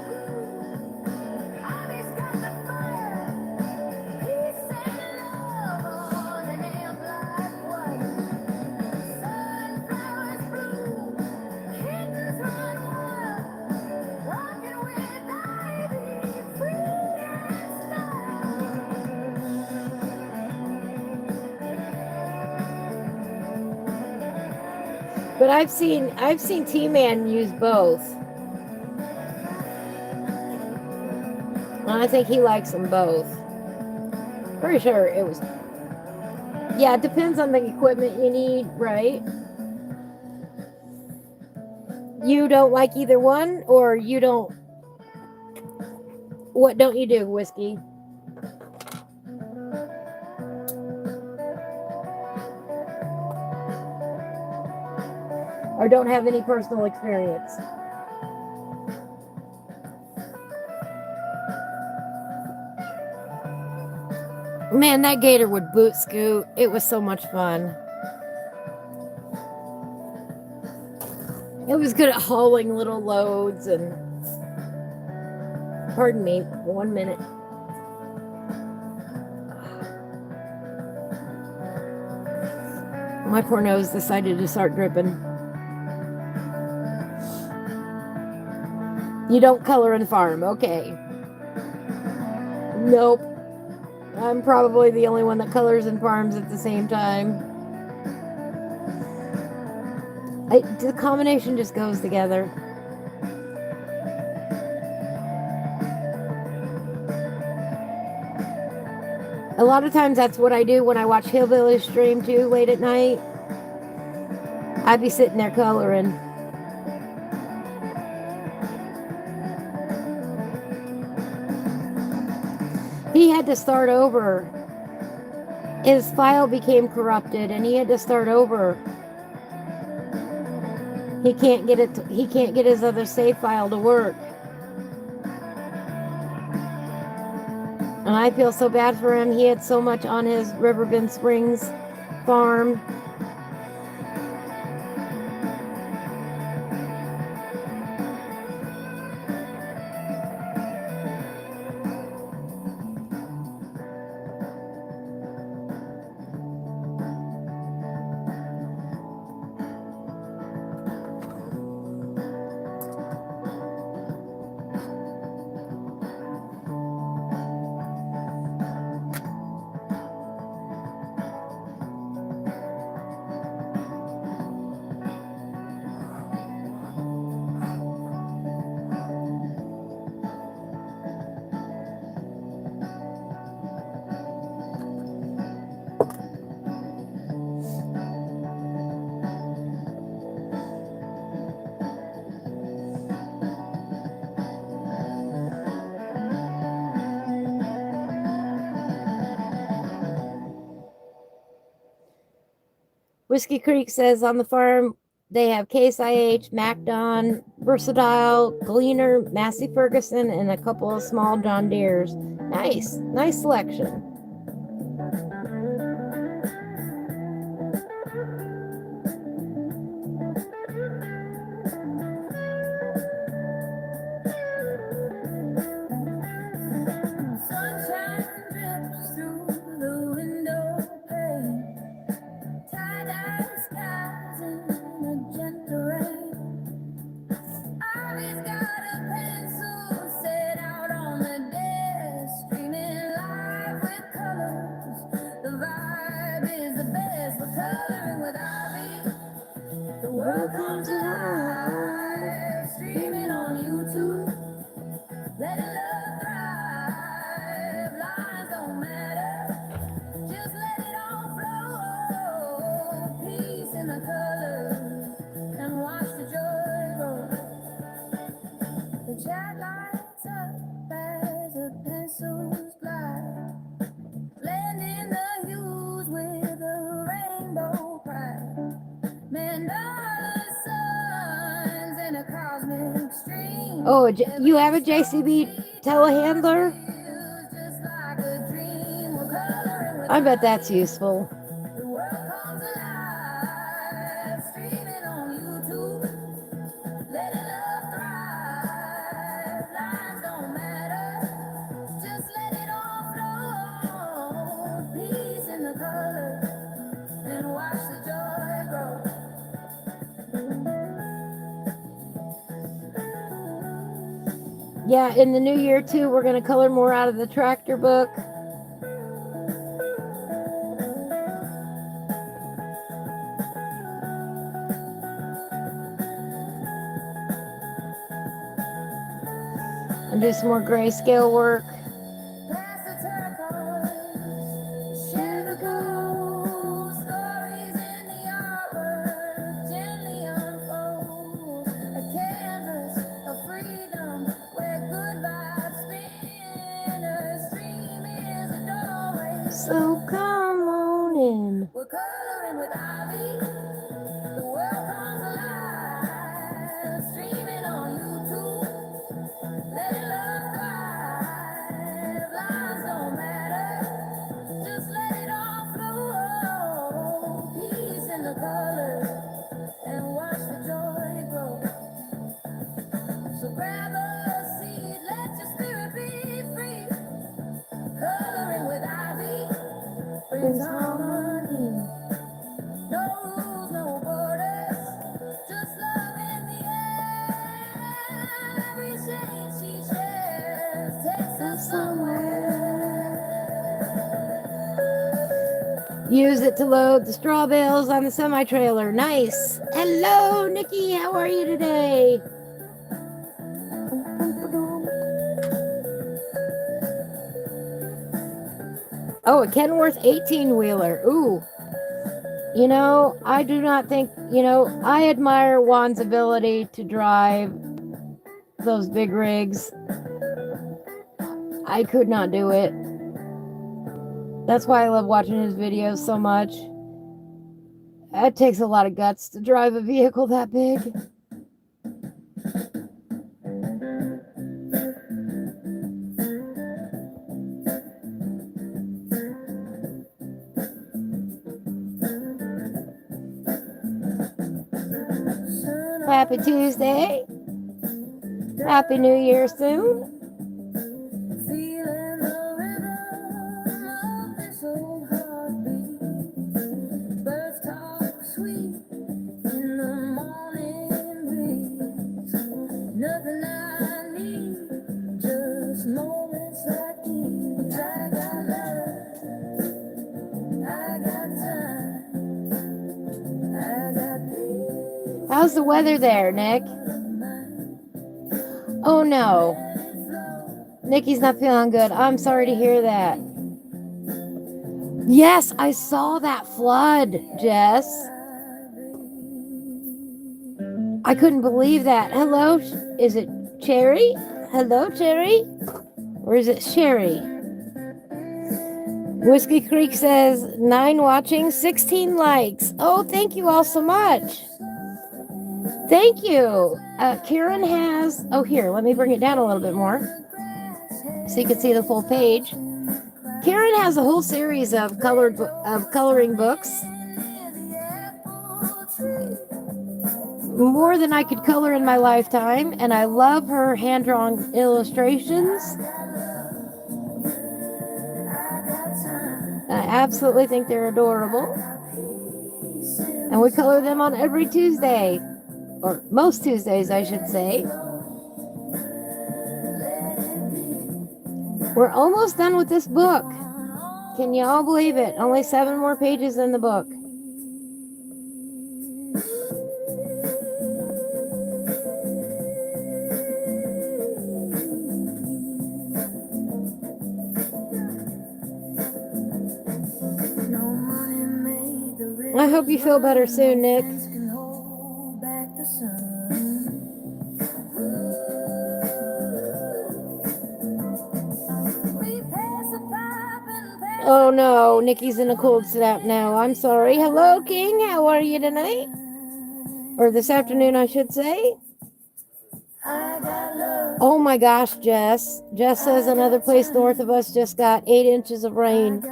But I've seen T-Man use both. And I think he likes them both. Pretty sure it was. Yeah, it depends on the equipment you need, right? You don't like either one, or you don't. What don't you do, Whiskey? Or don't have any personal experience? Man, that gator would boot scoot. It was so much fun. It was good at hauling little loads and. Pardon me, 1 minute. My poor nose decided to start dripping. You don't color and farm, okay. Nope. I'm probably the only one that colors and farms at the same time. The combination just goes together. A lot of times that's what I do when I watch Hillbilly stream too late at night. I'd be sitting there coloring. He had to start over. His file became corrupted and he had to start over. He can't get his other save file to work. And I feel so bad for him. He had so much on his Riverbend Springs farm. Whiskey Creek says on the farm they have Case IH, MacDon, Versatile, Gleaner, Massey Ferguson, and a couple of small John Deeres. Nice selection. Welcome to life, streaming on YouTube. Let it love thrive, lines don't matter. Just let it all flow. Peace in the colors, and watch the joy grow. Oh, you have a JCB telehandler? I bet that's useful. Yeah, in the new year too, we're going to color more out of the tractor book. And do some more grayscale work. So come on in. We're coloring with ivy. The world comes alive. Streaming on YouTube. Let love thrive. Lies don't matter. Just let it all flow. Peace in the colors. And watch the joy grow. So grab a seed. Let your spirit be free. Coloring with ivy. Brings harmony. No rules, no borders. Just love in the air. Every shade she shares takes us somewhere. Use it to load the straw bales on the semi-trailer. Nice. Hello, Nikki. How are you today? Oh, a Kenworth 18-wheeler. Ooh. You know, I do not think, I admire Juan's ability to drive those big rigs. I could not do it. That's why I love watching his videos so much. It takes a lot of guts to drive a vehicle that big. Happy Tuesday. Happy New Year soon. Feeling the rhythm of this old heartbeat. Birds talk sweet in the morning breeze. Nothing I need, just moments like these. I got love, I got time, I got peace. How's the weather there, Nick? Oh no. Nikki's not feeling good. I'm sorry to hear that. Yes, I saw that flood, Jess. I couldn't believe that. Hello, is it Cherry? Hello, Cherry? Or is it Sherry? Whiskey Creek says 9 watching, 16 likes. Oh, thank you all so much. Thank you. Karen has... Oh, here, let me bring it down a little bit more so you can see the full page. Karen has a whole series of coloring books. More than I could color in my lifetime, and I love her hand-drawn illustrations. I absolutely think they're adorable. And we color them on every Tuesday. Or most Tuesdays, I should say. We're almost done with this book. Can you all believe it? Only 7 more pages in the book. I hope you feel better soon, Nick. Oh no, Nikki's in a cold snap now. I'm sorry. Hello, King. How are you tonight? Or this afternoon, I should say. I got love. Oh my gosh, Jess. Jess says another place north of us just got 8 inches of rain.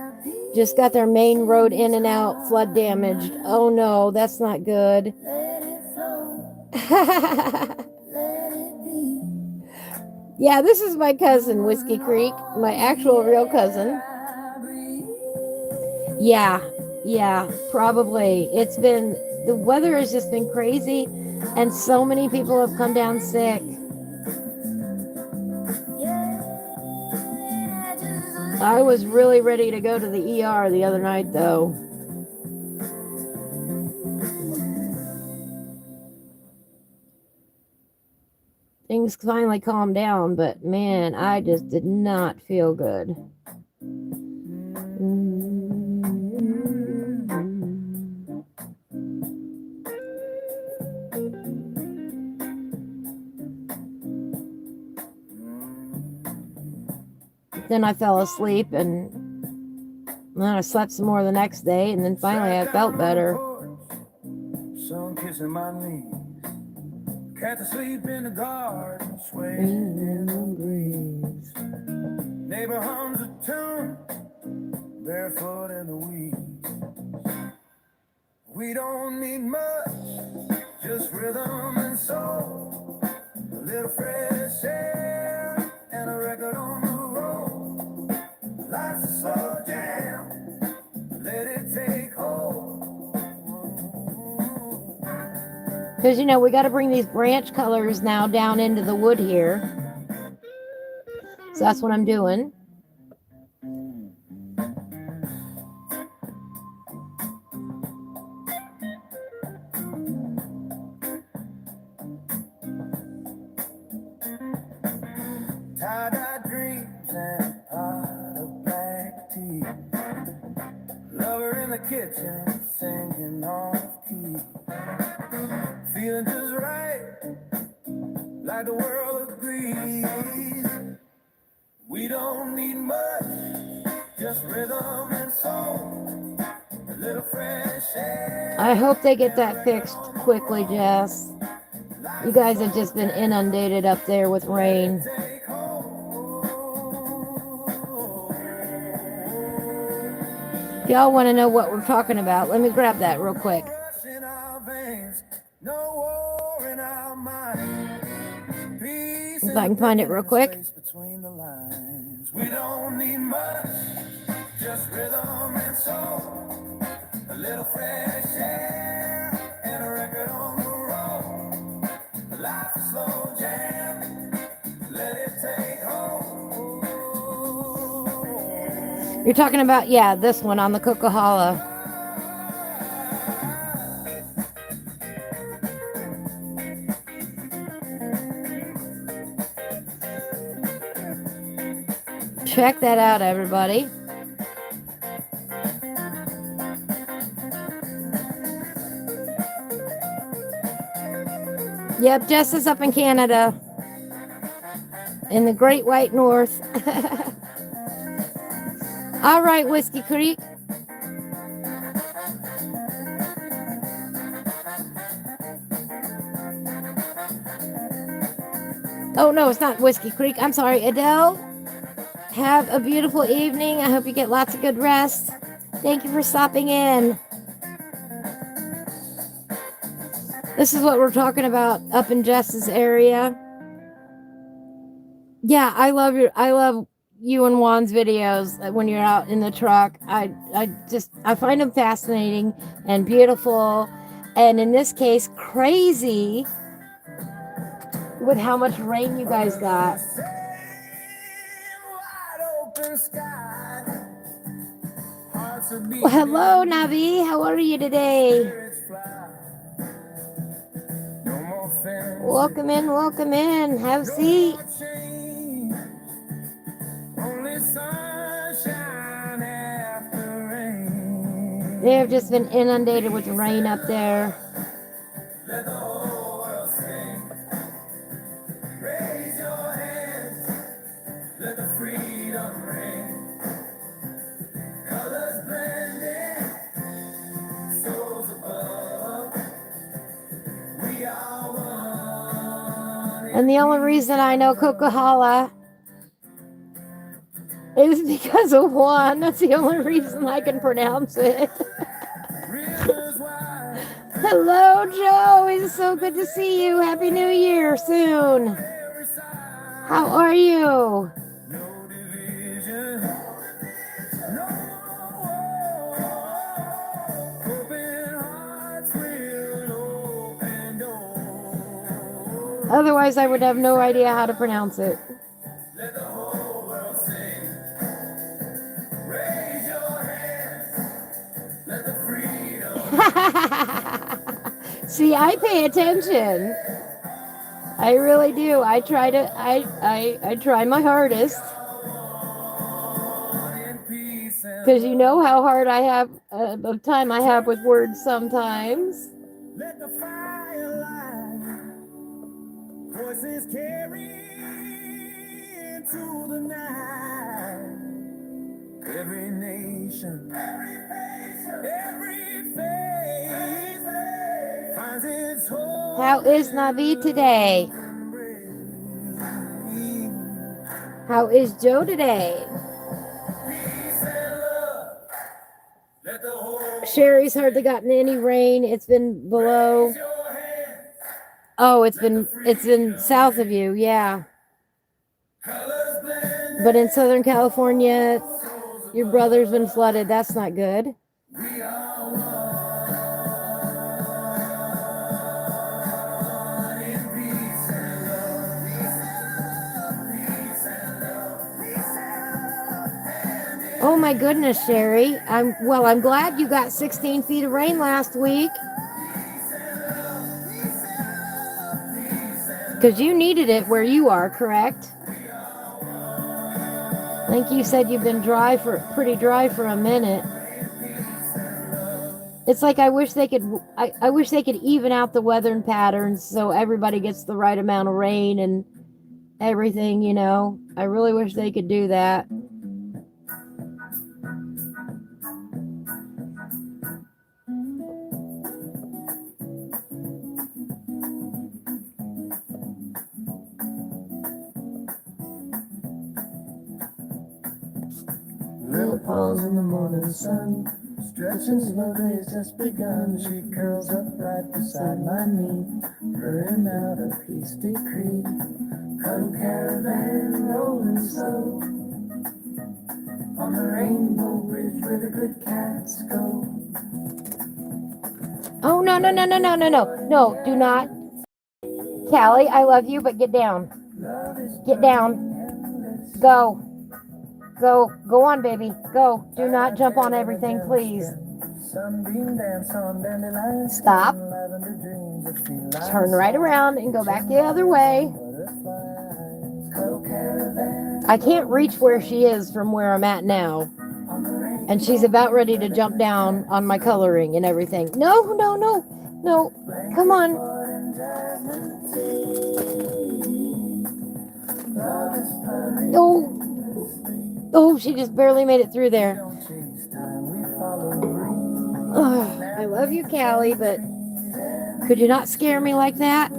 Just got their main road in and out flood damaged. Oh no, that's not good. Let it flow, let it be. Yeah, this is my cousin, Whiskey Creek. My actual real cousin. Yeah, probably. It's been, the weather has just been crazy, and so many people have come down sick. I was really ready to go to the ER the other night, though. Things finally calmed down, but man, I just did not feel good. Then I fell asleep, and then I slept some more the next day, and then finally I felt better. Sun kissing my knees. Cat asleep in the garden, swaying in the breeze. Neighbor hums a tune, barefoot in the weeds. We don't need much, just rhythm and soul. A little fresh air and a record on the road. Life's a slow jam, let it take hold. Because, you know, we got to bring these branch colors now down into the wood here. So that's what I'm doing. Tie-dye dreams and a pot of black tea. Lover in the kitchen, singing off key. Feeling just right, like the world agrees. We don't need much, just rhythm and soul. A little fresh air. I hope they get that fixed quickly, Jess. You guys have just been inundated up there with rain. Y'all want to know what we're talking about? Let me grab that real quick. If I can find it real quick. We don't need much, just rhythm and soul. A little fresh air and a record on the road. Life is slow jam, let it take hold. You're talking about, yeah, this one on the Coca-Cola. Check that out, everybody. Yep, Jess is up in Canada. In the Great White North. All right, Whiskey Creek. Oh, no, it's not Whiskey Creek. I'm sorry, Adele. Have a beautiful evening. I hope you get lots of good rest. Thank you for stopping in. This is what we're talking about up in Jess's area. Yeah, I love you and Juan's videos when you're out in the truck. I find them fascinating and beautiful, and in this case, crazy with how much rain you guys got. Well, hello, Navi. How are you today? Welcome in, welcome in. Have a seat. They have just been inundated with rain up there. Let the whole world sing. Raise your hands. Let the freedom ring. Colors blending. Souls above. We are one And the only reason I know Coca-Cola is because of one. That's the only reason I can pronounce it. Hello, Joe. It's so good to see you. Happy New Year soon. How are you? Otherwise, I would have no idea how to pronounce it. See, I pay attention. I really do. I try to. I try my hardest. Because you know how hard I have of time I have with words sometimes. Let the fire light, voices carry into the night. Every nation, every faith finds its home. How is Navi today? How is Joe today? Sherry's hardly gotten any rain. It's been below. Oh, it's been south of you, yeah. But in Southern California, your brother's been flooded. That's not good. Oh my goodness, Sherry. I'm glad you got 16 feet of rain last week. Because you needed it where you are, correct? I think you said you've been pretty dry for a minute. It's like I wish they could even out the weather patterns so everybody gets the right amount of rain and everything, you know. I really wish they could do that. Little paws in the morning sun, stretching slowly has just begun. She curls up right beside my knee, purring out a peace decree. Cuddle caravan rolling slow on the rainbow bridge where the good cats go. Oh, no, do not. Callie, I love you, but get down. Get down. Go on, baby. Go. Do not jump on everything, please. Stop. Turn right around and go back the other way. I can't reach where she is from where I'm at now. And she's about ready to jump down on my coloring and everything. No. Come on. Oh, she just barely made it through there. Oh, I love you, Callie, but could you not scare me like that?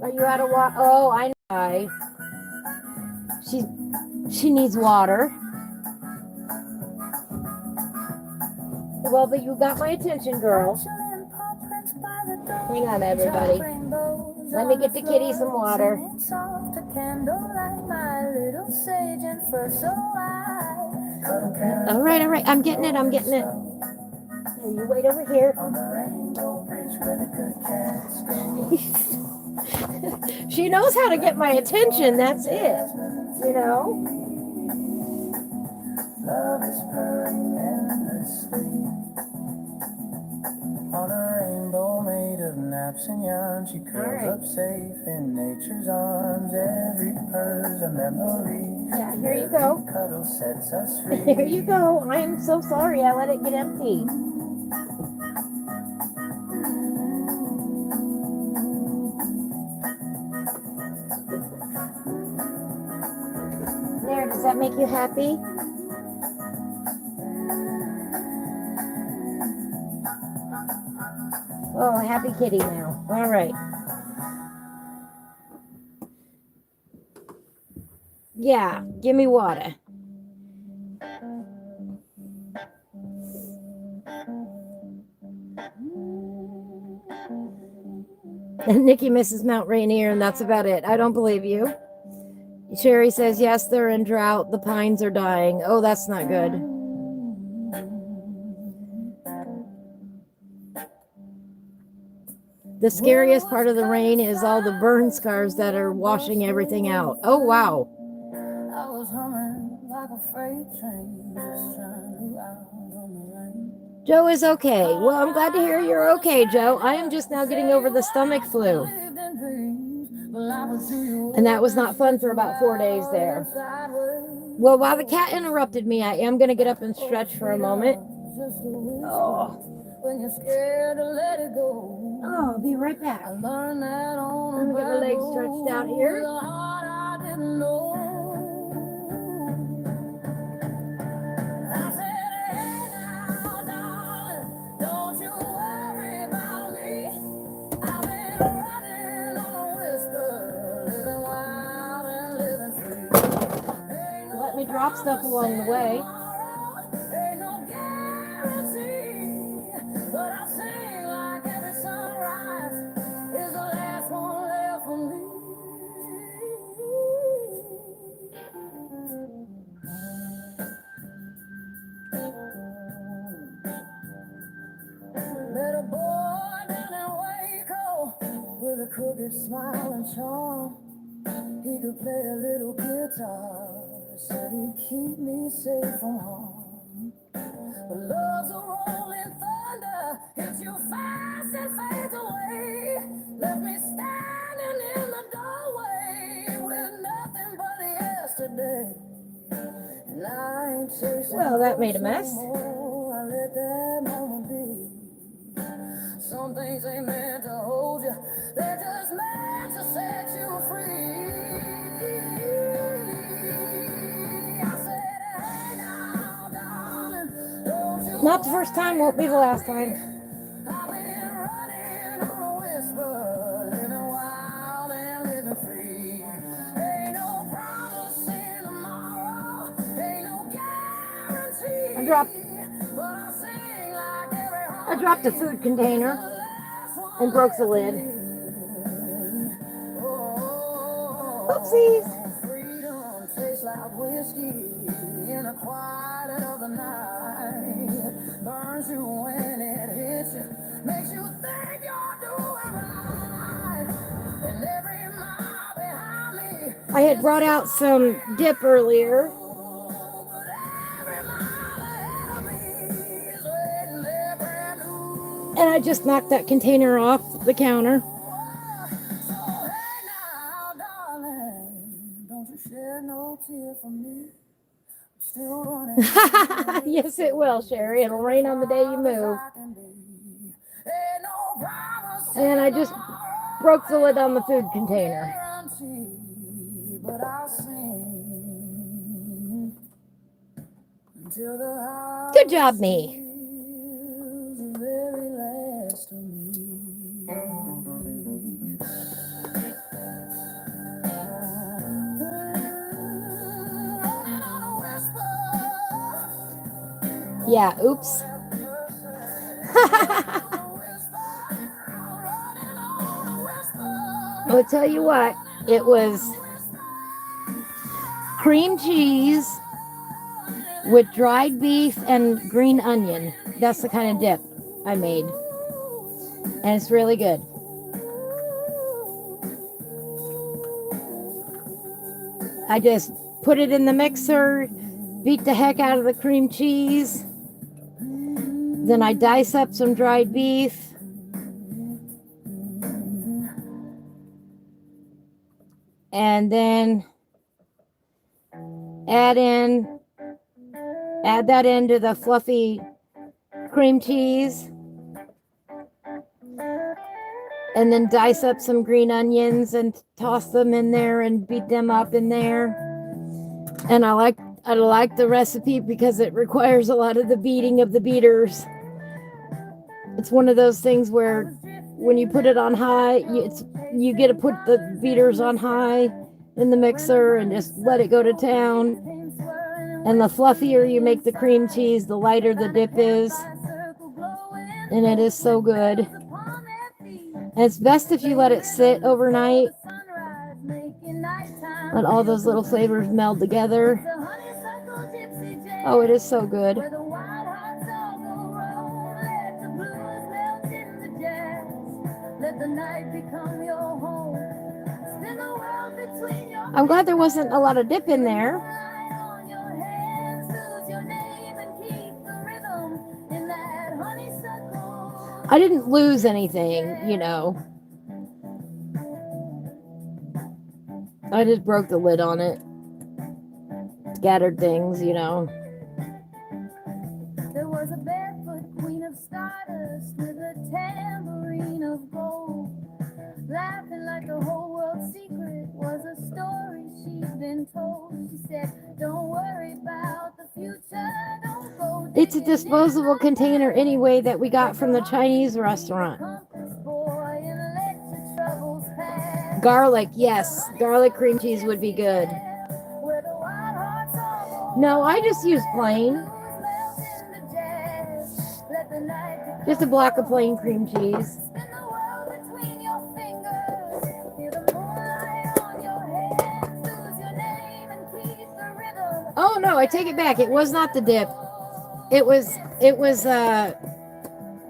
Are you out of water? Oh, I know. She needs water. Well, but you got my attention, girl. Hang on, everybody. Let me get the kitty some water. All right. I'm getting it. Here, you wait over here. She knows how to get my attention. That's it. You know? Love is purring endlessly on a rainbow made of naps and yarn. She curls up safe in nature's arms. Every purr's a memory. Yeah, here you go. Cuddle sets us free. Here you go. I'm so sorry I let it get empty. There, does that make you happy? Oh, happy kitty now. All right. Yeah, give me water. And Nikki misses Mount Rainier, and that's about it. I don't believe you. Sherry says, yes, they're in drought. The pines are dying. Oh, that's not good. The scariest part of the rain is all the burn scars that are washing everything out. Oh, wow. I was humming like a freight train, just trying to out on the rain. Joe is okay. Well, I'm glad to hear you're okay, Joe. I am just now getting over the stomach flu. And that was not fun for about 4 days there. Well, while the cat interrupted me, I am going to get up and stretch for a moment. Oh. When you're scared to let it go. Oh, I'll be right back. I learned that on I'm going to get my legs stretched out here. I didn't know. I said, hey now, darling, don't you worry about me. I've been running on a whisper, living wild and living free. Let me drop stuff along the way. Ain't no guarantee, but I sing like every sunrise is the last one left for me. Met a boy down in Waco with a crooked smile and charm. He could play a little guitar, said he'd keep me safe from harm. But love's a rolling thunder, hits you fast and fades away. Left me standing in the doorway with nothing but yesterday. And I ain't chasing. Well, that made a mess. I let that moment be. Some things ain't meant to hold you, they're just meant to set you free. I said, hey now, darling, don't you Not the first time, won't be the last time. I've been running on a whisper, living wild and living free. Ain't no promise in tomorrow, ain't no guarantee. I dropped But I sing like every I dropped a food container and broke the lid. Oopsies. Freedom tastes like whiskey in the quiet of the night. Burns you when it hits you, makes you think you're doing right. And every mile behind me, I had brought out some dip earlier. but every mile ahead of me is waiting there brand new. And I just knocked that container off the counter. So hey now, darling, don't you shed no tear for me. I'm still running. Yes, it will, Sherry. It'll rain on the day you move. Ain't no promise And then I just broke the lid on the food container. guarantee, but I'll sing until the heart Good job, me. feels the very last of me. Running on a whisper. Yeah, oops. I'll tell you what, it was cream cheese with dried beef and green onion. That's the kind of dip I made. And it's really good. I just put it in the mixer, beat the heck out of the cream cheese. Then I dice up some dried beef. And then add that into the fluffy cream cheese. And then dice up some green onions and toss them in there and beat them up in there. And I like the recipe because it requires a lot of the beating of the beaters. It's one of those things where when you put it on high, you get to put the beaters on high in the mixer and just let it go to town. And the fluffier you make the cream cheese, the lighter the dip is. And it is so good. And it's best if you let it sit overnight. Let all those little flavors meld together. Oh, it is so good. I'm glad there wasn't a lot of dip in there. I didn't lose anything, you know. I just broke the lid on it. Scattered things, you know. There was a barefoot queen of stardust with a tambourine of gold, laughing like the whole world's secret was a story she'd been told. She said, don't worry about the future, don't go. It's a disposable container anyway that we got from the Chinese restaurant. Garlic, yes. Garlic cream cheese would be good. No, I just use plain. Just a block of plain cream cheese. Oh no, I take it back. It was not the dip. It was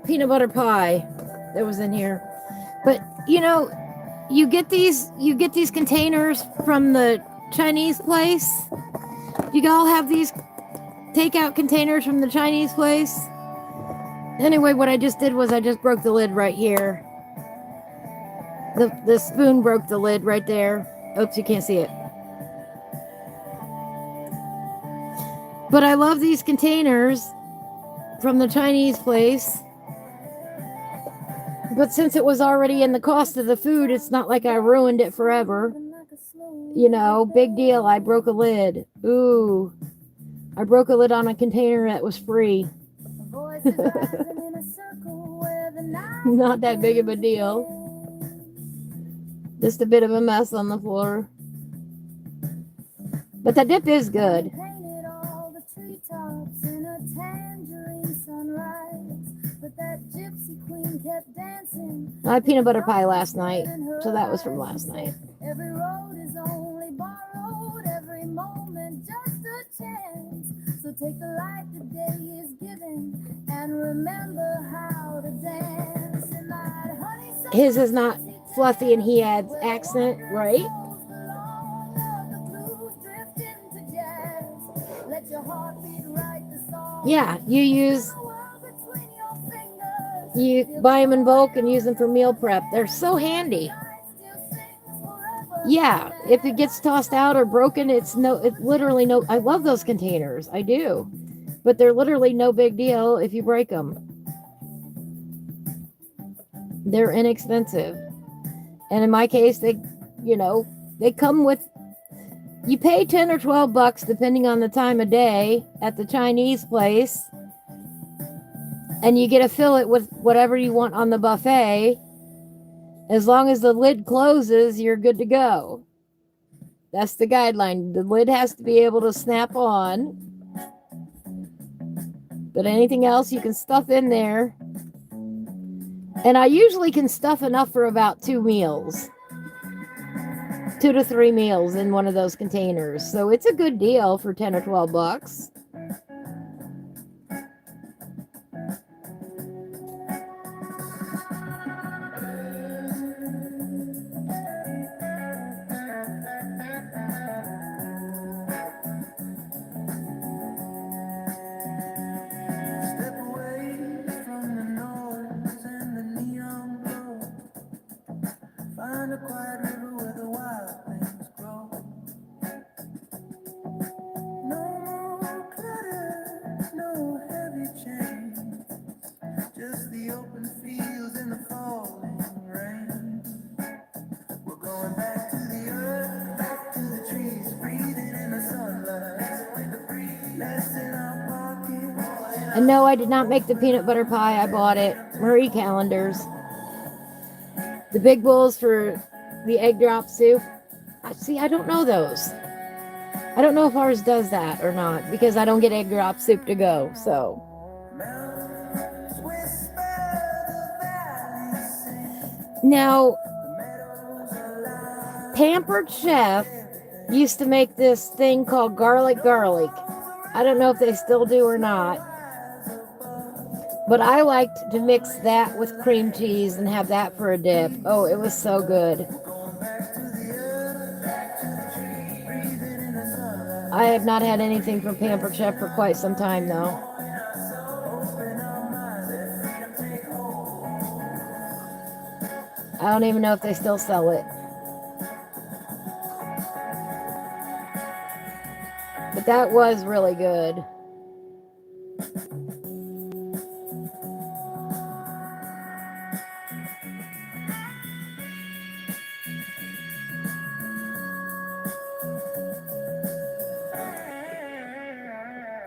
peanut butter pie that was in here. But you know, you get these containers from the Chinese place. You all have these takeout containers from the Chinese place. Anyway, what I just did was I just broke the lid right here. The spoon broke the lid right there. Oops, you can't see it. But I love these containers from the Chinese place. But since it was already in the cost of the food, it's not like I ruined it forever. You know, big deal. I broke a lid. Ooh. I broke a lid on a container that was free. Not that big of a deal. Just a bit of a mess on the floor. But the dip is good. I had peanut butter pie last night, so that was from last night. Every road is only borrowed, every moment just a chance. So take the life today is given and remember how to dance. His is not fluffy and he adds accent, right? Yeah, you buy them in bulk and use them for meal prep. They're so handy. Yeah, if it gets tossed out or broken, it's literally no. I love those containers. I do. But they're literally no big deal if you break them. They're inexpensive. And in my case, they come with, you pay 10 or 12 bucks depending on the time of day at the Chinese place. And you get to fill it with whatever you want on the buffet. As long as the lid closes, you're good to go. That's the guideline. The lid has to be able to snap on. But anything else you can stuff in there. And I usually can stuff enough for about 2 meals. 2 to 3 meals in one of those containers. So it's a good deal for 10 or 12 bucks. Find a quiet river where the wild things grow. No more clutter, no heavy chains. Just the open fields and the falling rain. We're going back to the earth, back to the trees, breathing in the sunlight. Less in our pocket. And no, I did not make the peanut butter pie. I bought it. Marie Callender's. The big bowls for the egg drop soup. See, I don't know those. I don't know if ours does that or not because I don't get egg drop soup to go. So now, Pampered Chef used to make this thing called garlic. I don't know if they still do or not. But I liked to mix that with cream cheese and have that for a dip. Oh, it was so good. I have not had anything from Pampered Chef for quite some time, though. I don't even know if they still sell it. But that was really good.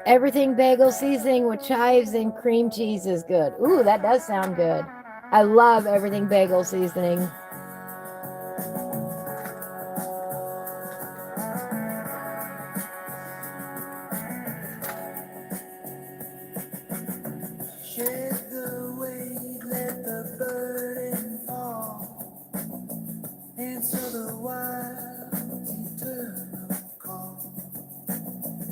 Everything bagel seasoning with chives and cream cheese is good. Ooh, that does sound good. I love everything bagel seasoning. Shed the weight, let the burden fall. Answer the wild, eternal call.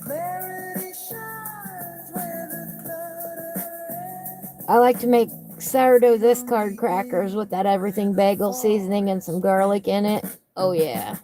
Clarity shines where the clutter is. I like to make sourdough discard crackers with that everything bagel seasoning and some garlic in it. Oh yeah.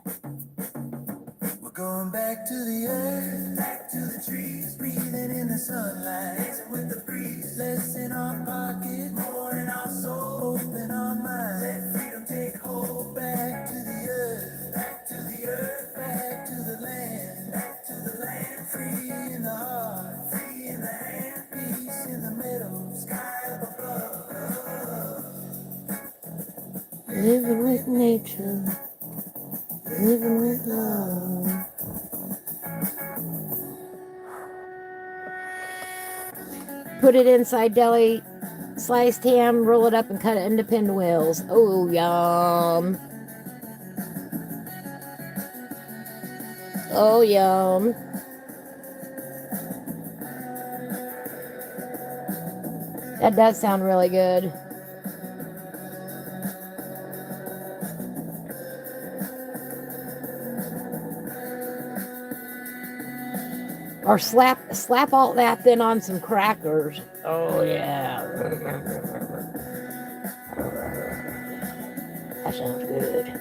We're going back to the earth, back to the trees, breathing in the sunlight, dancing with the breeze. Less in our pocket, more in our soul, open our mind, let freedom take hold. Back to the earth, back to the earth, back to the land, back to the land. Free in the heart, free in the hand, peace in the middle, sky up above. Living with nature, living with love. Put it inside deli, sliced ham, roll it up and cut it into pinwheels. Oh, yum. Oh, yum. That does sound really good. Or slap all that then on some crackers. Oh yeah. That sounds good.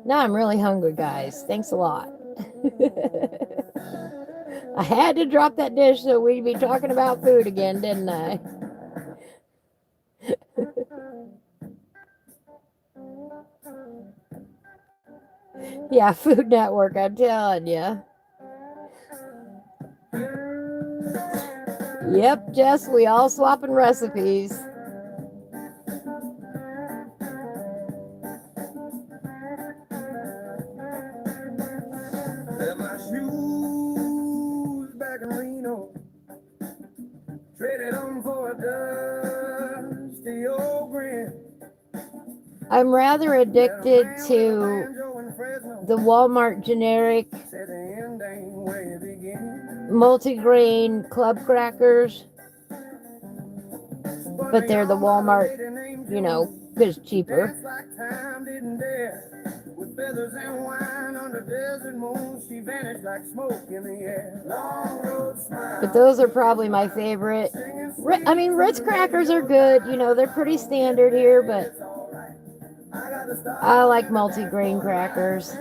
Now I'm really hungry, guys. Thanks a lot. I had to drop that dish so we'd be talking about food again, didn't I? Yeah, Food Network, I'm telling you. Yep, Jess, we all swapping recipes. Left my shoes back in Reno, traded them for a dusty old grin. I'm rather addicted to the Walmart generic multigrain club crackers, but they're the Walmart, you know, because it's cheaper. With feathers and wine under desert moon, she vanished like smoke in the air. But those are probably my favorite. I mean, Ritz crackers are good. You know, they're pretty standard here, but I like multigrain crackers.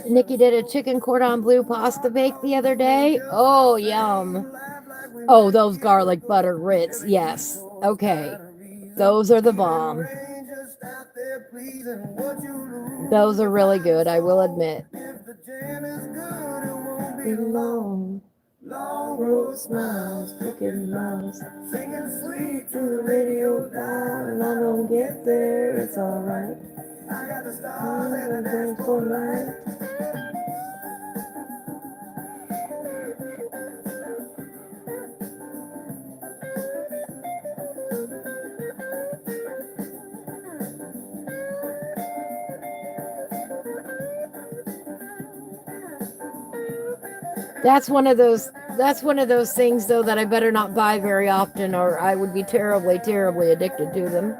Nikki did a chicken cordon bleu pasta bake the other day. Oh, yum. Oh, those garlic butter Ritz. Yes. Okay. Those are the bomb. Those are really good, I will admit. If the jam is good, it won't be long. Long road smiles, crooked miles, singing sweet to the radio dial. And I don't get there, it's alright. I got the stars and the dance for life. That's one of those things though that I better not buy very often or I would be terribly, terribly addicted to them.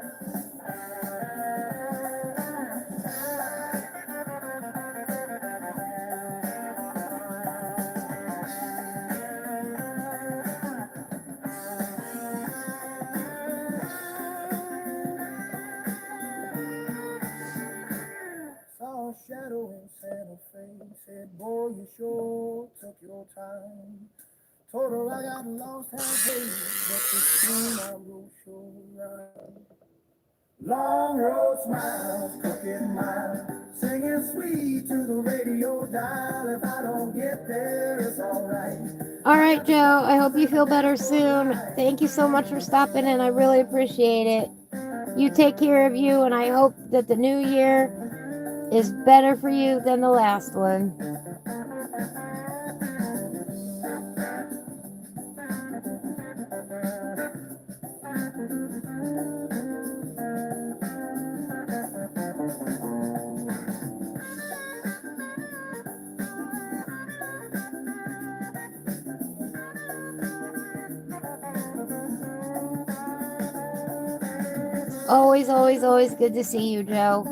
Saw a shadow in Santa Fe, said, boy, you sure took your time. Told her I got lost halfway, but the soon I will show right. Long road smiles, crooked miles, singing sweet to the radio dial. If I don't get there, it's alright. All right, Joe, I hope you feel better soon. Thank you so much for stopping in. I really appreciate it. You take care of you, and I hope that the new year is better for you than the last one. Always, always, always good to see you, Joe.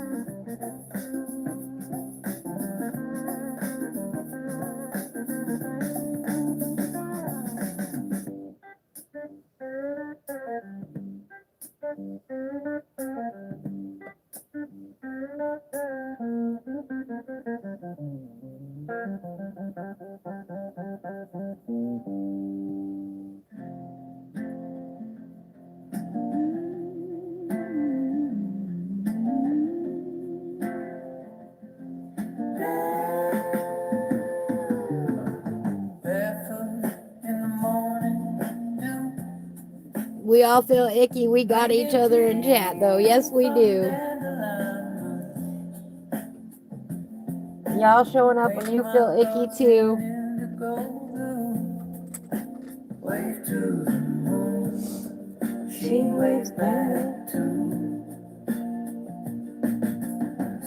We all feel icky. We got each other in chat, though. Yes, we do. Y'all showing up when you feel icky, too. Wave to the moon, she waves back too.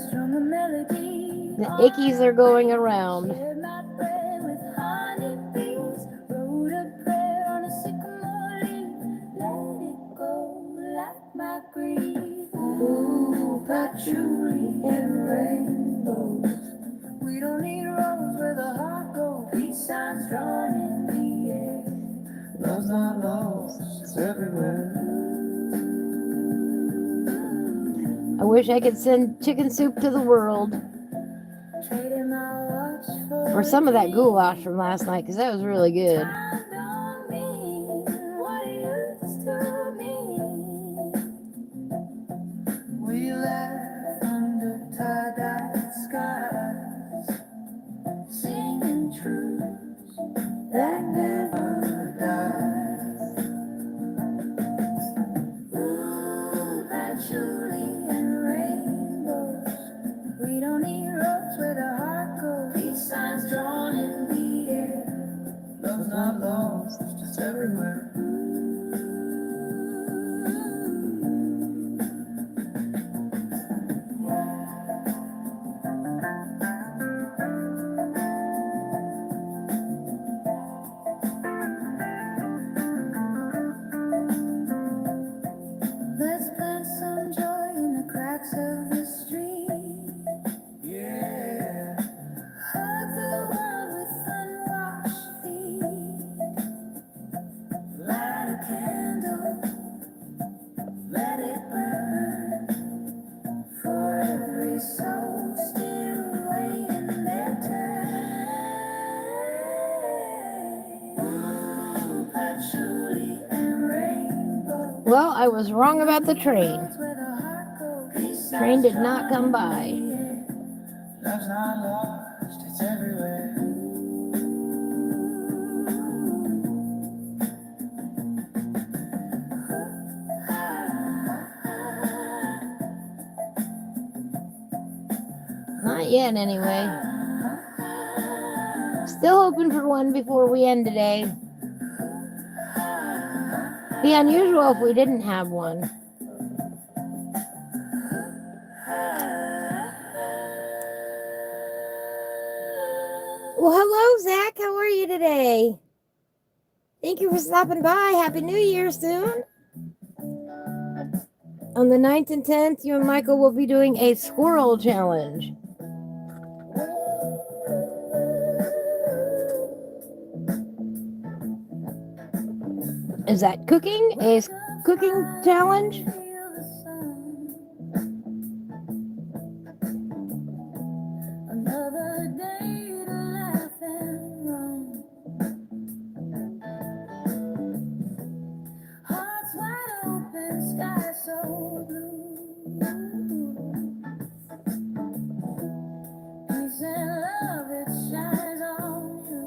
Strum a melody. The ickies are going around. Shared my bread with honeybees. Wrote a prayer on a sycamore leaf. Let it go like my grief. Ooh, patchouli and rainbows. We don't need roads where the heart goes. Peace signs drawn in the air. Love's not lost, it's everywhere. I wish I could send chicken soup to the world. Trading my watch for Or some of that goulash from last night, because that was really good. time don't mean what it used to mean. We laugh under tie-dye skies, singing truths that never die. Ooh, patchouli and rainbows. We don't need roads where the heart goes. Peace signs drawn in the air. Love's not lost, it's everywhere. Let's plant some joy in the cracks of the street. Yeah. Hug the world with unwashed feet. Light a candle, let it burn. For every soul still waiting their turn. Ooh, patchouli and rainbow. Well, I was wrong about the train. where the heart goes. Train did not come by. Love's not lost, it's everywhere. Not yet, anyway. Still hoping for one before we end today. Be unusual if we didn't have one. Well, hello, Zach. How are you today? Thank you for stopping by. Happy New Year soon. On the 9th and 10th, you and Michael will be doing a squirrel challenge. Is that cooking? A cooking challenge? Another day to laugh and run. Hearts wide open, sky so blue. Peace and love, it shines on you.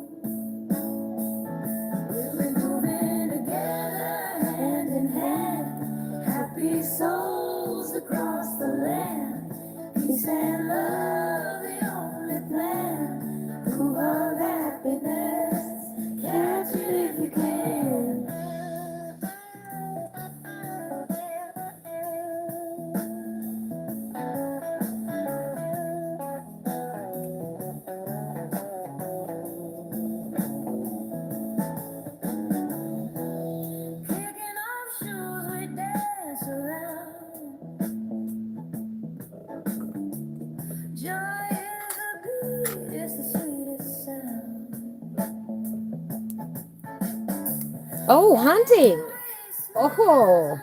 We're moving together, hand in hand. Happy souls across the land. Peace and love, the only plan. Proof of happiness. Catch it if you can. Kicking off shoes, we dance around. Joy is the beat, it's the sweetest sound. Oh, hunting. Oh.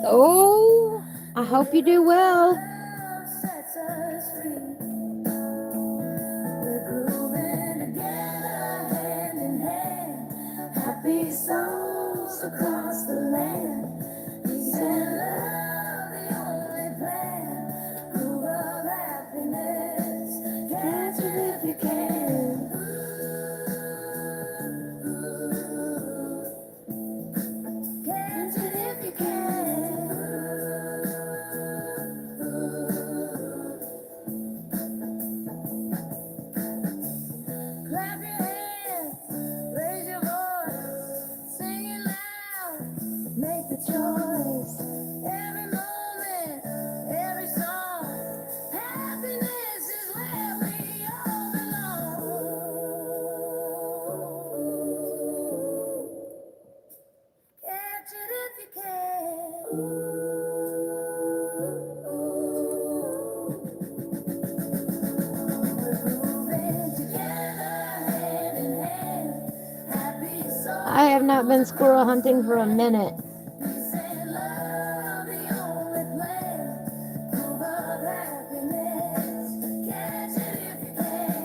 Oh, I hope you do well. Love sets us free. We're grooving together, hand in hand. Happy souls across the land. Peace and love, the only plan. Proof of happiness. Catch it if you can. Catch it if you can. Clap your hands, raise your voice, sing it loud, make the choice. Every moment, every song, happiness is where we all belong. Catch it if you can. We're moving together, hand in hand. Happy souls. I have not been squirrel hunting for a minute. Peace and love, the only plan. Proof of happiness. Catch it if you can.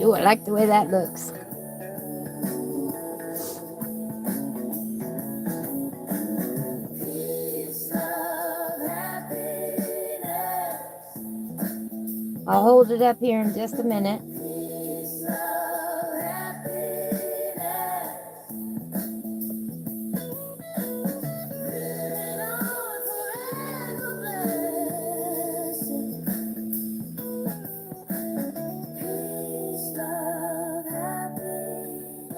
Ooh, I like the way that looks. Peace, love, happiness. I'll hold it up here in just a minute. Peace, love, happiness. Living on forever blessed. Peace, love, happiness.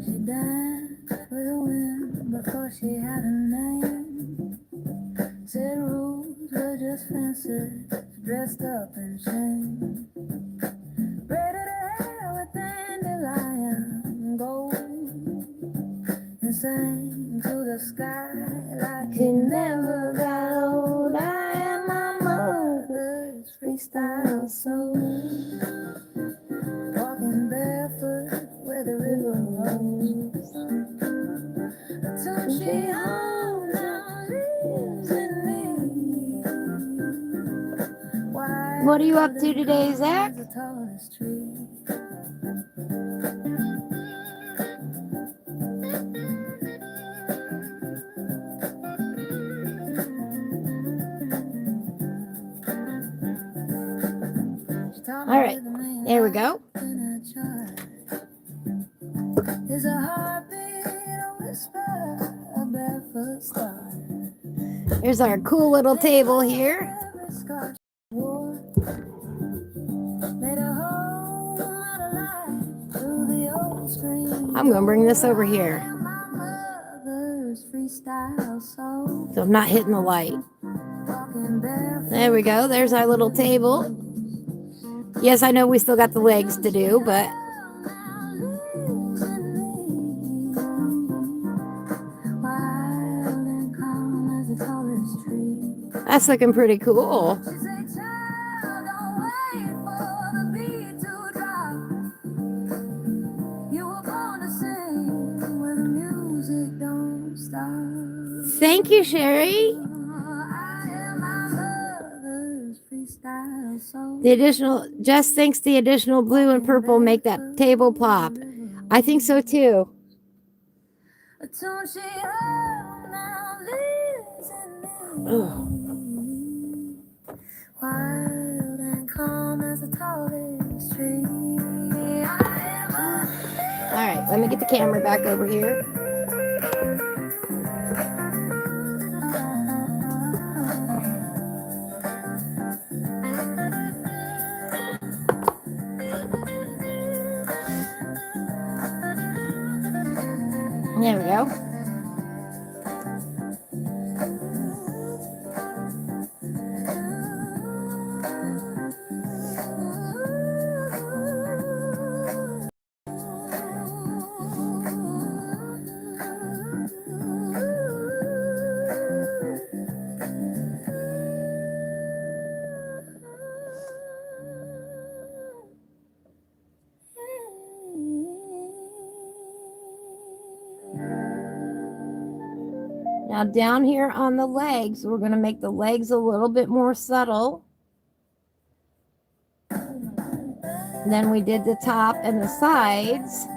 She danced with the wind before she had a name. Said rules were just fences dressed up in shame. Braided her hair with sang to the sky like it never got old. I am my mother's freestyle soul, walking barefoot where the river rolls. Until she home now lives in me. What are you up to today, Zach? All right, there we go. There's a heartbeat, a whisper, a barefoot star. Here's our cool little table here. I'm going to bring this over here so I'm not hitting the light. There we go. There's our little table. Yes, I know we still got the legs to do, but that's looking pretty cool. Thank you, Sherry. The additional, just thinks the additional blue and purple make that table pop. I think so too. Wild and calm as the tallest tree. All right, let me get the camera back over here. There we go. Now down here on the legs, we're going to make the legs a little bit more subtle than we did the top and the sides.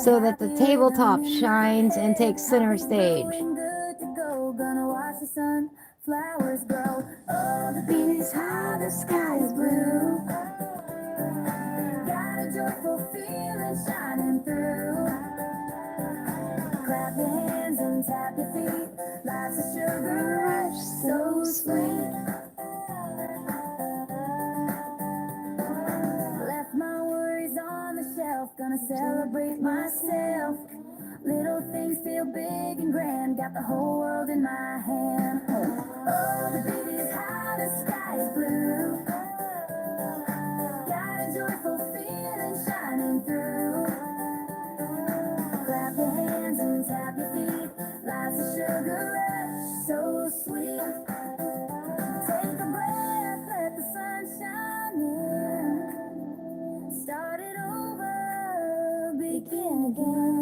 So that the tabletop shines and takes center stage. Flowers grow. Oh, the beat is high, the sky is blue. Got a joyful feeling shining through. Clap your hands and tap your feet. Life's a sugar rush, so sweet. Left my worries on the shelf, gonna celebrate myself. Little things feel big and grand, got the whole world in my hand. Oh, the beat is high, the sky is blue. Got a joyful feeling shining through. Clap your hands and tap your feet. Life's a sugar rush, so sweet. Take a breath, let the sun shine in. Start it over, begin again.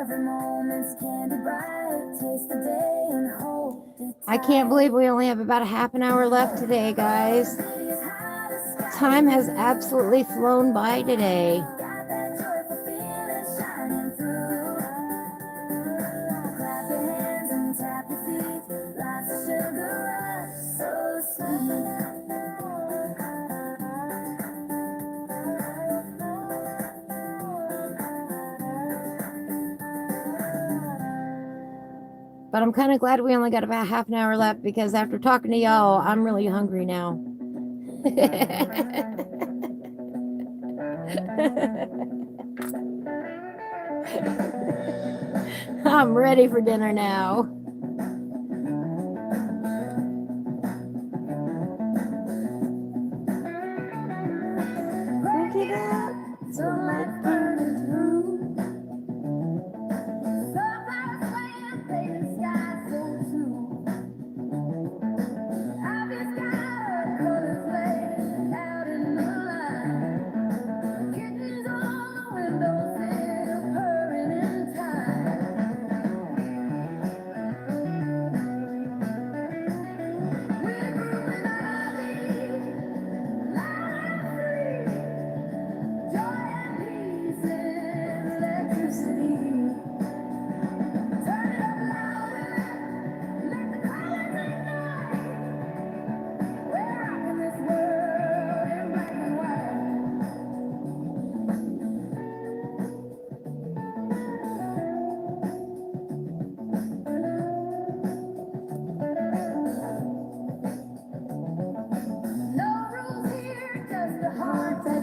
Every moment's candy bright, taste the day and hold it tight. I can't believe we only have about a half an hour left today, guys. Time has absolutely flown by today. Got that joyful feeling shining through. Clap your hands and tap your feet. Life's a sugar rush, so sweet. But I'm kind of glad we only got about half an hour left, because after talking to y'all, I'm really hungry now. I'm ready for dinner now.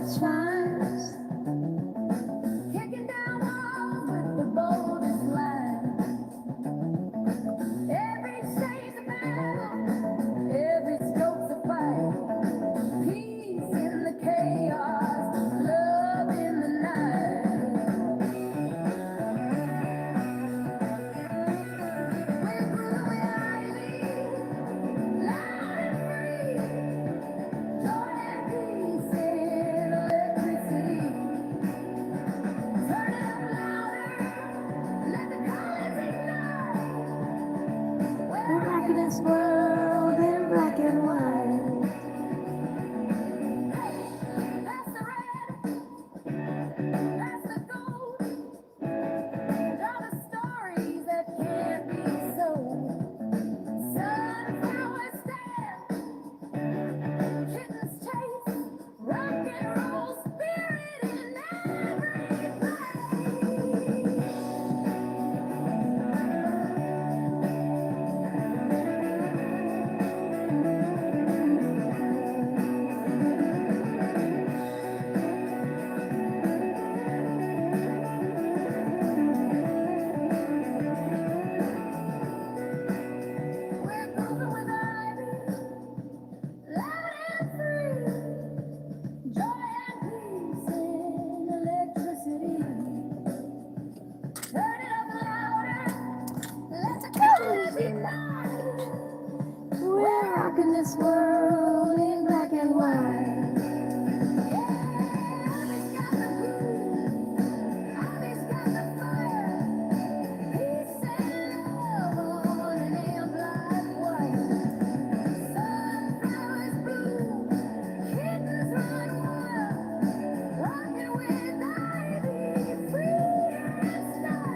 shines, kicking down walls with the boldest lines. Every shade's a battle, every stroke's a fight. Peace in the chaos, love in the night. We're growing ivy, loud and free. Joy and peace in electricity. Turn it up louder, let the colors ignite. We're rocking this world in black and white. Hey, that's the red, that's the gold. Draw the stories that can't be sold. Sunflowers stand, kittens chase, rock and roll spirit in every place. We're grooving with ivy, loud and free. Joy and peace in electricity. Turn it up louder, let the colors ignite. We're rocking this world in black and white. Yeah, Ivy's got the groove, Ivy's got the fire. Peace and love on an amp like white. Sunflowers bloom, kittens run wild. Rocking with Ivy, free and style.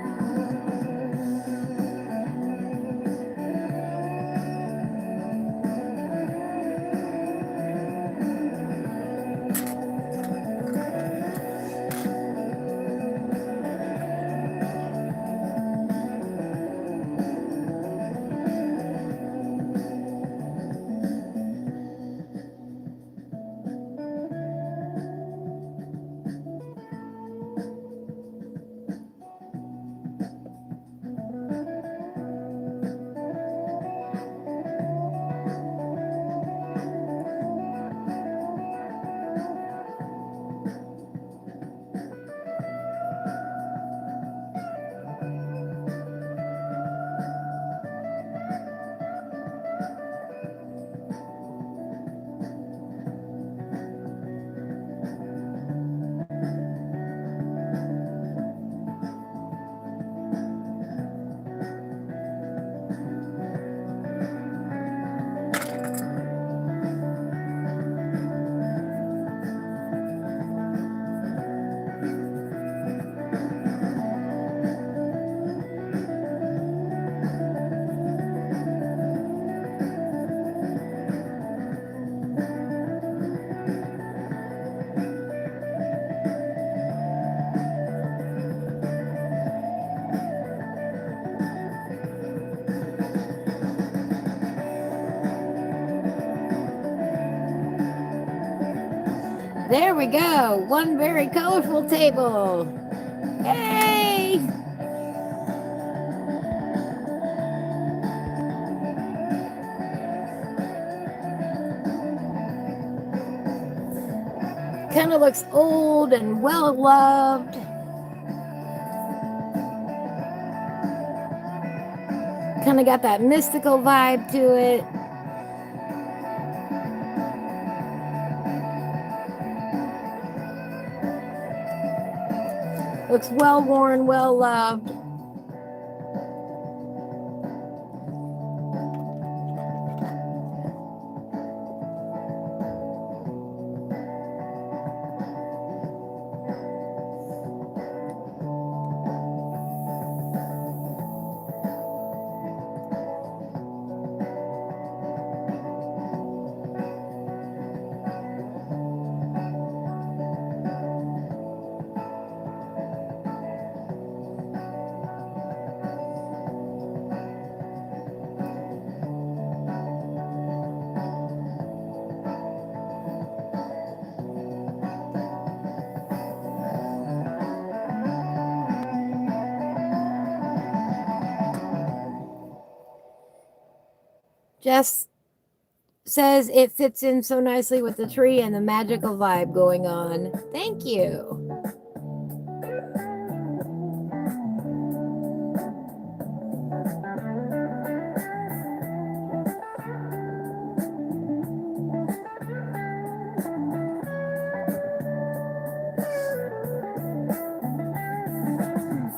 There we go. One very colorful table. Yay! Kind of looks old and well loved. Kind of got that mystical vibe to it. Looks well worn, well loved. Jess says it fits in so nicely with the tree and the magical vibe going on. Thank you.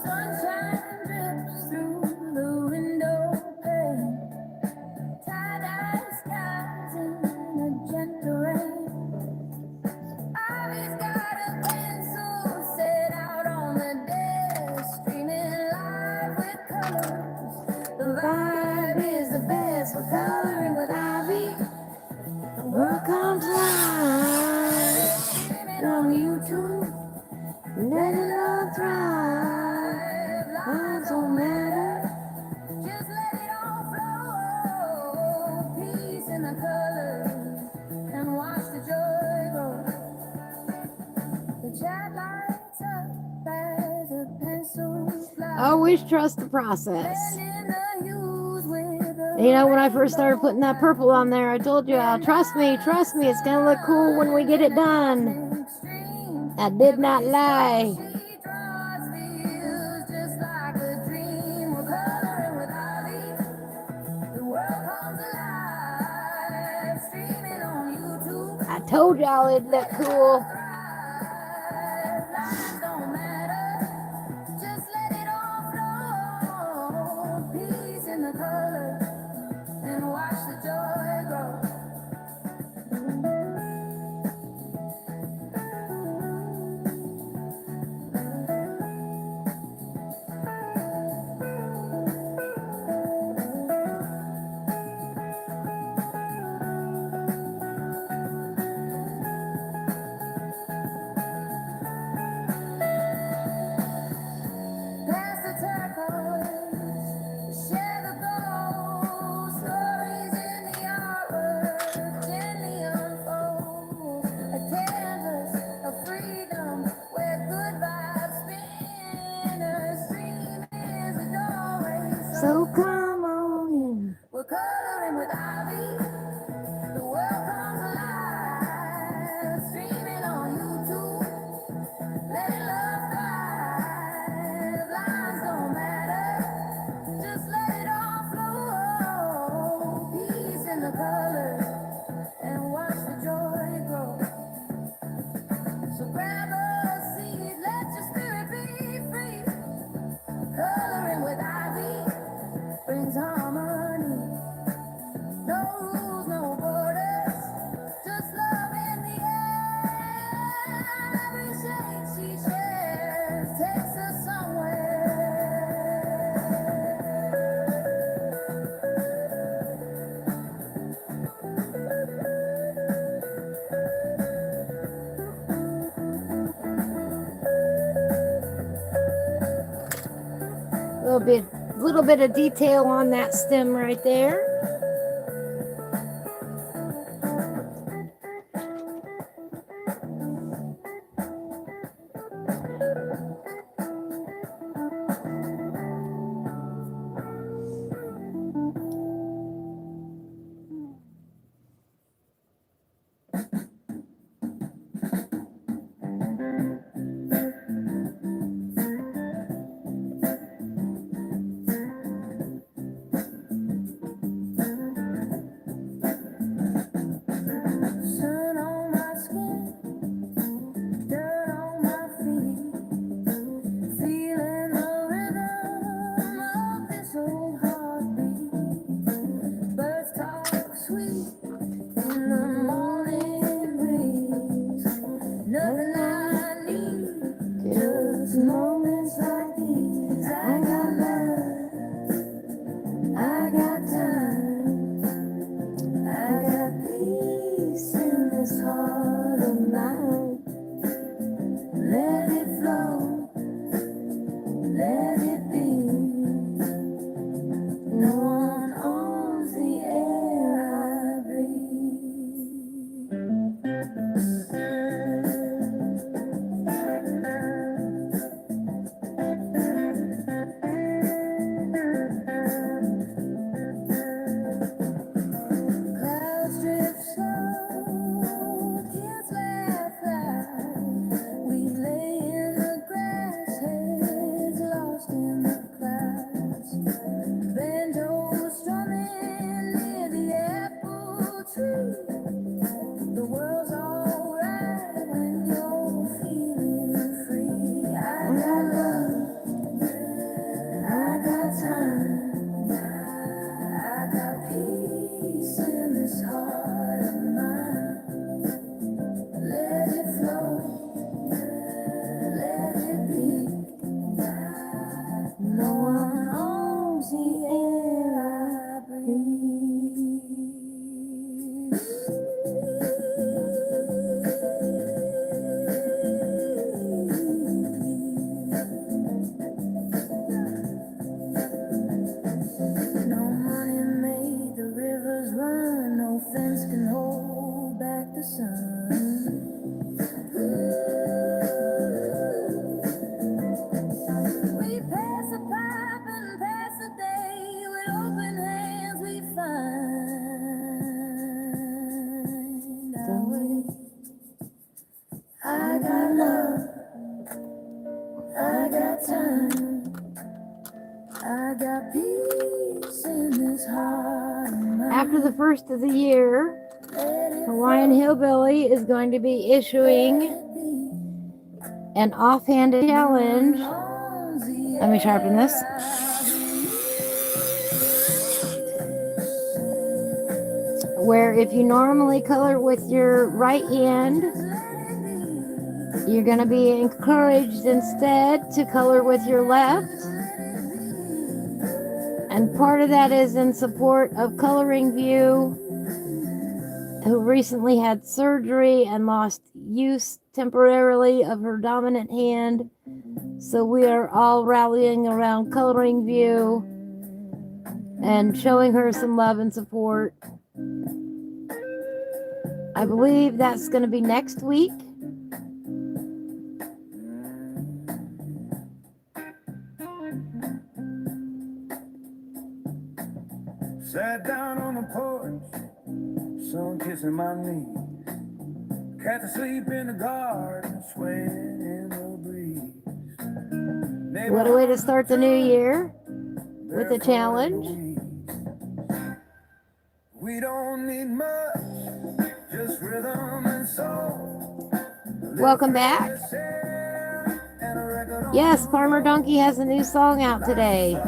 Sunshine drips through the window pane. Tie-dye skies in a gentle rain. Ivy's got a pencil set out on the desk, streaming live with colors. The vibe is the best. We're coloring with Ivy. The world comes alive. Streaming on YouTube. Let it all thrive. Lines don't matter. Just let it all flow. Peace in the colors and watch the joy grow. The chat lights up as a pencil flies. Always trust the process. Blending the hues with the You know, when I first started putting that purple on there, I told you, trust me, it's gonna look cool when we get it done. I did not lie. she draws feels just like a dream. We're coloring with Ivy. The world comes alive. Streaming on YouTube. I told y'all it'd look cool. Lines don't matter. Just let it all flow. Peace in the colors and watch the joy grow. Pass the turquoise, share the gold, stories in the artwork, gently unfold. A canvas of freedom where good vibes spin. A stream is a doorway, So come on in. we're coloring with Ivy. The world comes alive, streaming on YouTube. Let it love thrive. Lines don't matter. Just let it all flow. Peace in the colors and watch the joy grow. So grab a seat, let your spirit be free. Coloring with Ivy brings harmony. No rules, no borders, just love in the air. Every shade she shares takes us somewhere. Little bit of detail on that stem right there. heart of mine. Let it flow, let it be. No one owns the air I breathe. No money made the rivers run, no fence can hold back the sun. We pass a pipe and pass a day, with open hands we find our way. I got love, I got time, I got peace in this heart of mine. After the first of the year, Hawaiian Hillbilly is going to be issuing an offhanded challenge. Let me sharpen this. Where if you normally color with your right hand, you're going to be encouraged instead to color with your left. And part of that is in support of Coloring View, who recently had surgery and lost use temporarily of her dominant hand. So we are all rallying around Coloring View and showing her some love and support. I believe that's going to be next week. Sat down on the porch, sun kissing my knee. Cat asleep in the garden, swaying in the breeze. What a way to start the new year with a challenge. We don't need much, just rhythm and soul. Welcome back. Yes, Farmer Donkey has a new song out today.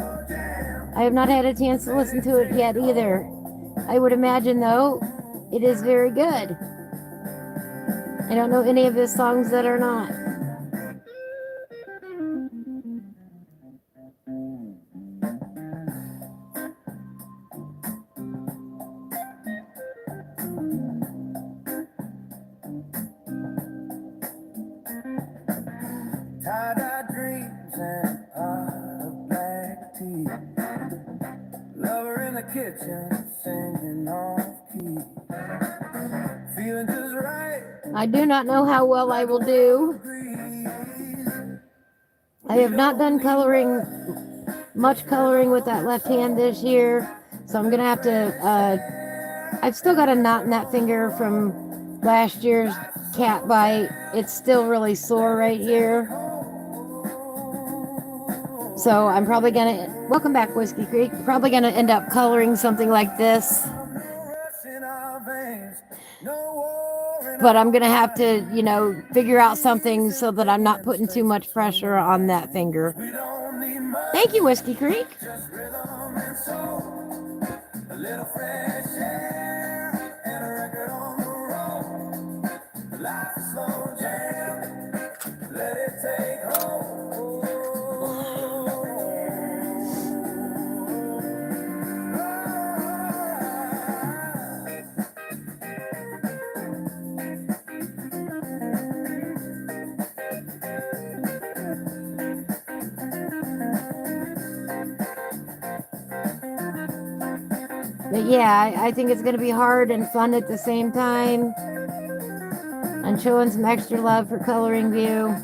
I have not had a chance to listen to it yet either. I would imagine, though, it is very good. I don't know any of his songs that are not. Tie-dye dreams and a pot of black tea. Lover in the kitchen, singing off key. Feeling just right. I do not know how well I will do. I have not done much coloring with that left hand this year, so I'm going to have to, I've still got a knot in that finger from last year's cat bite. It's still really sore right here. So I'm probably going to, welcome back Whiskey Creek, probably going to end up coloring something like this. But I'm going to have to, figure out something so that I'm not putting too much pressure on that finger. Thank you, Whiskey Creek. But yeah, I think it's going to be hard and fun at the same time. And showing some extra love for Coloring View.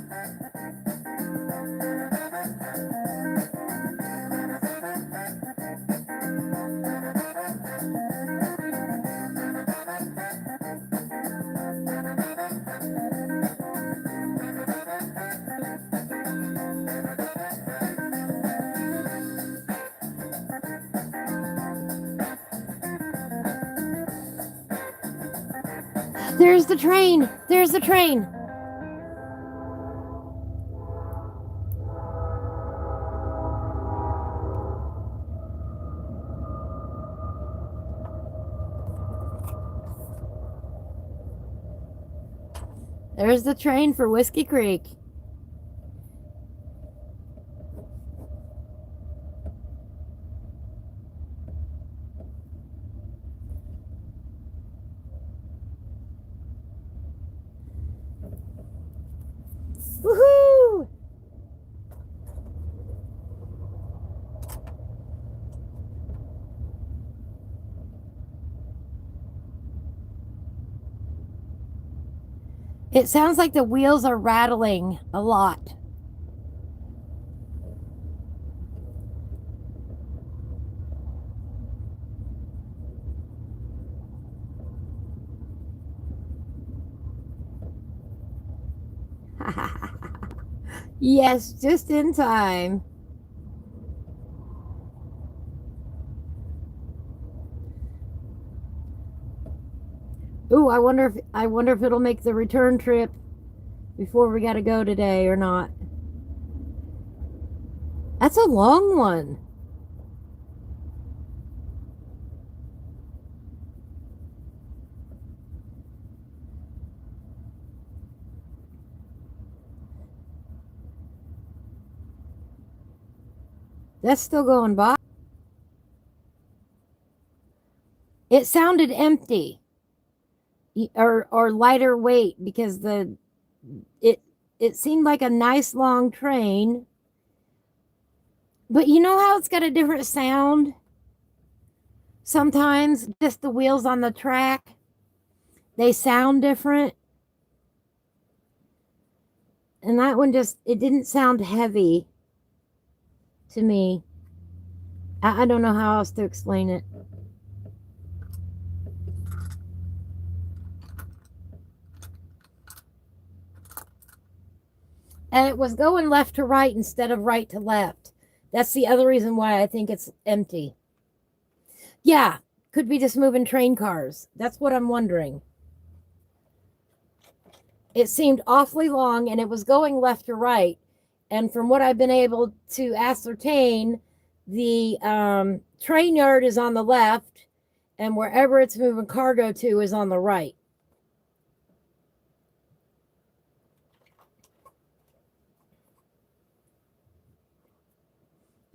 There's the train! There's the train! There's the train for Whiskey Creek. Woohoo! It sounds like the wheels are rattling a lot. Yes, just in time. Ooh, I wonder if it'll make the return trip before we got to go today or not. That's a long one. That's still going by. It sounded empty or lighter weight because it seemed like a nice long train. But you know how it's got a different sound? Sometimes just the wheels on the track, they sound different. And that one it didn't sound heavy to me. I don't know how else to explain it. And it was going left to right instead of right to left. That's the other reason why I think it's empty. Yeah, could be just moving train cars. That's what I'm wondering. It seemed awfully long and it was going left to right. And from what I've been able to ascertain, the train yard is on the left and wherever it's moving cargo to is on the right.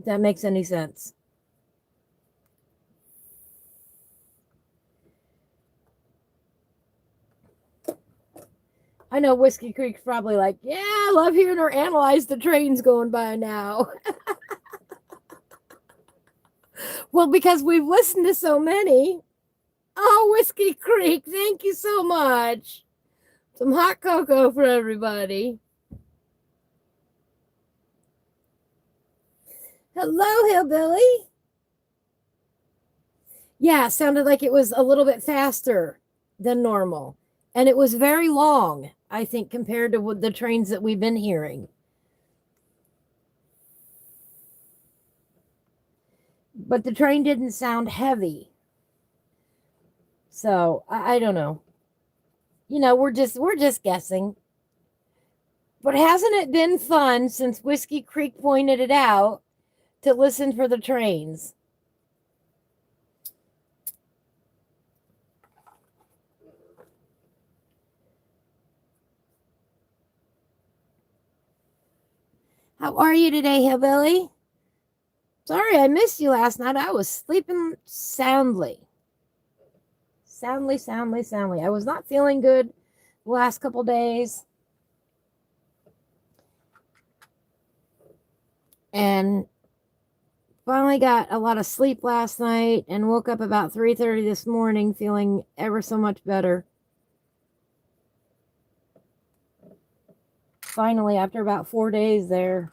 If that makes any sense. I know Whiskey Creek's probably like, yeah, I love hearing her analyze the trains going by now. Well, because we've listened to so many. Oh, Whiskey Creek, thank you so much. Some hot cocoa for everybody. Hello, Hillbilly. Yeah, it sounded like it was a little bit faster than normal. And it was very long, I think, compared to the trains that we've been hearing. But the train didn't sound heavy. So, I don't know. You know, we're just guessing. But hasn't it been fun since Whiskey Creek pointed it out to listen for the trains? How are you today, Hillbilly? Sorry, I missed you last night. I was sleeping soundly. Soundly. I was not feeling good the last couple days. And finally got a lot of sleep last night and woke up about 3:30 this morning feeling ever so much better. Finally, after about 4 days there.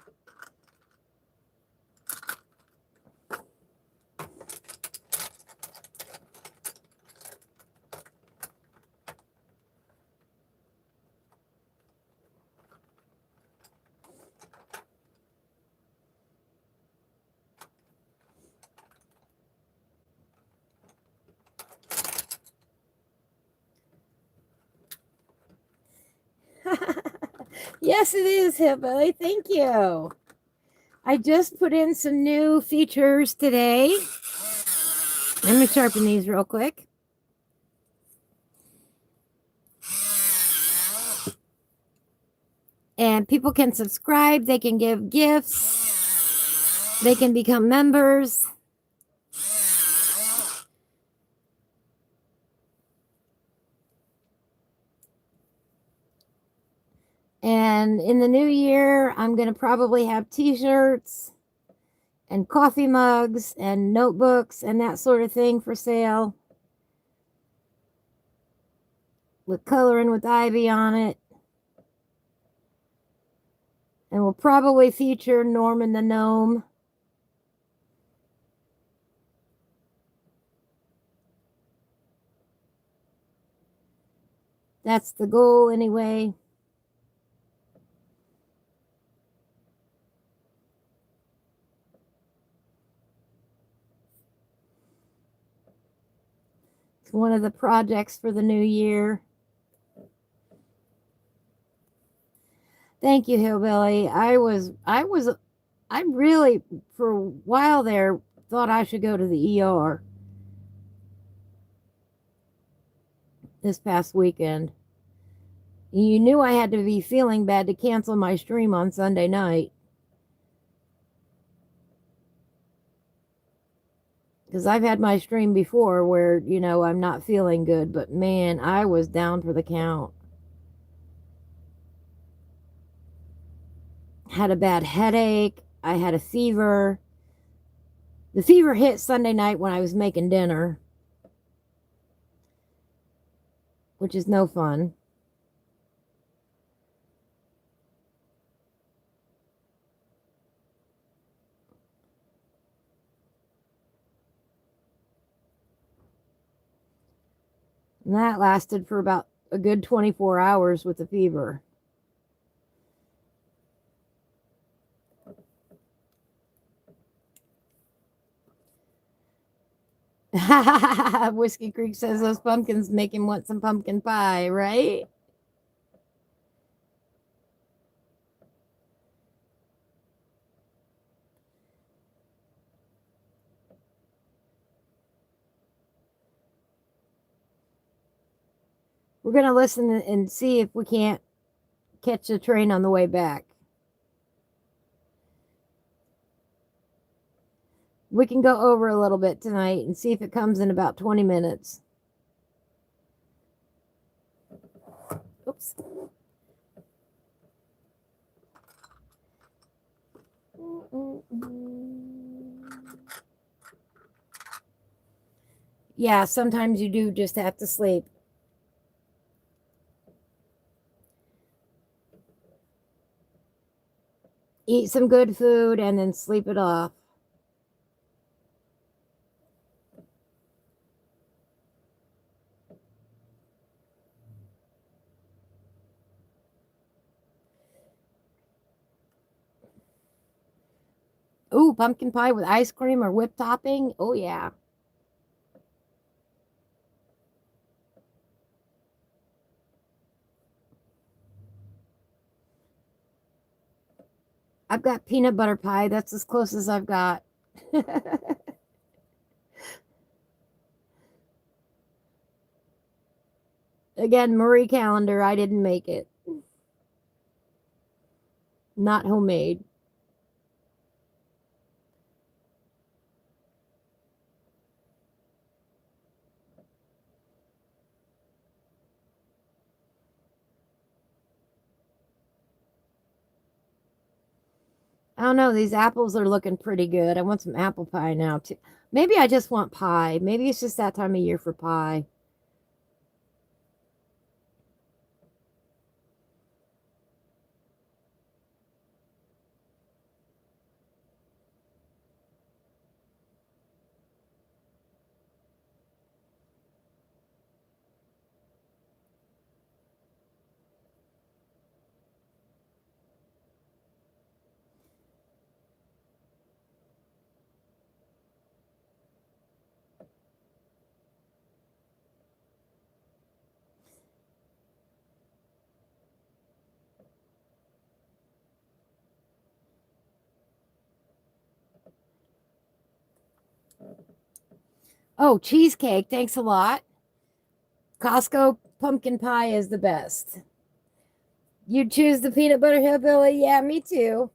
Yes, it is, Hillbilly. Thank you. I just put in some new features today. Let me sharpen these real quick. And people can subscribe, they can give gifts, they can become members. And in the new year, I'm going to probably have t-shirts and coffee mugs and notebooks and that sort of thing for sale. With coloring with Ivy on it. And we'll probably feature Norman the Gnome. That's the goal anyway. It's one of the projects for the new year. Thank you, Hillbilly. I really, for a while there, thought I should go to the ER this past weekend. You knew I had to be feeling bad to cancel my stream on Sunday night. Because I've had my stream before where, I'm not feeling good, but man, I was down for the count. Had a bad headache. I had a fever. The fever hit Sunday night when I was making dinner, which is no fun. And that lasted for about a good 24 hours with the fever. Whiskey Creek says those pumpkins make him want some pumpkin pie, right? We're going to listen and see if we can't catch the train on the way back. We can go over a little bit tonight and see if it comes in about 20 minutes. Oops. Yeah, sometimes you do just have to sleep. Eat some good food and then sleep it off. Ooh, pumpkin pie with ice cream or whipped topping. Oh, yeah. I've got peanut butter pie. That's as close as I've got. Again, Marie Calendar, I didn't make it. Not homemade. I don't know. These apples are looking pretty good. I want some apple pie now, too. Maybe I just want pie. Maybe it's just that time of year for pie. Oh, cheesecake. Thanks a lot. Costco pumpkin pie is the best. You choose the peanut butter hillbilly? Yeah, me too.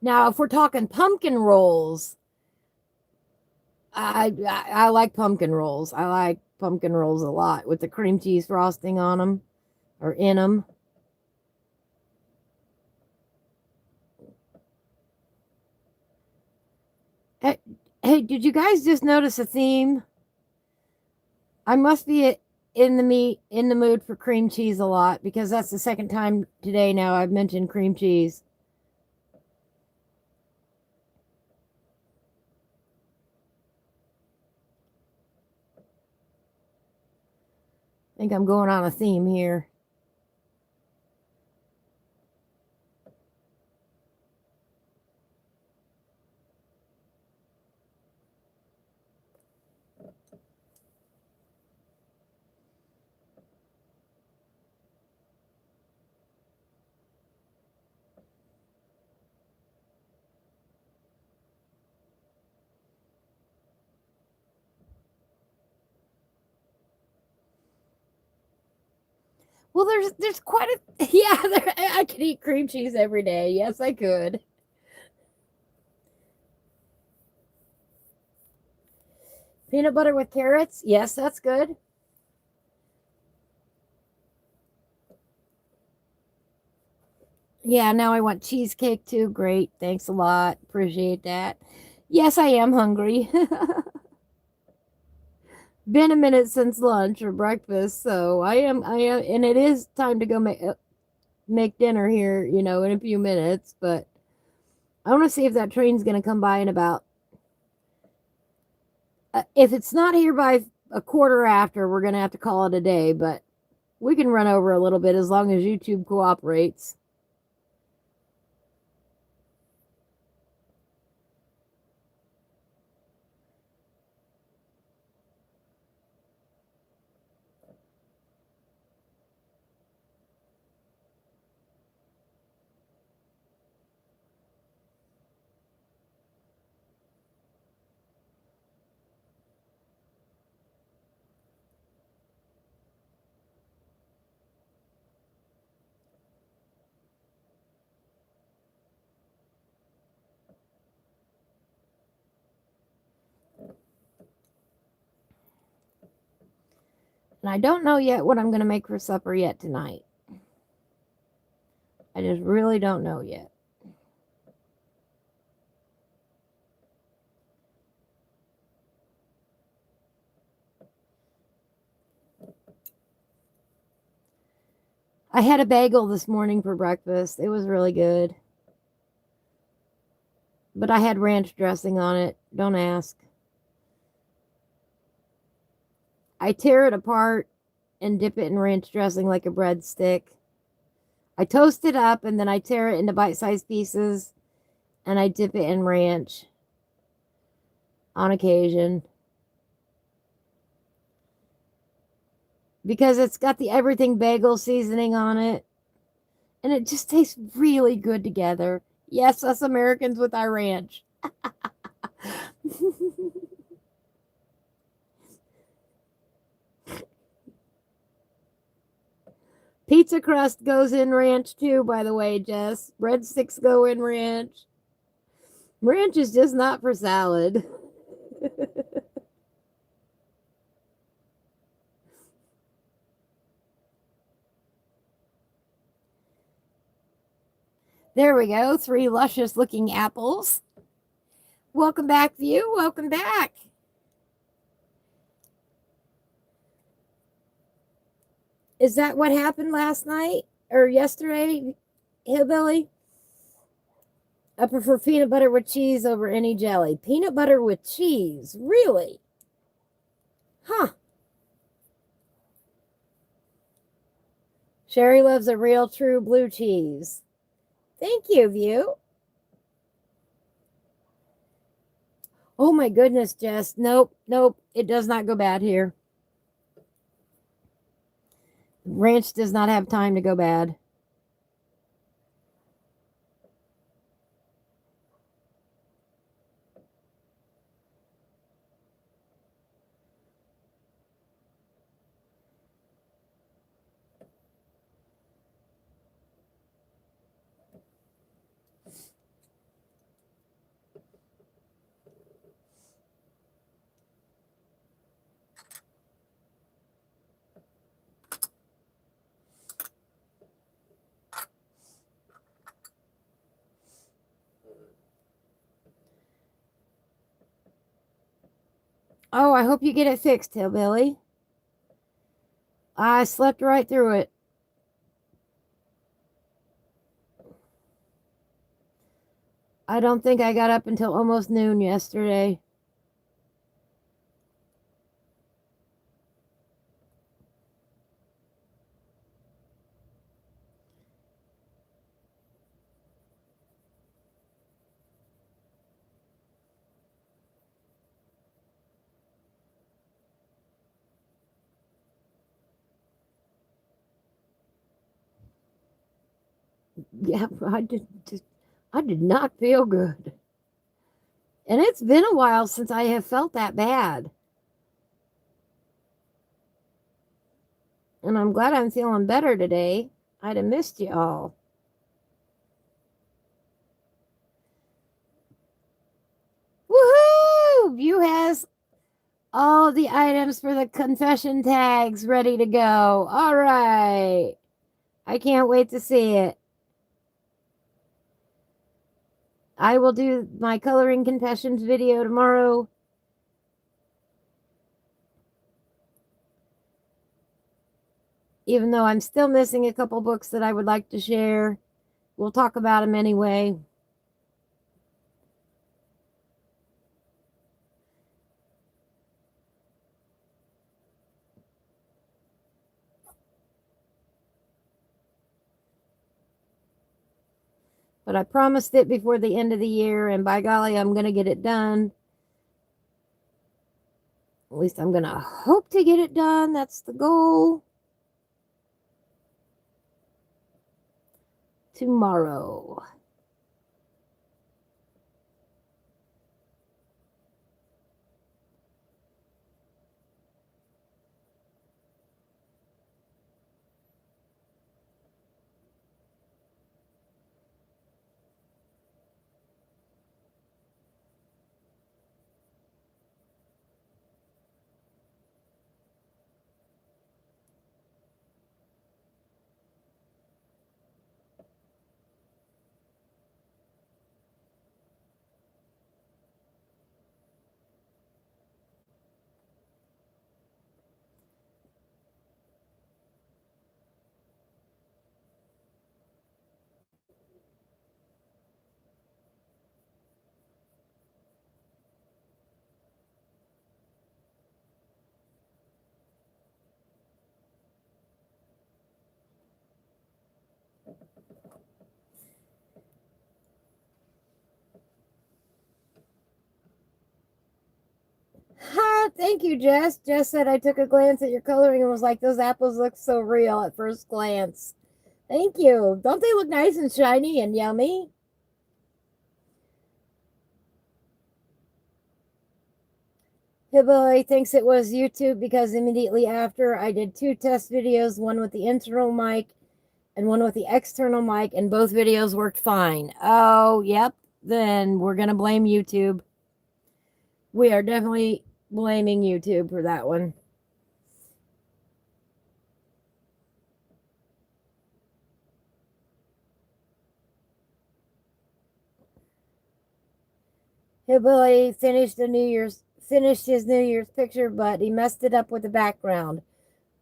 Now, if we're talking pumpkin rolls, I like pumpkin rolls. I like pumpkin rolls a lot with the cream cheese frosting on them or in them. Hey, hey, did you guys just notice a theme? I must be in the mood for cream cheese a lot because that's the second time today now I've mentioned cream cheese. I think I'm going on a theme here. Well, there's quite a yeah. I could eat cream cheese every day. Yes, I could. Peanut butter with carrots. Yes, that's good. Yeah, now I want cheesecake too. Great. Thanks a lot. Appreciate that. Yes, I am hungry. Been a minute since lunch or breakfast, so I am, and it is time to go make dinner here, in a few minutes, but I want to see if that train's going to come by in about if it's not here by a quarter after, we're going to have to call it a day, but we can run over a little bit as long as YouTube cooperates. And I don't know yet what I'm going to make for supper yet tonight. I just really don't know yet. I had a bagel this morning for breakfast. It was really good. But I had ranch dressing on it. Don't ask. I tear it apart and dip it in ranch dressing like a breadstick. I toast it up and then I tear it into bite-sized pieces and I dip it in ranch on occasion. Because it's got the everything bagel seasoning on it. And it just tastes really good together. Yes, us Americans with our ranch. Pizza crust goes in ranch too, by the way, Jess. Breadsticks go in ranch. Ranch is just not for salad. There we go. 3 luscious looking apples. Welcome back, view. Welcome back. Is that what happened last night or yesterday, Hillbilly? I prefer peanut butter with cheese over any jelly. Peanut butter with cheese? Really? Huh. Sherry loves a real true blue cheese. Thank you, View. Oh my goodness, Jess. Nope, nope. It does not go bad here. Ranch does not have time to go bad. Oh, I hope you get it fixed, Hillbilly. I slept right through it. I don't think I got up until almost noon yesterday. Yeah, I did not feel good. And it's been a while since I have felt that bad. And I'm glad I'm feeling better today. I'd have missed you all. Woohoo! View has all the items for the confession tags ready to go. All right. I can't wait to see it. I will do my coloring confessions video tomorrow. Even though I'm still missing a couple books that I would like to share. We'll talk about them anyway. But I promised it before the end of the year, and by golly, I'm going to get it done. At least I'm going to hope to get it done. That's the goal. Tomorrow. Ha! Thank you, Jess. Jess said I took a glance at your coloring and was like, those apples look so real at first glance. Thank you. Don't they look nice and shiny and yummy? Hideaway thinks it was YouTube because immediately after I did 2 test videos, one with the internal mic and one with the external mic, and both videos worked fine. Oh, yep. Then we're going to blame YouTube. We are definitely blaming YouTube for that one. Hideaway finished his New Year's picture, but he messed it up with the background.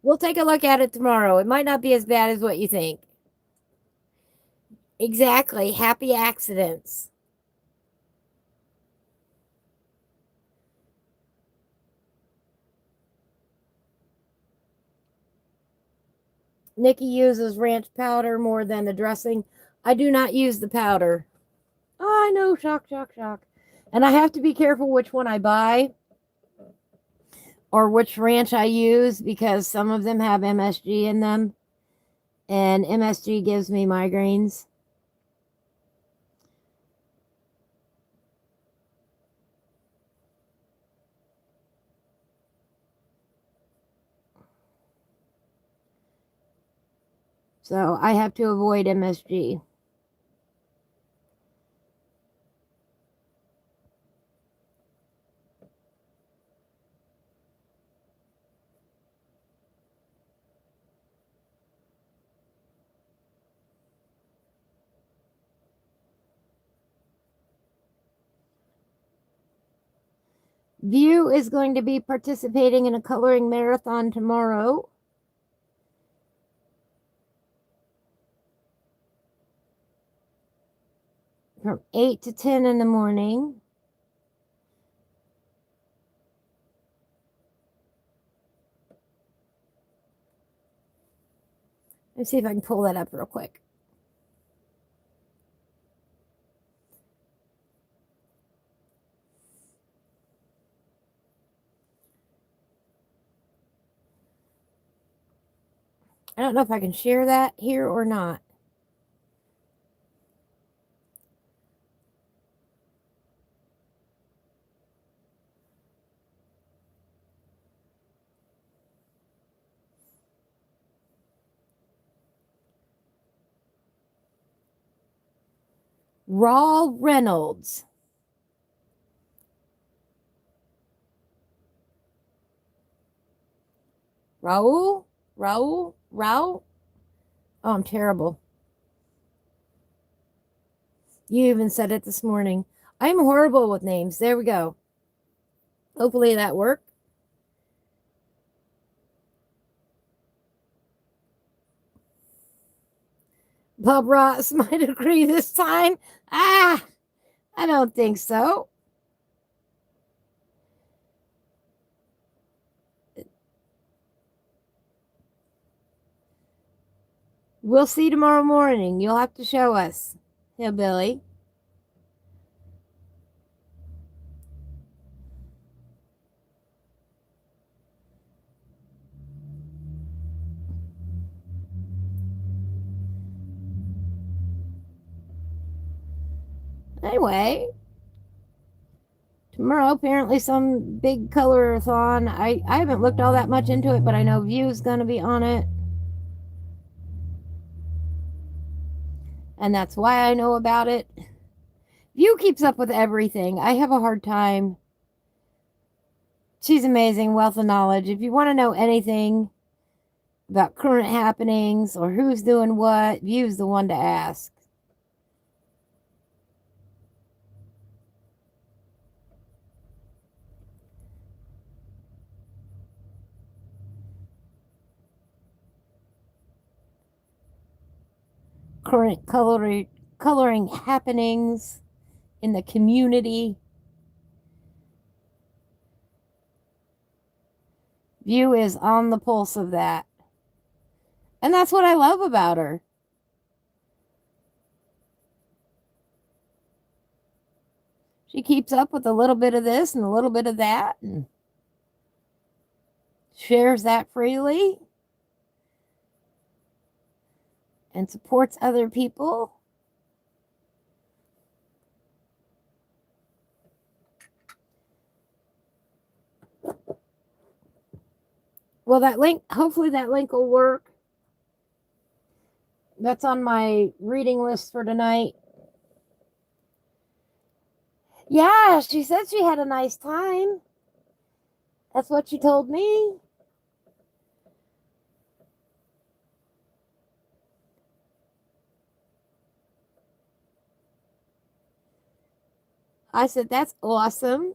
We'll take a look at it tomorrow. It might not be as bad as what you think. Exactly. Happy accidents. Nikki uses ranch powder more than the dressing. I do not use the powder. Oh, I know. Shock, shock, shock. And I have to be careful which one I buy or which ranch I use because some of them have MSG in them. And MSG gives me migraines. So I have to avoid MSG. View is going to be participating in a coloring marathon tomorrow. From 8 to 10 in the morning. Let's see if I can pull that up real quick. I don't know if I can share that here or not. Raw Reynolds. Raul? Raul? Raul? Oh, I'm terrible. You even said it this morning. I'm horrible with names. There we go. Hopefully that worked. Bob Ross might agree this time. I don't think so. We'll see tomorrow morning. You'll have to show us, Hillbilly. Anyway, tomorrow apparently some big color-a-thon. I haven't looked all that much into it, but I know View's going to be on it. And that's why I know about it. View keeps up with everything. I have a hard time. She's amazing, wealth of knowledge. If you want to know anything about current happenings or who's doing what, View's the one to ask. Current coloring happenings in the community. View is on the pulse of that. And that's what I love about her. She keeps up with a little bit of this and a little bit of that and shares that freely and supports other people. Well, that link, hopefully that link will work. That's on my reading list for tonight. Yeah, she said she had a nice time. That's what she told me. I said, that's awesome.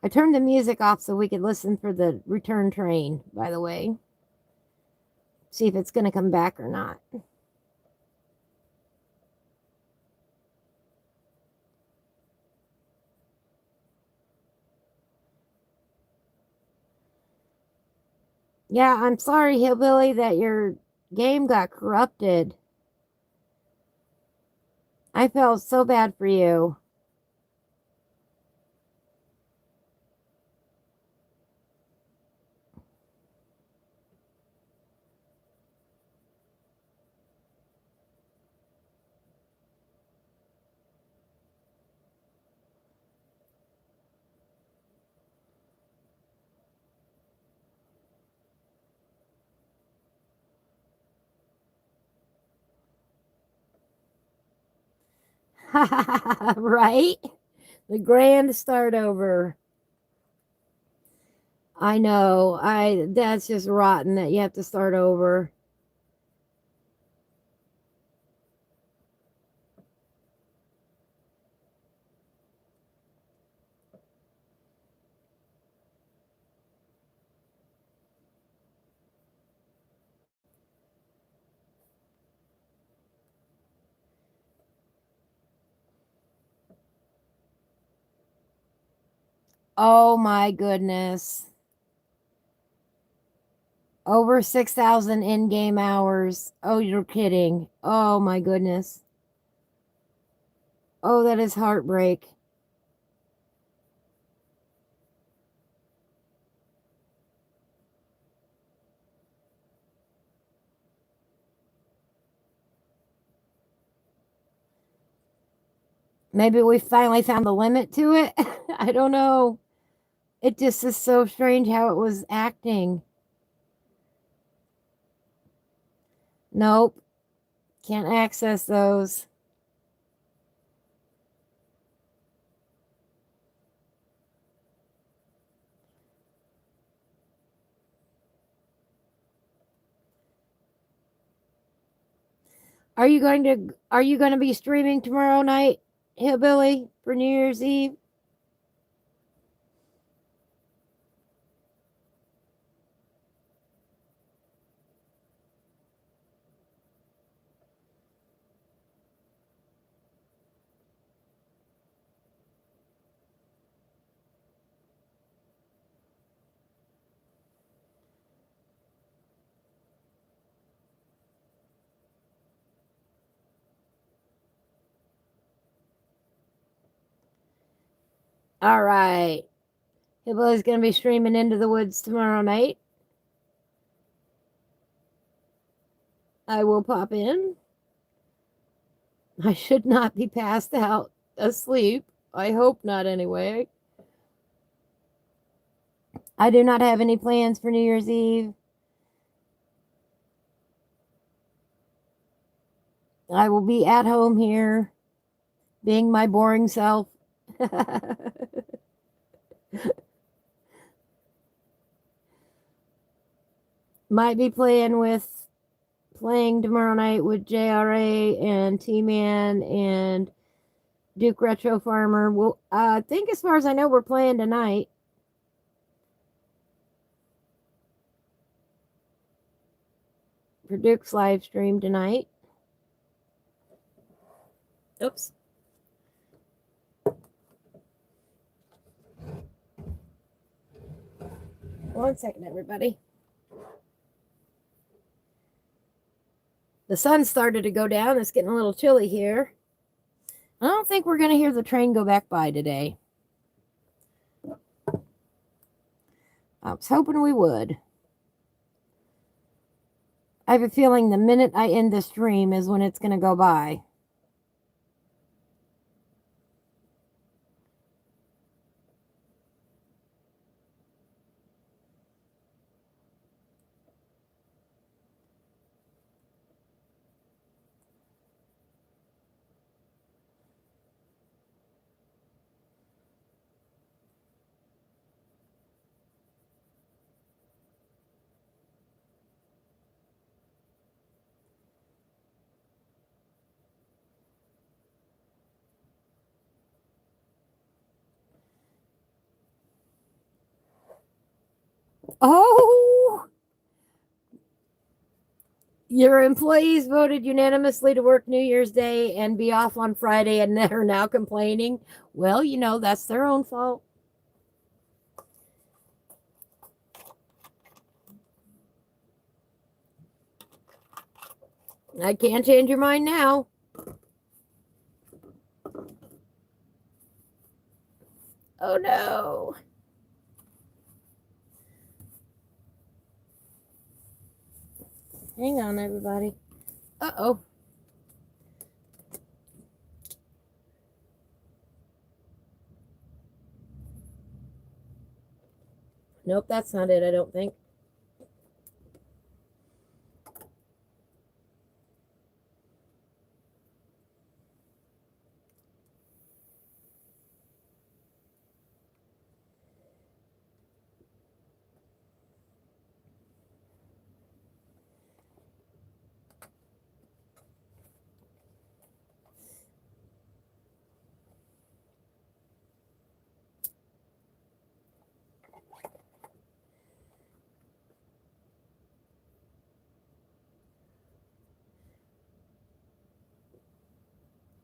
I turned the music off so we could listen for the return train, by the way. See if it's going to come back or not. Yeah, I'm sorry, Hillbilly, that your game got corrupted. I felt so bad for you. Right? The grand start over. I know. That's just rotten that you have to start over. Oh my goodness. Over 6,000 in-game hours. Oh, you're kidding. Oh my goodness. Oh, that is heartbreak. Maybe we finally found the limit to it. I don't know. It just is so strange how it was acting. Nope. Can't access those. Are you going to be streaming tomorrow night, Hillbilly, for New Year's Eve? All right. Hillbilly's going to be streaming Into the Woods tomorrow night. I will pop in. I should not be passed out asleep. I hope not, anyway. I do not have any plans for New Year's Eve. I will be at home here, being my boring self. Might be playing tomorrow night with JRA and T-Man and Duke Retro Farmer. Well, I think as far as I know, we're playing tonight. For Duke's live stream tonight. Oops. One second, everybody. The sun started to go down. It's getting a little chilly here. I don't think we're going to hear the train go back by today. I was hoping we would. I have a feeling the minute I end the stream is when it's going to go by. Oh! Your employees voted unanimously to work New Year's Day and be off on Friday, and they're now complaining. Well, that's their own fault. I can't change your mind now. Oh no. Hang on, everybody. Uh-oh. Nope, that's not it, I don't think.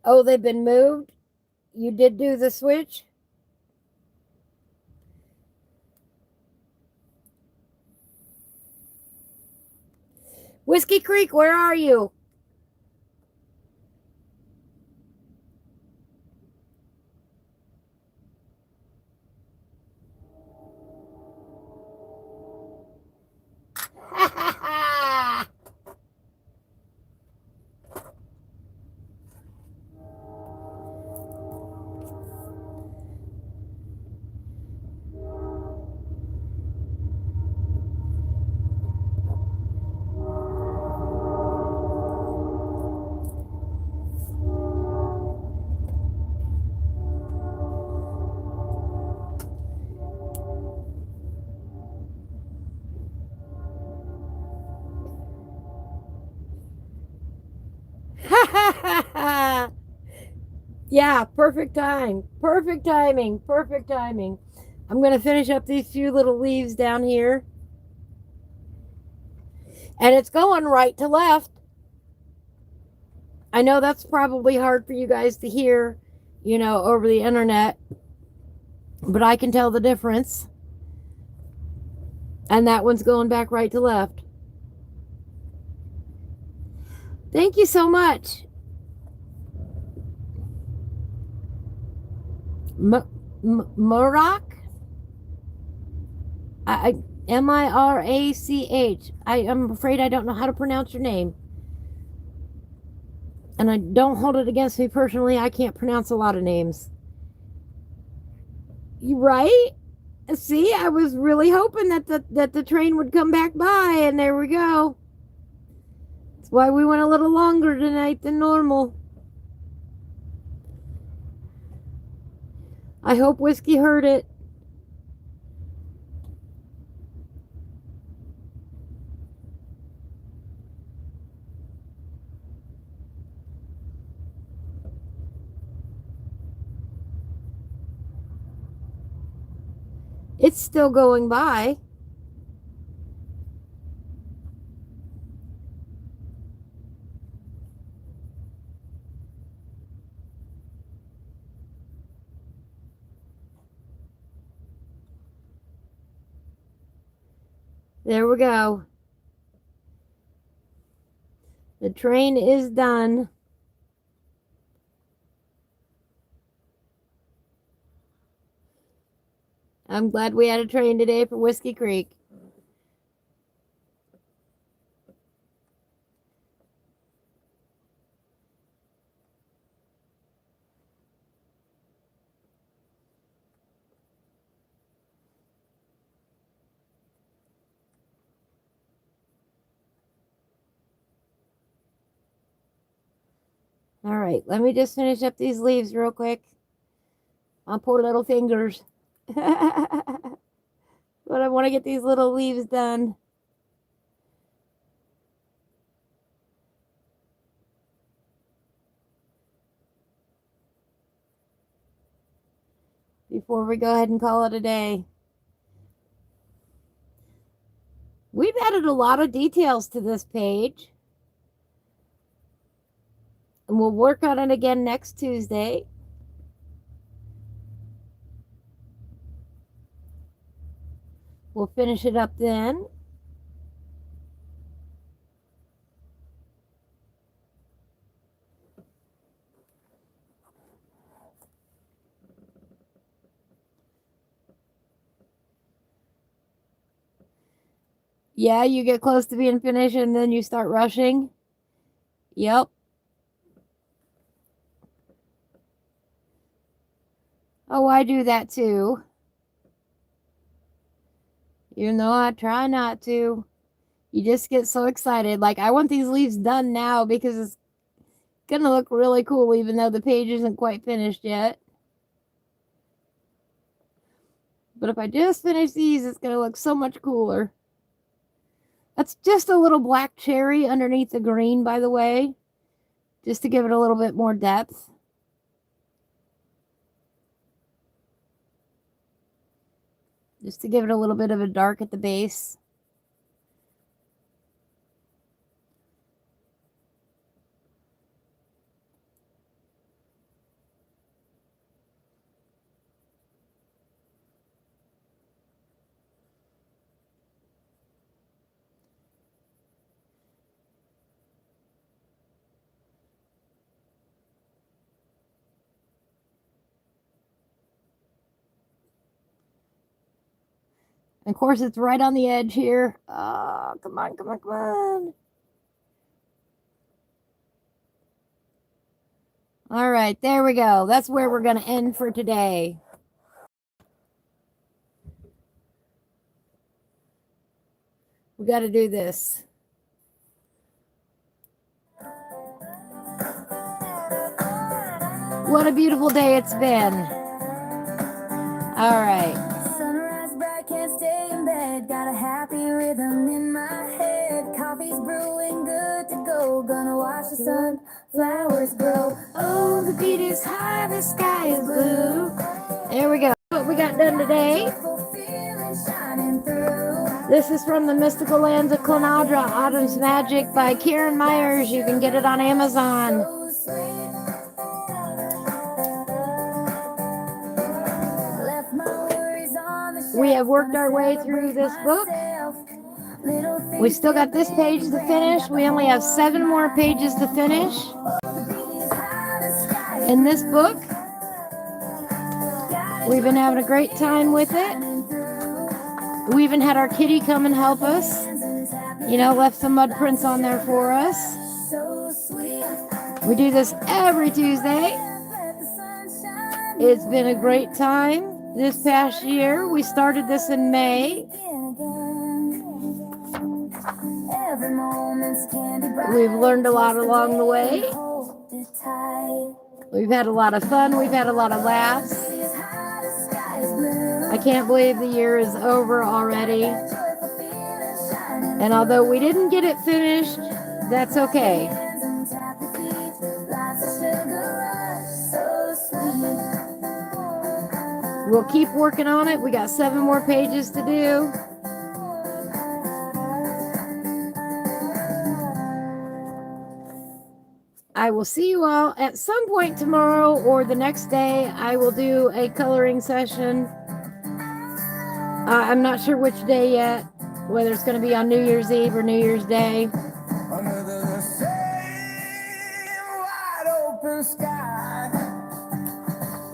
Oh, they've been moved? You did do the switch? Whiskey Creek, where are you? Yeah, perfect time. Perfect timing. Perfect timing. I'm going to finish up these few little leaves down here. And it's going right to left. I know that's probably hard for you guys to hear, over the internet. But I can tell the difference. And that one's going back right to left. Thank you so much. Murach? Mirach. I'm afraid I don't know how to pronounce your name. And I don't hold it against me personally. I can't pronounce a lot of names. You right? See, I was really hoping that the train would come back by, and there we go. That's why we went a little longer tonight than normal. I hope Whiskey heard it. It's still going by. There we go. The train is done. I'm glad we had a train today for Whiskey Creek. All right, let me just finish up these leaves real quick. On poor little fingers. But I want to get these little leaves done. Before we go ahead and call it a day. We've added a lot of details to this page. And we'll work on it again next Tuesday. We'll finish it up then. Yeah, you get close to being finished and then you start rushing. Yep. Oh, I do that too. Even though I try not to. You just get so excited. Like, I want these leaves done now because it's going to look really cool even though the page isn't quite finished yet. But if I just finish these, it's going to look so much cooler. That's just a little black cherry underneath the green, by the way. Just to give it a little bit more depth. Just to give it a little bit of a dark at the base. of course, it's right on the edge here. Oh, come on, come on, come on. All right, there we go. That's where we're going to end for today. We got to do this. What a beautiful day it's been. All right. Sunrise bright, can't stay in bed. Got a happy rhythm in my head. Coffee's brewing, good to go. Gonna watch the sun, flowers grow. Oh, the beat is high, the sky is blue. There we go. What we got done today. This is from the Mystical Lands of Clonadra, Autumn's Magic by Karen Myers. You can get it on Amazon. We have worked our way through this book. We still got this page to finish. We only have 7 more pages to finish in this book. We've been having a great time with it. We even had our kitty come and help us. You know, left some mud prints on there for us. We do this every Tuesday. It's been a great time. This past year, we started this in May. We've learned a lot along the way. We've had a lot of fun. We've had a lot of laughs. I can't believe the year is over already. And although we didn't get it finished, that's okay. We'll keep working on it. We got 7 more pages to do. I will see you all at some point tomorrow or the next day. I will do a coloring session. I'm not sure which day yet, whether it's going to be on New Year's Eve or New Year's Day. Under the same wide open sky,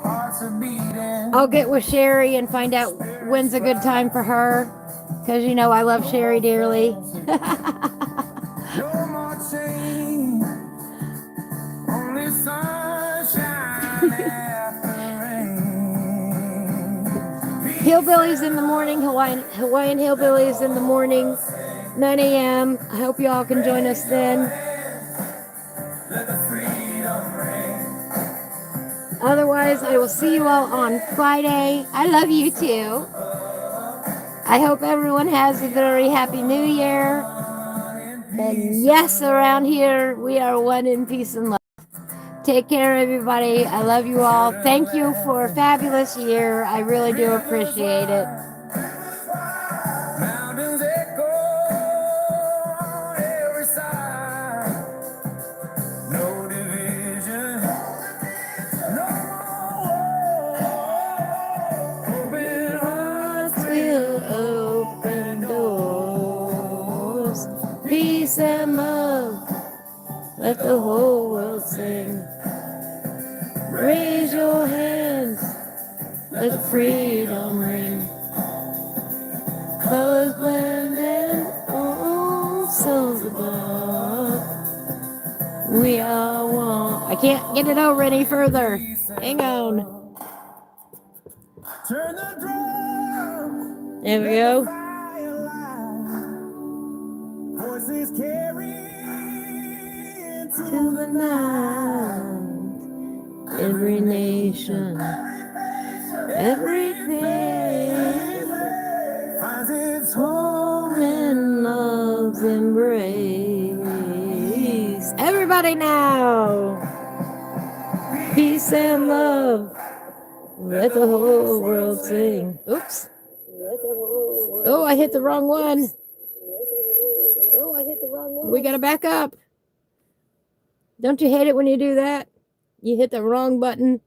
hearts are beating. I'll get with Sherry and find out when's a good time for her, because you know I love Sherry dearly. No more change, only sunshine after rain. Hillbillies in the morning, Hawaiian Hillbillies in the morning, 9 a.m. I hope you all can join us then. Let the freedom ring. Otherwise, I will see you all on Friday. I love you too. I hope everyone has a very happy new year. And yes, around here, we are one in peace and love. Take care, everybody. I love you all. Thank you for a fabulous year. I really do appreciate it. Mountains echo on every side. No division, no more. Open hearts We'll open doors. Peace and love. Let the whole world sing. Raise your hands. Let the freedom ring. Colors blend and all souls above. We are one. I can't get it over any further. Hang on. turn the drum. There we go. Fire line. Voices carry into To the night. Every nation. Everything finds its home in love's embrace. Everybody now. Peace and love. Let the whole world sing. Oops. Oh, I hit the wrong one. We gotta back up. Don't you hate it when you do that? You hit the wrong button.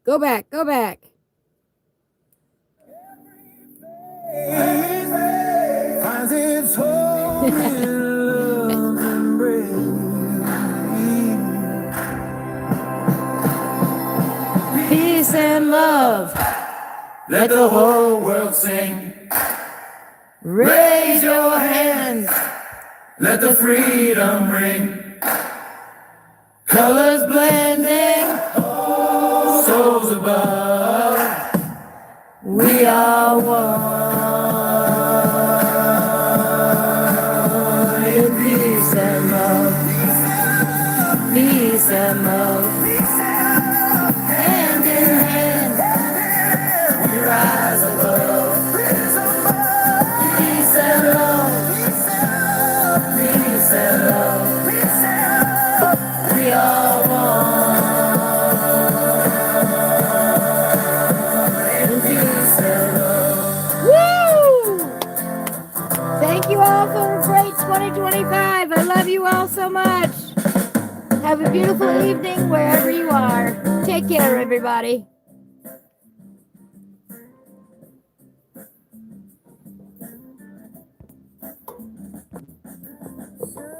Go back, go back. finds its home in love's embrace. Peace and love. Let the whole world sing. Raise your hands. Let the freedom ring. Colors blending. Souls above. We are one. In peace and love. Peace and love. Hand in hand. We rise above. Peace and love. Peace and love. We are one. In peace and love. Woo! Thank you all for a great 2025. I love you all so much. Have a beautiful evening wherever you are. Take care, everybody. Soon